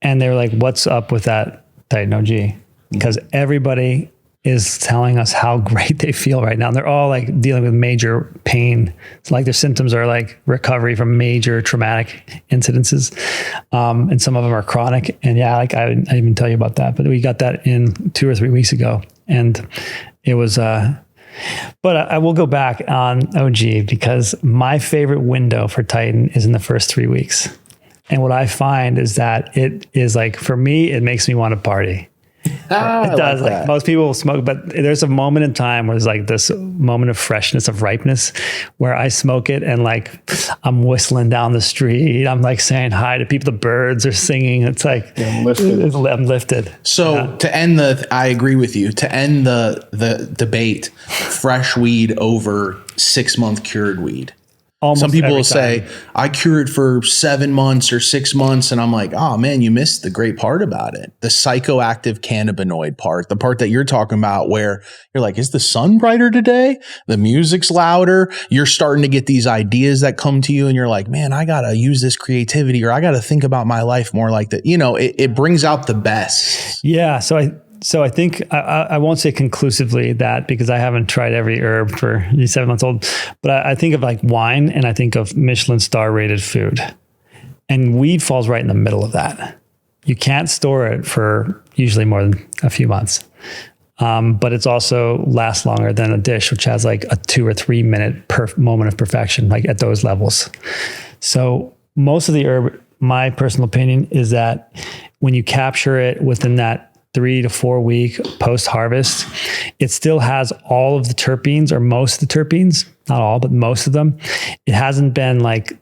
they were like, "What's up with that Titan OG?" Because everybody is telling us how great they feel right now. And they're all like dealing with major pain. It's like their symptoms are like recovery from major traumatic incidences. And some of them are chronic. And yeah, like I didn't even tell you about that, but we got that in 2 or 3 weeks ago. And it was, but I will go back on OG because my favorite window for Titan is in the first 3 weeks. And what I find is that it is like, for me, it makes me want to party. It does. Like most people will smoke, but there's a moment in time where there's like this moment of freshness, of ripeness, where I smoke it and like I'm whistling down the street. I'm like saying hi to people. The birds are singing. It's like I'm lifted. So to end I agree with you. To end the debate, fresh weed over 6-month cured weed. Almost some people will say, I cured for 7 months or 6 months. And I'm like, oh man, you missed the great part about it. The psychoactive cannabinoid part, the part that you're talking about where you're like, is the sun brighter today? The music's louder. You're starting to get these ideas that come to you and you're like, man, I got to use this creativity or I got to think about my life more like that. You know, it brings out the best. Yeah. So I think I won't say conclusively that because I haven't tried every herb for 7 months old, but I think of like wine and I think of Michelin star rated food, and weed falls right in the middle of that. You can't store it for usually more than a few months. But it's also lasts longer than a dish, which has like a 2 or 3 minute moment of perfection, like at those levels. So most of the herb, my personal opinion is that when you capture it within that 3 to 4 week post harvest, it still has all of the terpenes or most of the terpenes, not all, but most of them. It hasn't been like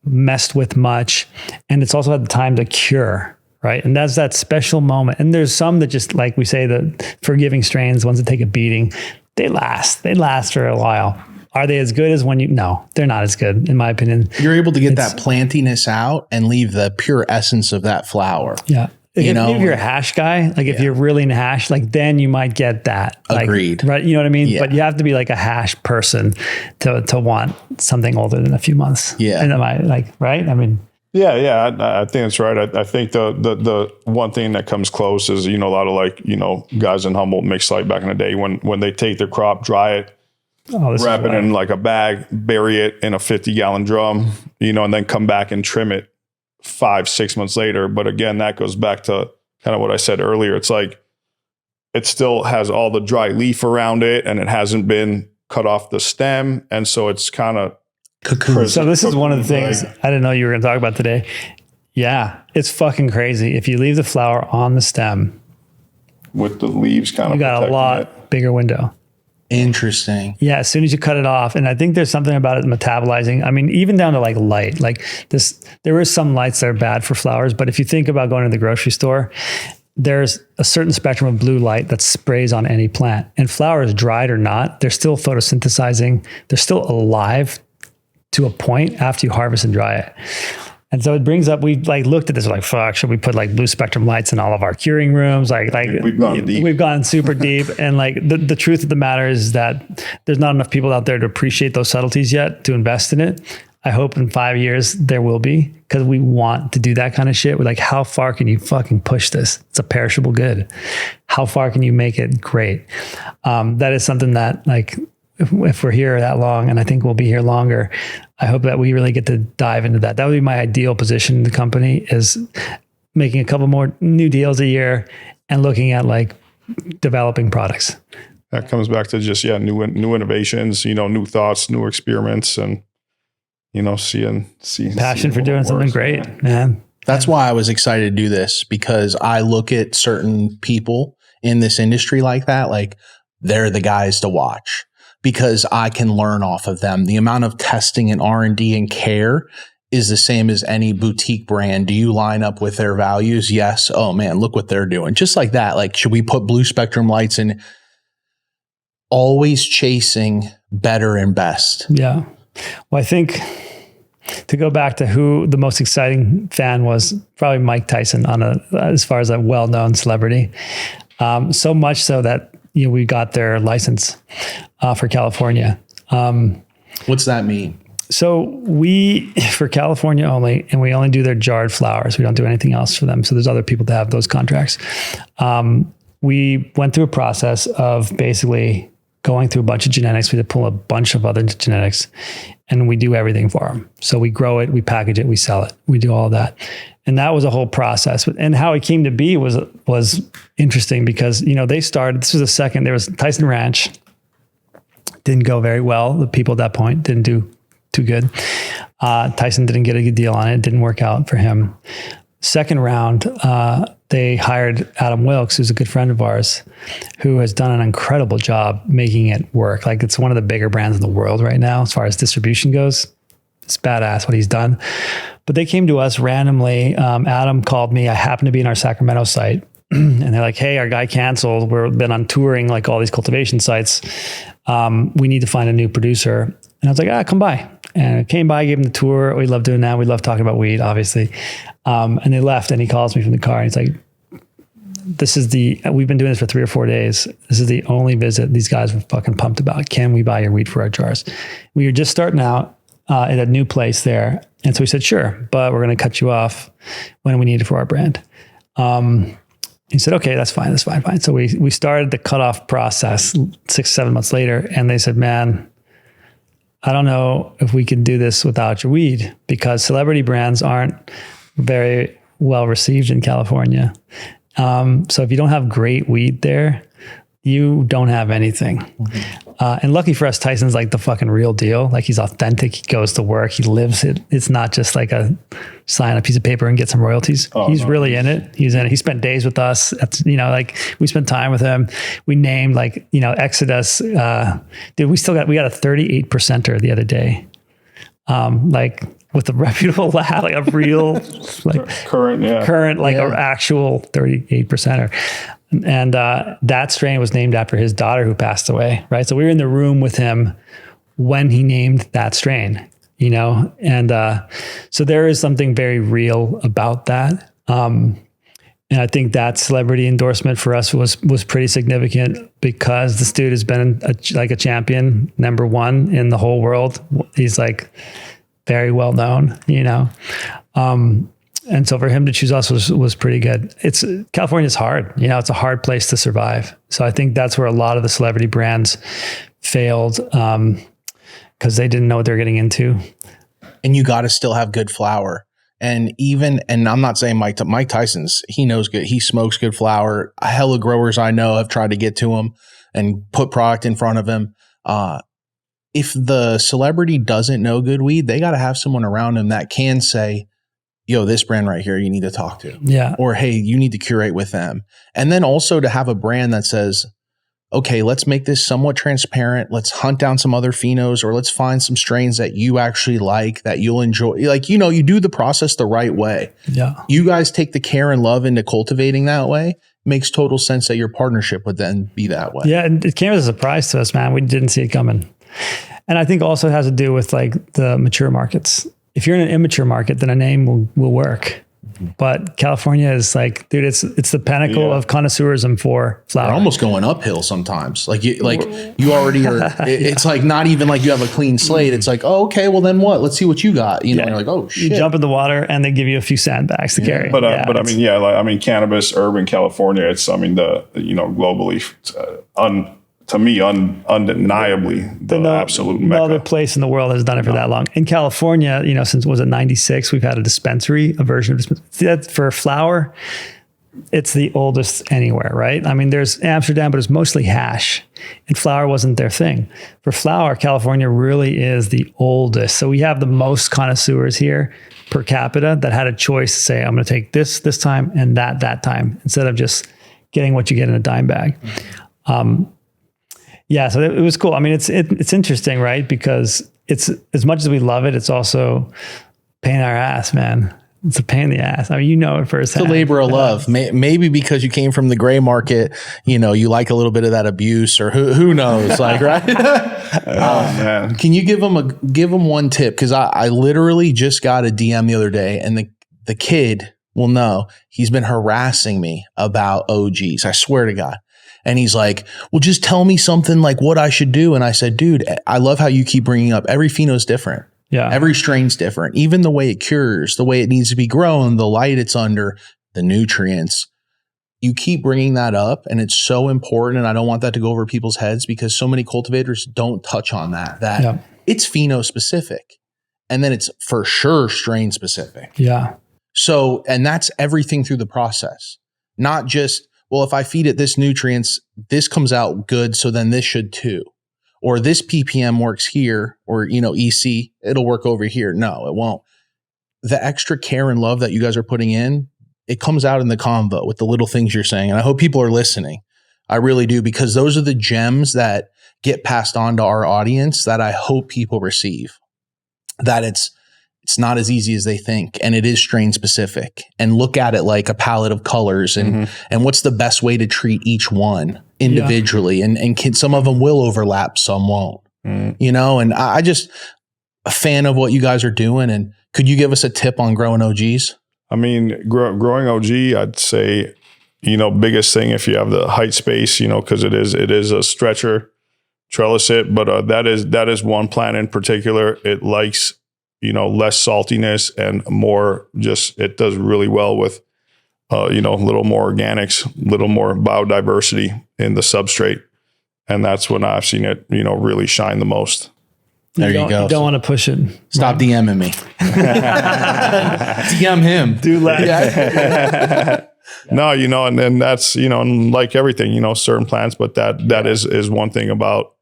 messed with much. And it's also had the time to cure, right? And that's that special moment. And there's some that just, like we say, the forgiving strains, ones that take a beating, they last for a while. Are they as good as when no, they're not as good, in my opinion. You're able to get that plantiness out and leave the pure essence of that flower. Yeah. If you're a hash guy, like if you're really into hash, like then you might get that. Agreed. Right. You know what I mean? Yeah. But you have to be like a hash person to want something older than a few months. Yeah. And am I like, right? I mean, Yeah, I think that's right. I think the one thing that comes close is, a lot of like, guys in Humboldt mixed light back in the day when they take their crop, dry it, wrap it in like a bag, bury it in a 50-gallon drum, and then come back and trim it 5-6 months later. But again, that goes back to kind of what I said earlier. It's like it still has all the dry leaf around it and it hasn't been cut off the stem. And so it's kind of cocoon. So this is one of the things I didn't know you were going to talk about today. Yeah, it's fucking crazy. If you leave the flower on the stem with the leaves kind of, you got a lot bigger window. Interesting. Yeah, as soon as you cut it off. And I think there's something about it metabolizing. I mean, even down to like light, like this, there is some lights that are bad for flowers. But if you think about going to the grocery store, there's a certain spectrum of blue light that sprays on any plant. And flowers, dried or not, they're still photosynthesizing. They're still alive to a point after you harvest and dry it. And so it brings up, we like looked at this, like, fuck, should we put like blue spectrum lights in all of our curing rooms? Like we've gone deep. We've gone super deep. And like the truth of the matter is that there's not enough people out there to appreciate those subtleties yet to invest in it. I hope in 5 years there will be, because we want to do that kind of shit. We're like, how far can you fucking push this? It's a perishable good. How far can you make it great? That is something that, like, if we're here that long, and I think we'll be here longer, I hope that we really get to dive into that. That would be my ideal position in the company, is making a couple more new deals a year and looking at like developing products. That comes back to just, new innovations, new thoughts, new experiments, and, seeing passion for doing something great, man. That's why I was excited to do this, because I look at certain people in this industry like that, like they're the guys to watch, because I can learn off of them. The amount of testing and R&D and care is the same as any boutique brand? Do you line up with their values? Yes. Oh man, look what they're doing. Just like that. Like, should we put blue spectrum lights in? Always chasing better and best. Yeah. Well, I think to go back to who the most exciting fan was, probably Mike Tyson as far as a well-known celebrity. So much so that, we got their license for California. What's that mean? So for California only, and we only do their jarred flowers. We don't do anything else for them. So there's other people that have those contracts. We went through a process of basically going through a bunch of genetics. We had to pull a bunch of other genetics, and we do everything for them. So we grow it, we package it, we sell it, we do all that. And that was a whole process. And how it came to be was interesting because, they started, there was Tyson Ranch. Didn't go very well. The people at that point didn't do too good. Tyson didn't get a good deal on it. It didn't work out for him. Second round, they hired Adam Wilkes, who's a good friend of ours, who has done an incredible job making it work. Like, it's one of the bigger brands in the world right now as far as distribution goes. It's badass what he's done. But they came to us randomly. Adam called me. I happened to be in our Sacramento site. And they're like, hey, our guy canceled. We've been on touring like all these cultivation sites. We need to find a new producer. And I was like, come by. And I came by, gave him the tour. We love doing that. We love talking about weed, obviously. And they left, and he calls me from the car, and he's like, we've been doing this for 3 or 4 days. This is the only visit these guys were fucking pumped about. Can we buy your weed for our jars? We were just starting out at a new place there. And so we said, sure, but we're going to cut you off when we need it for our brand. He said, okay, that's fine. So we started the cutoff process 6-7 months later, and they said, man, I don't know if we can do this without your weed, because celebrity brands aren't very well received in California. So if you don't have great weed there, you don't have anything. Mm-hmm. And lucky for us, Tyson's like the fucking real deal. Like, he's authentic. He goes to work. He lives it. It's not just like sign a piece of paper and get some royalties. He's really in it. He's in it. He spent days with us. We spent time with him. We named Exodus. We got a 38%er the other day. With a reputable lab, like a real, current, actual 38%er. And that strain was named after his daughter who passed away, right? So we were in the room with him when he named that strain, And so there is something very real about that. And I think that celebrity endorsement for us was pretty significant, because this dude has been a champion, number one in the whole world. He's very well known, and so for him to choose us was pretty good. California's hard, it's a hard place to survive. So I think that's where a lot of the celebrity brands failed, because they didn't know what they're getting into. And you got to still have good flower. And I'm not saying Mike Tyson's, he knows good. He smokes good flower. A hell of growers I know have tried to get to him and put product in front of him. If the celebrity doesn't know good weed, they got to have someone around him that can say, yo, this brand right here, you need to talk to. Yeah. Or, hey, you need to curate with them. And then also to have a brand that says, okay, let's make this somewhat transparent. Let's hunt down some other phenos, or let's find some strains that you actually like, that you'll enjoy. You do the process the right way. Yeah. You guys take the care and love into cultivating that way. Makes total sense that your partnership would then be that way. Yeah. And it came as a surprise to us, man. We didn't see it coming. And I think also it has to do with the mature markets. If you're in an immature market, then a name will work. But California is dude, it's the pinnacle of connoisseurism for flower. They're almost going uphill sometimes. You already are. It's not even like you have a clean slate. It's oh, okay, well then what? Let's see what you got. And you're like, oh shit. You jump in the water and they give you a few sandbags to carry. But cannabis, urban California. It's globally to me, undeniably the absolute mecca. No other place in the world has done it for that long. In California, since 96, we've had a version of dispensary. That's for flower. It's the oldest anywhere, right? There's Amsterdam, but it's mostly hash, and flower wasn't their thing. For flower, California really is the oldest. So we have the most connoisseurs here per capita that had a choice to say, I'm going to take this time and that time, instead of just getting what you get in a dime bag. Yeah, so it was cool. It's interesting, right? Because it's, as much as we love it, it's also pain in our ass, man. It's a pain in the ass. I mean, you know it firsthand. It's a labor of love. Maybe because you came from the gray market, you know, you like a little bit of that abuse, or who knows, like, right? Oh man. Can you give them one tip? Because I literally just got a DM the other day, and the kid will know, he's been harassing me about OGs. I swear to God. And he's like, well, just tell me something like what I should do. And I said, dude, I love how you keep bringing up every pheno is different. Yeah. Every strain's different. Even the way it cures, the way it needs to be grown, the light it's under, the nutrients. You keep bringing that up, and it's so important. And I don't want that to go over people's heads, because so many cultivators don't touch on that it's pheno specific. And then it's for sure strain specific. Yeah. So, and that's everything through the process, not just, well, if I feed it this nutrients, this comes out good, so then this should too. Or this ppm works here, or, you know, EC, it'll work over here. No, it won't. The extra care and love that you guys are putting in, it comes out in the convo with the little things you're saying. And I hope people are listening. I really do, because those are the gems that get passed on to our audience that I hope people receive. That it's not as easy as they think, and it is strain specific, and look at it like a palette of colors, and what's the best way to treat each one individually. And some of them will overlap, some won't, you know, and I just a fan of what you guys are doing. And could you give us a tip on growing OGs? I mean, growing OG, I'd say, you know, biggest thing, if you have the height space, you know, because it is a stretcher, trellis it, but that is one plant in particular. It likes, you know, less saltiness and more, just, it does really well with, you know, a little more organics, little more biodiversity in the substrate. And that's when I've seen it, you know, really shine the most. There you go. You don't want to push it. Stop DMing me. DM him. Do less. Yeah. No, you know, and then that's, you know, and like everything, you know, certain plants, but that is one thing about,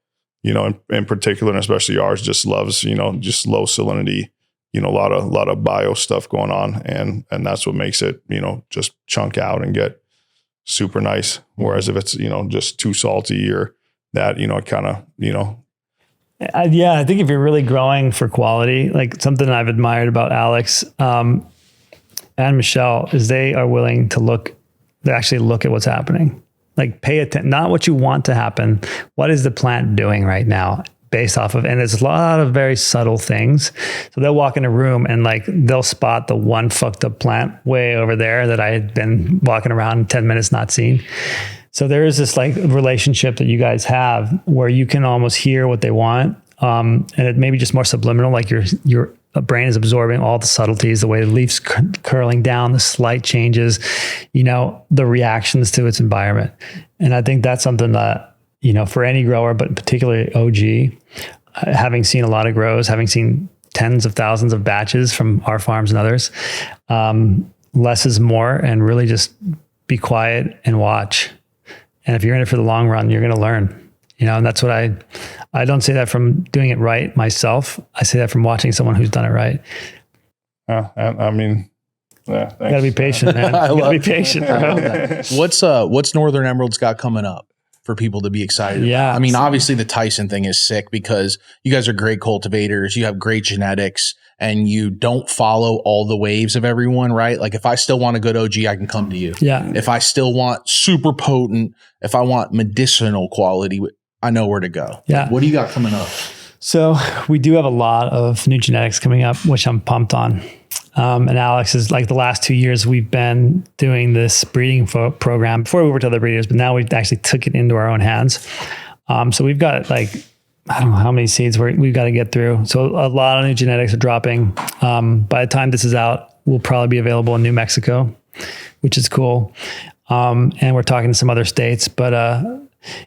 you know, in particular, and especially ours, just loves, you know, just low salinity, you know, a lot of bio stuff going on. And that's what makes it, you know, just chunk out and get super nice. Whereas if it's, you know, just too salty or that, you know, it kind of, you know. Yeah, I think if you're really growing for quality, like something I've admired about Alex and Michelle is they are willing to actually look at what's happening. Like pay attention, not what you want to happen. What is the plant doing right now based off of, and there's a lot of very subtle things. So they'll walk in a room and like, they'll spot the one fucked up plant way over there that I had been walking around 10 minutes not seeing. So there is this like relationship that you guys have where you can almost hear what they want. And it may be just more subliminal, like your brain is absorbing all the subtleties, the way the leaf's curling down, the slight changes, you know, the reactions to its environment. And I think that's something that, you know, for any grower, but particularly OG, having seen a lot of grows, having seen tens of thousands of batches from our farms and others, less is more, and really just be quiet and watch. And if you're in it for the long run, you're going to learn, you know, and that's what I don't say that from doing it right myself. I say that from watching someone who's done it right. I mean, yeah, thanks. You gotta be patient, man. You gotta be patient, bro. What's Northern Emerald's got coming up for people to be excited about? I mean, obviously the Tyson thing is sick because you guys are great cultivators. You have great genetics, and you don't follow all the waves of everyone, right? Like if I still want a good OG, I can come to you. Yeah. If I still want super potent, if I want medicinal quality, I know where to go. Yeah. What do you got coming up? So we do have a lot of new genetics coming up, which I'm pumped on. And Alex is like the last 2 years we've been doing this breeding program. Before we worked with other breeders, but now we've actually took it into our own hands. So we've got like, I don't know how many seeds we've got to get through. So a lot of new genetics are dropping. By the time this is out, we'll probably be available in New Mexico, which is cool. And we're talking to some other states, but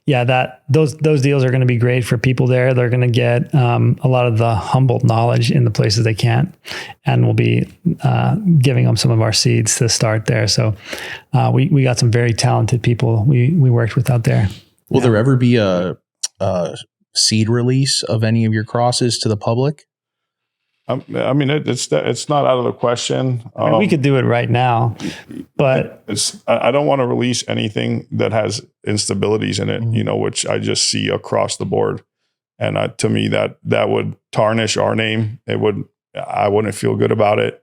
yeah, those deals are going to be great for people there. They're going to get a lot of the Humboldt knowledge in the places they can't, and we'll be giving them some of our seeds to start there. So we got some very talented people we worked with out there. Will there ever be a seed release of any of your crosses to the public? I mean, it's not out of the question. I mean, we could do it right now, but I don't want to release anything that has instabilities in it, you know, which I just see across the board. And to me, that would tarnish our name. It would, I wouldn't feel good about it.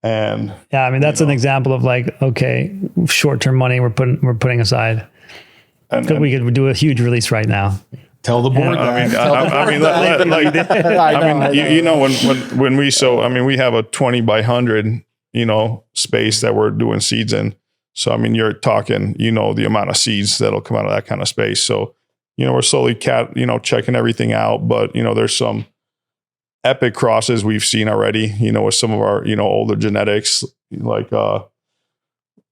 And yeah, I mean, that's an example of like, okay, short-term money we're putting aside. and We could do a huge release right now. Tell the board. When we have a 20 by 100, space that we're doing seeds in. So, I mean, you're talking, the amount of seeds that'll come out of that kind of space. So, we're slowly checking everything out, but, there's some epic crosses we've seen already, with some of our, older genetics, like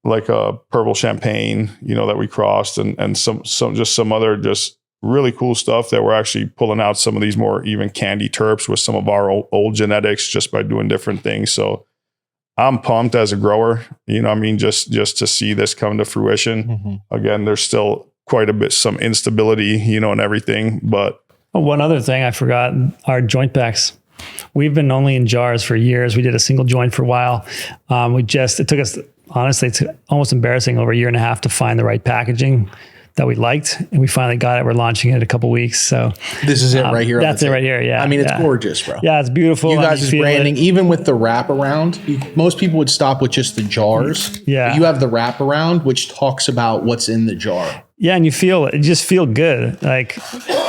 purple champagne, that we crossed and some other just really cool stuff that we're actually pulling out some of these more even candy terps with some of our old genetics just by doing different things. So I'm pumped as a grower, just to see this come to fruition. Mm-hmm. Again, there's still quite a bit, some instability, and everything, but. One other thing I forgot, our joint packs. We've been only in jars for years. We did a single joint for a while. It took us, honestly, it's almost embarrassing, over a year and a half to find the right packaging that we liked. And we finally got it. We're launching it in a couple weeks. So this is it right here. That's it right here. Yeah. I mean, it's gorgeous, bro. Yeah, it's beautiful. You guys' branding, even with the wraparound, most people would stop with just the jars. Yeah. But you have the wraparound, which talks about what's in the jar. Yeah. And you just feel good. Like,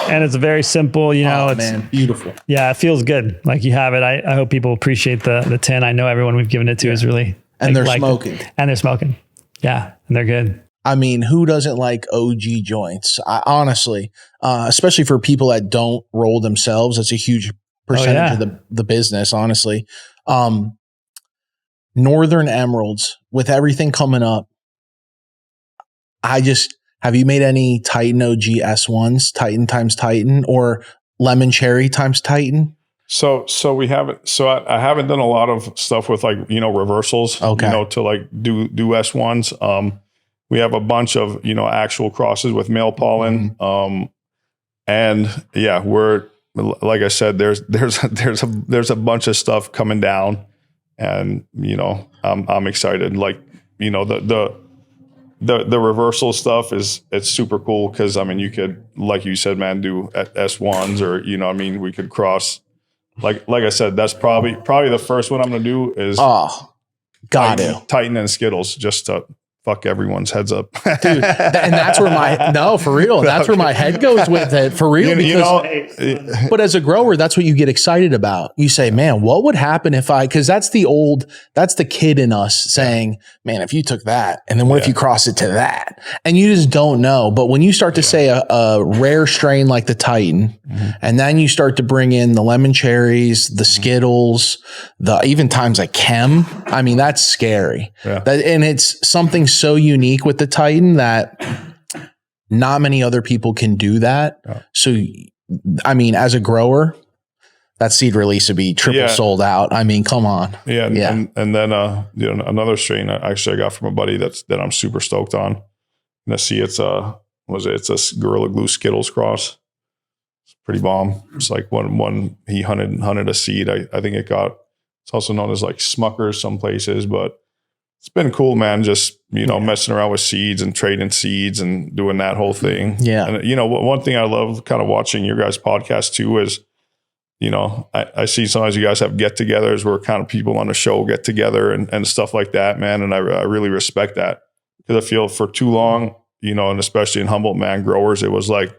and it's very simple, it's man, beautiful. Yeah. It feels good. Like you have it. I hope people appreciate the tin. I know everyone we've given it to is really, and they're smoking. And they're smoking. Yeah. And they're good. I mean, who doesn't like OG joints? Honestly, especially for people that don't roll themselves, it's a huge percentage of the business, honestly. Northern Emeralds, with everything coming up, have you made any Titan OG S1s, Titan times Titan, or Lemon Cherry times Titan? So we haven't. So I haven't done a lot of stuff with reversals. Okay. To do S1s. We have a bunch of actual crosses with male pollen. And yeah, we're, like I said, there's a bunch of stuff coming down, and I'm excited. Like the reversal stuff it's super cool because I mean you could, like you said, man, do S1s or we could cross. Like I said, that's probably the first one I'm gonna do is Titan and Skittles, just to fuck everyone's heads up. Dude, and that's where that's where my head goes with it, for real. But as a grower, that's what you get excited about. You say, man, what would happen if because that's the kid in us saying, man, if you took that, and then what if you cross it to that? And you just don't know. But when you start to say a rare strain like the Titan, and then you start to bring in the lemon cherries, the Skittles, even times like Chem, I mean, that's scary. Yeah. And it's something so unique with the Titan that not many other people can do that. Yeah. So, I mean, as a grower, that seed release would be triple sold out. I mean, come on. Yeah. And then another strain I got from a buddy that I'm super stoked on. And I see it's a Gorilla Glue Skittles cross. It's pretty bomb. It's like one he hunted a seed. I think it's also known as like Smuggler some places, but it's been cool, man. Just, messing around with seeds and trading seeds and doing that whole thing. Yeah. And, one thing I love kind of watching your guys' podcast too is, I see sometimes you guys have get-togethers where kind of people on the show get together and stuff like that, man. And I really respect that because I feel for too long, and especially in Humboldt, man, growers, it was like,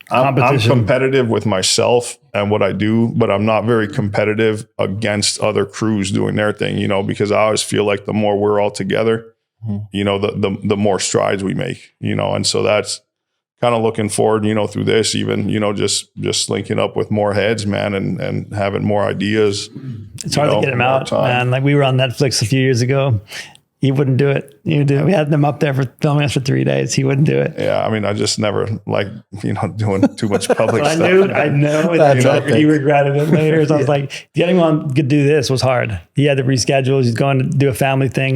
I'm competitive with myself and what I do, but I'm not very competitive against other crews doing their thing, because I always feel like the more we're all together, the more strides we make, and so that's kind of looking forward, through this, even, just linking up with more heads, man, and having more ideas. It's hard to get them out, man. Like we were on Netflix a few years ago. He wouldn't do it. We had them up there for filming us for 3 days. He wouldn't do it. Yeah, I mean, I just never doing too much public stuff. I know that he regretted it later. So I was like, getting anyone could do this was hard. He had to reschedule. He's going to do a family thing.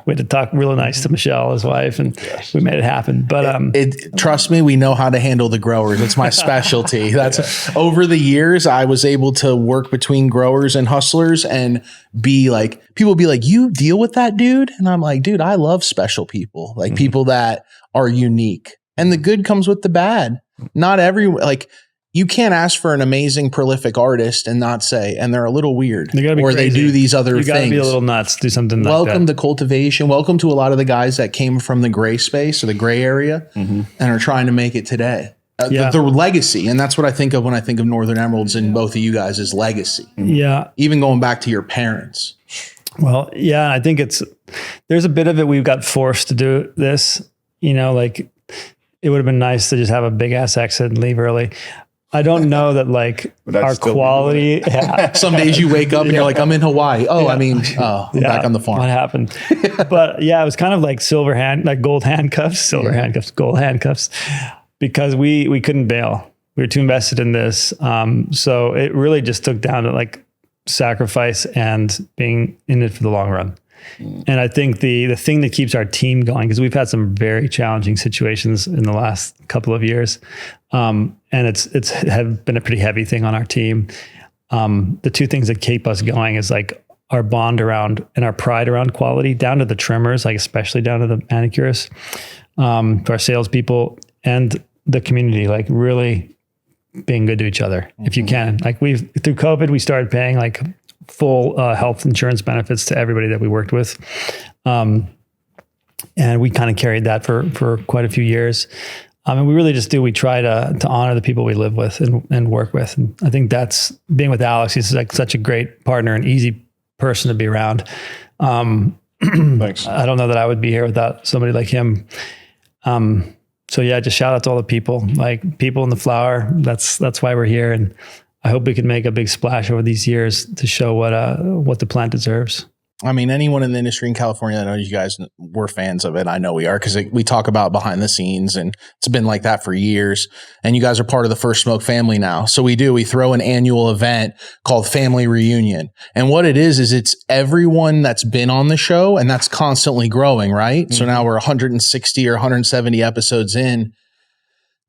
We had to talk really nice to Michelle, his wife, and we made it happen. But trust me, we know how to handle the growers. It's my specialty. That's over the years, I was able to work between growers and hustlers and be like, people be like, you deal with that dude? And I'm like, dude, I love special people, like people that are unique, and the good comes with the bad. Not everyone, like you can't ask for an amazing, prolific artist and not say, and they're a little weird, They gotta be or crazy. they do these other You got to things. be a little nuts. Do something Welcome like to Cultivation. Welcome to a lot of the guys that came from the gray space or the gray area and are trying to make it today. Yeah. The legacy. And that's what I think of when I think of Northern Emeralds and both of you guys is legacy. that. Yeah. Even going back to your parents. Well, yeah, I think there's a bit of it. We've got forced to do this, like it would have been nice to just have a big ass exit and leave early. I don't know that like But I'd our still be quality. Yeah. Some days you wake up and you're like, I'm in Hawaii. Oh, I'm Yeah, back on the farm. What happened? But yeah, it was kind of like gold handcuffs, gold handcuffs, because we couldn't bail. We were too invested in this. So it really just took down to like sacrifice and being in it for the long run. And I think the thing that keeps our team going, because we've had some very challenging situations in the last couple of years, and it's have been a pretty heavy thing on our team. The two things that keep us going is like our bond around and our pride around quality, down to the trimmers, like especially down to the manicurists, to our salespeople and the community, like really being good to each other if you can. Like through COVID, we started paying like full health insurance benefits to everybody that we worked with. And we kind of carried that for quite a few years. And we really just do. We try to honor the people we live with and work with. And I think that's being with Alex. He's like such a great partner and easy person to be around. Thanks. I don't know that I would be here without somebody like him. So yeah, just shout out to all the people, like people in the flower. That's why we're here. And I hope we can make a big splash over these years to show what the plant deserves. I mean, anyone in the industry in California, I know you guys were fans of it. I know we are because we talk about behind the scenes and it's been like that for years. And you guys are part of the First Smoke family now. So we throw an annual event called Family Reunion. And what it is it's everyone that's been on the show and that's constantly growing, right? Mm-hmm. So now we're 160 or 170 episodes in.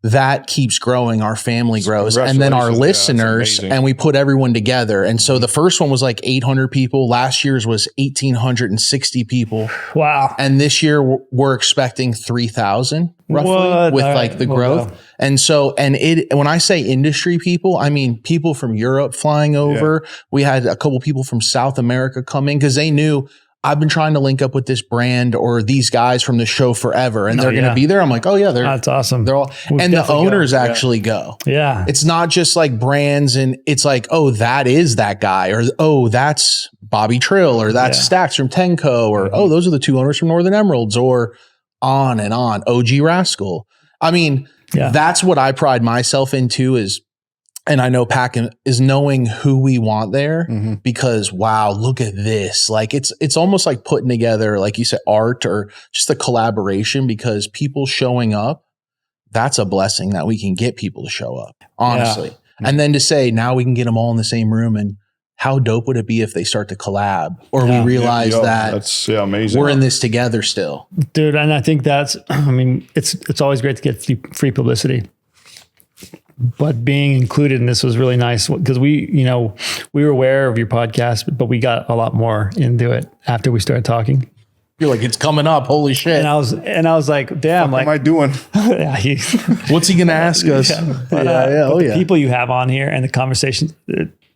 That keeps growing. Our family grows. And then our listeners, and we put everyone together. And so the first one was like 800 people. Last year's was 1,860 people. Wow. And this year we're expecting 3,000 roughly with like the growth. Wow. And so, when I say industry people, I mean people from Europe flying over. Yeah. We had a couple people from South America come in because they knew I've been trying to link up with this brand or these guys from the show forever and they're going to be there. I'm like, oh yeah, that's awesome. They're all, and the owners actually go. Yeah. It's not just like brands and it's like, oh, that is that guy or, oh, that's Bobby Trill or that's Stacks from Tenco or, oh, those are the two owners from Northern Emeralds or on and on. OG Rascal. I mean, that's what I pride myself into is, and I know Packin is knowing who we want there because wow, look at this. Like it's almost like putting together, like you said, art or just a collaboration because people showing up, that's a blessing that we can get people to show up, honestly. Yeah. And then to say now we can get them all in the same room and how dope would it be if they start to collab or we realize that that's amazing. We're in this together still. Dude, and I think it's always great to get free publicity. But being included in this was really nice because we were aware of your podcast, but we got a lot more into it after we started talking. You're like, it's coming up. Holy shit. And I was like, damn, what am I doing? What's he going to ask us? The people you have on here and the conversations,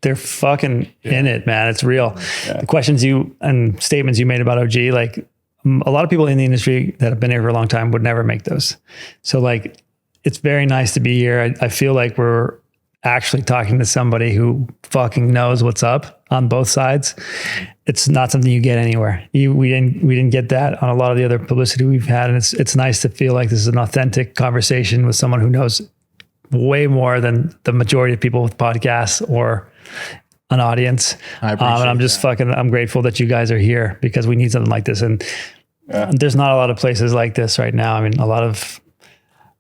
they're fucking in it, man. It's real. Yeah. The questions and statements you made about OG, like a lot of people in the industry that have been here for a long time would never make those. So like, it's very nice to be here. I feel like we're actually talking to somebody who fucking knows what's up on both sides. It's not something you get anywhere. We didn't get that on a lot of the other publicity we've had. And it's nice to feel like this is an authentic conversation with someone who knows way more than the majority of people with podcasts or an audience. I appreciate and I'm just I'm grateful that you guys are here because we need something like this. And there's not a lot of places like this right now. I mean, a lot of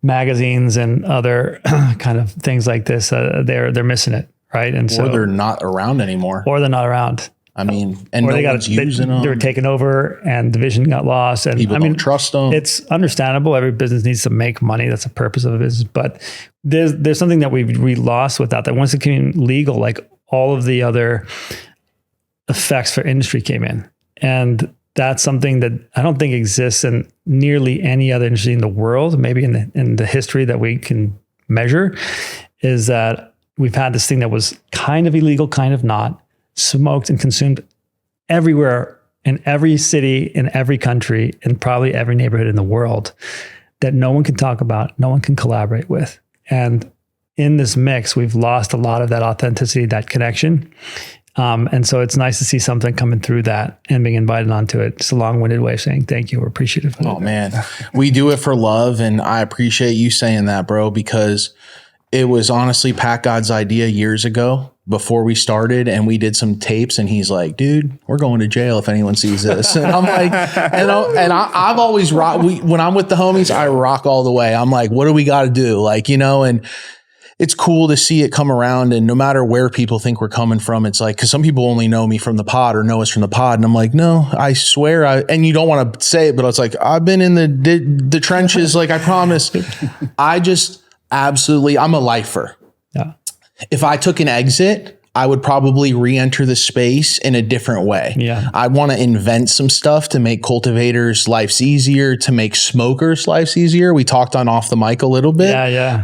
magazines and other kind of things like this, they're missing it, right? And so they're not around anymore. Or they're not around. I mean, and no one's using them. They were taken over and the vision got lost. And people don't trust them. It's understandable. Every business needs to make money. That's the purpose of a business. But there's something that we lost without that. Once it became legal, like all of the other effects for industry came in. And that's something that I don't think exists in nearly any other industry in the world, maybe in the history that we can measure. is that we've had this thing that was kind of illegal, kind of not, smoked and consumed everywhere in every city, in every country, and probably every neighborhood in the world that no one can talk about, no one can collaborate with. And in this mix, we've lost a lot of that authenticity, that connection. And so it's nice to see something coming through that and being invited onto it. It's a long-winded way of saying thank you. We're appreciative of it. Oh man, we do it for love. And I appreciate you saying that, bro, because it was honestly Pat God's idea years ago before we started, and we did some tapes, and he's like, dude, we're going to jail if anyone sees this. And I'm like, I've always rock. When I'm with the homies, I rock all the way. I'm like, what do we got to do? Like, and it's cool to see it come around. And no matter where people think we're coming from, it's like, cause some people only know me from the pod or know us from the pod. And I'm like, no, I swear. And you don't want to say it, but it's like, I've been in the trenches. Like, I promise. I just absolutely, I'm a lifer. Yeah. If I took an exit, I would probably re-enter the space in a different way. Yeah. I want to invent some stuff to make cultivators' lives easier, to make smokers' lives easier. We talked on off the mic a little bit. Yeah.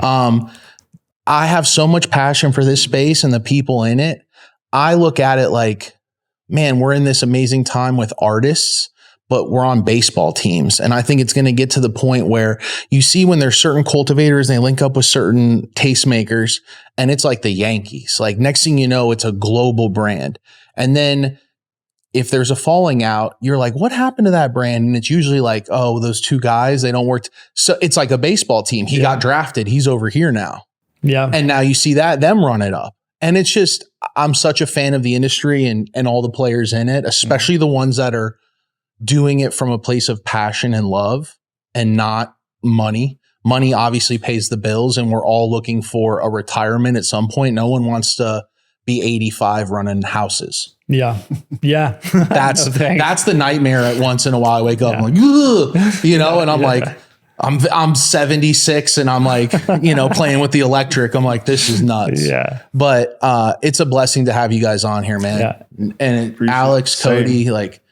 I have so much passion for this space and the people in it. I look at it like, man, we're in this amazing time with artists, but we're on baseball teams. And I think it's going to get to the point where you see when there's certain cultivators, they link up with certain tastemakers, and it's like the Yankees. Like, next thing you know, it's a global brand. And then if there's a falling out, you're like, what happened to that brand? And it's usually like, oh, those two guys, they don't work. So it's like a baseball team. He got drafted. He's over here now. Yeah. And now you see them run it up. And it's just, I'm such a fan of the industry and all the players in it, especially the ones that are doing it from a place of passion and love and not money. Money obviously pays the bills, and we're all looking for a retirement at some point. No one wants to be 85 running houses. Yeah. Yeah. That's the nightmare at once in a while. I wake up, I'm like, ugh, and I'm like, I'm 76 and I'm like, playing with the electric. I'm like, this is nuts. Yeah. But it's a blessing to have you guys on here, man. Yeah. And Alex, Cody, like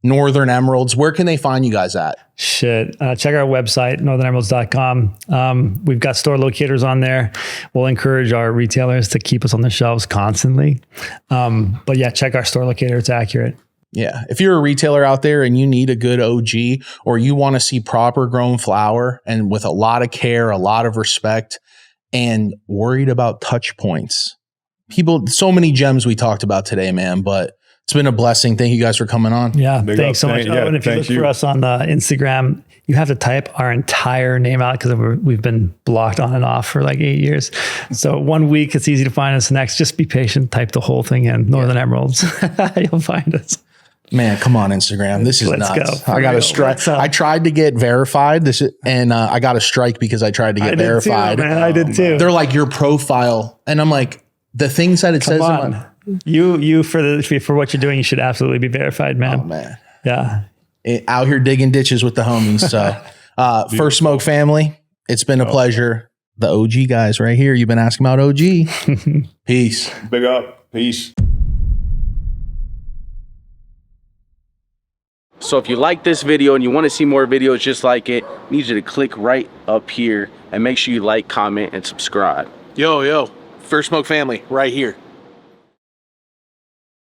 Northern Emeralds, where can they find you guys at? Check our website, northernemeralds.com. We've got store locators on there. We'll encourage our retailers to keep us on the shelves constantly. But yeah, check our store locator. It's accurate. Yeah. If you're a retailer out there and you need a good OG, or you want to see proper grown flower and with a lot of care, a lot of respect, and worried about touch points, so many gems we talked about today, man, but it's been a blessing. Thank you guys for coming on. Yeah. Thanks so much. And if you look for us on Instagram, you have to type our entire name out because we've been blocked on and off for like 8 years. So 1 week, it's easy to find us. Next, just be patient. Type the whole thing in, Northern Emeralds. You'll find us. Man, come on, Instagram. This is nuts. Go. I got a strike. I tried to get verified I got a strike because I tried to get verified. I did too. They're like, your profile. And I'm like, the things that it says. You for what you're doing, you should absolutely be verified, man. Oh man. Yeah. Out here digging ditches with the homies. So First Smoke family, it's been a pleasure. The OG guys right here. You've been asking about OG. Peace. Big up. Peace. So if you like this video and you want to see more videos just like it, I need you to click right up here and make sure you like, comment, and subscribe. Yo, First Smoke family right here.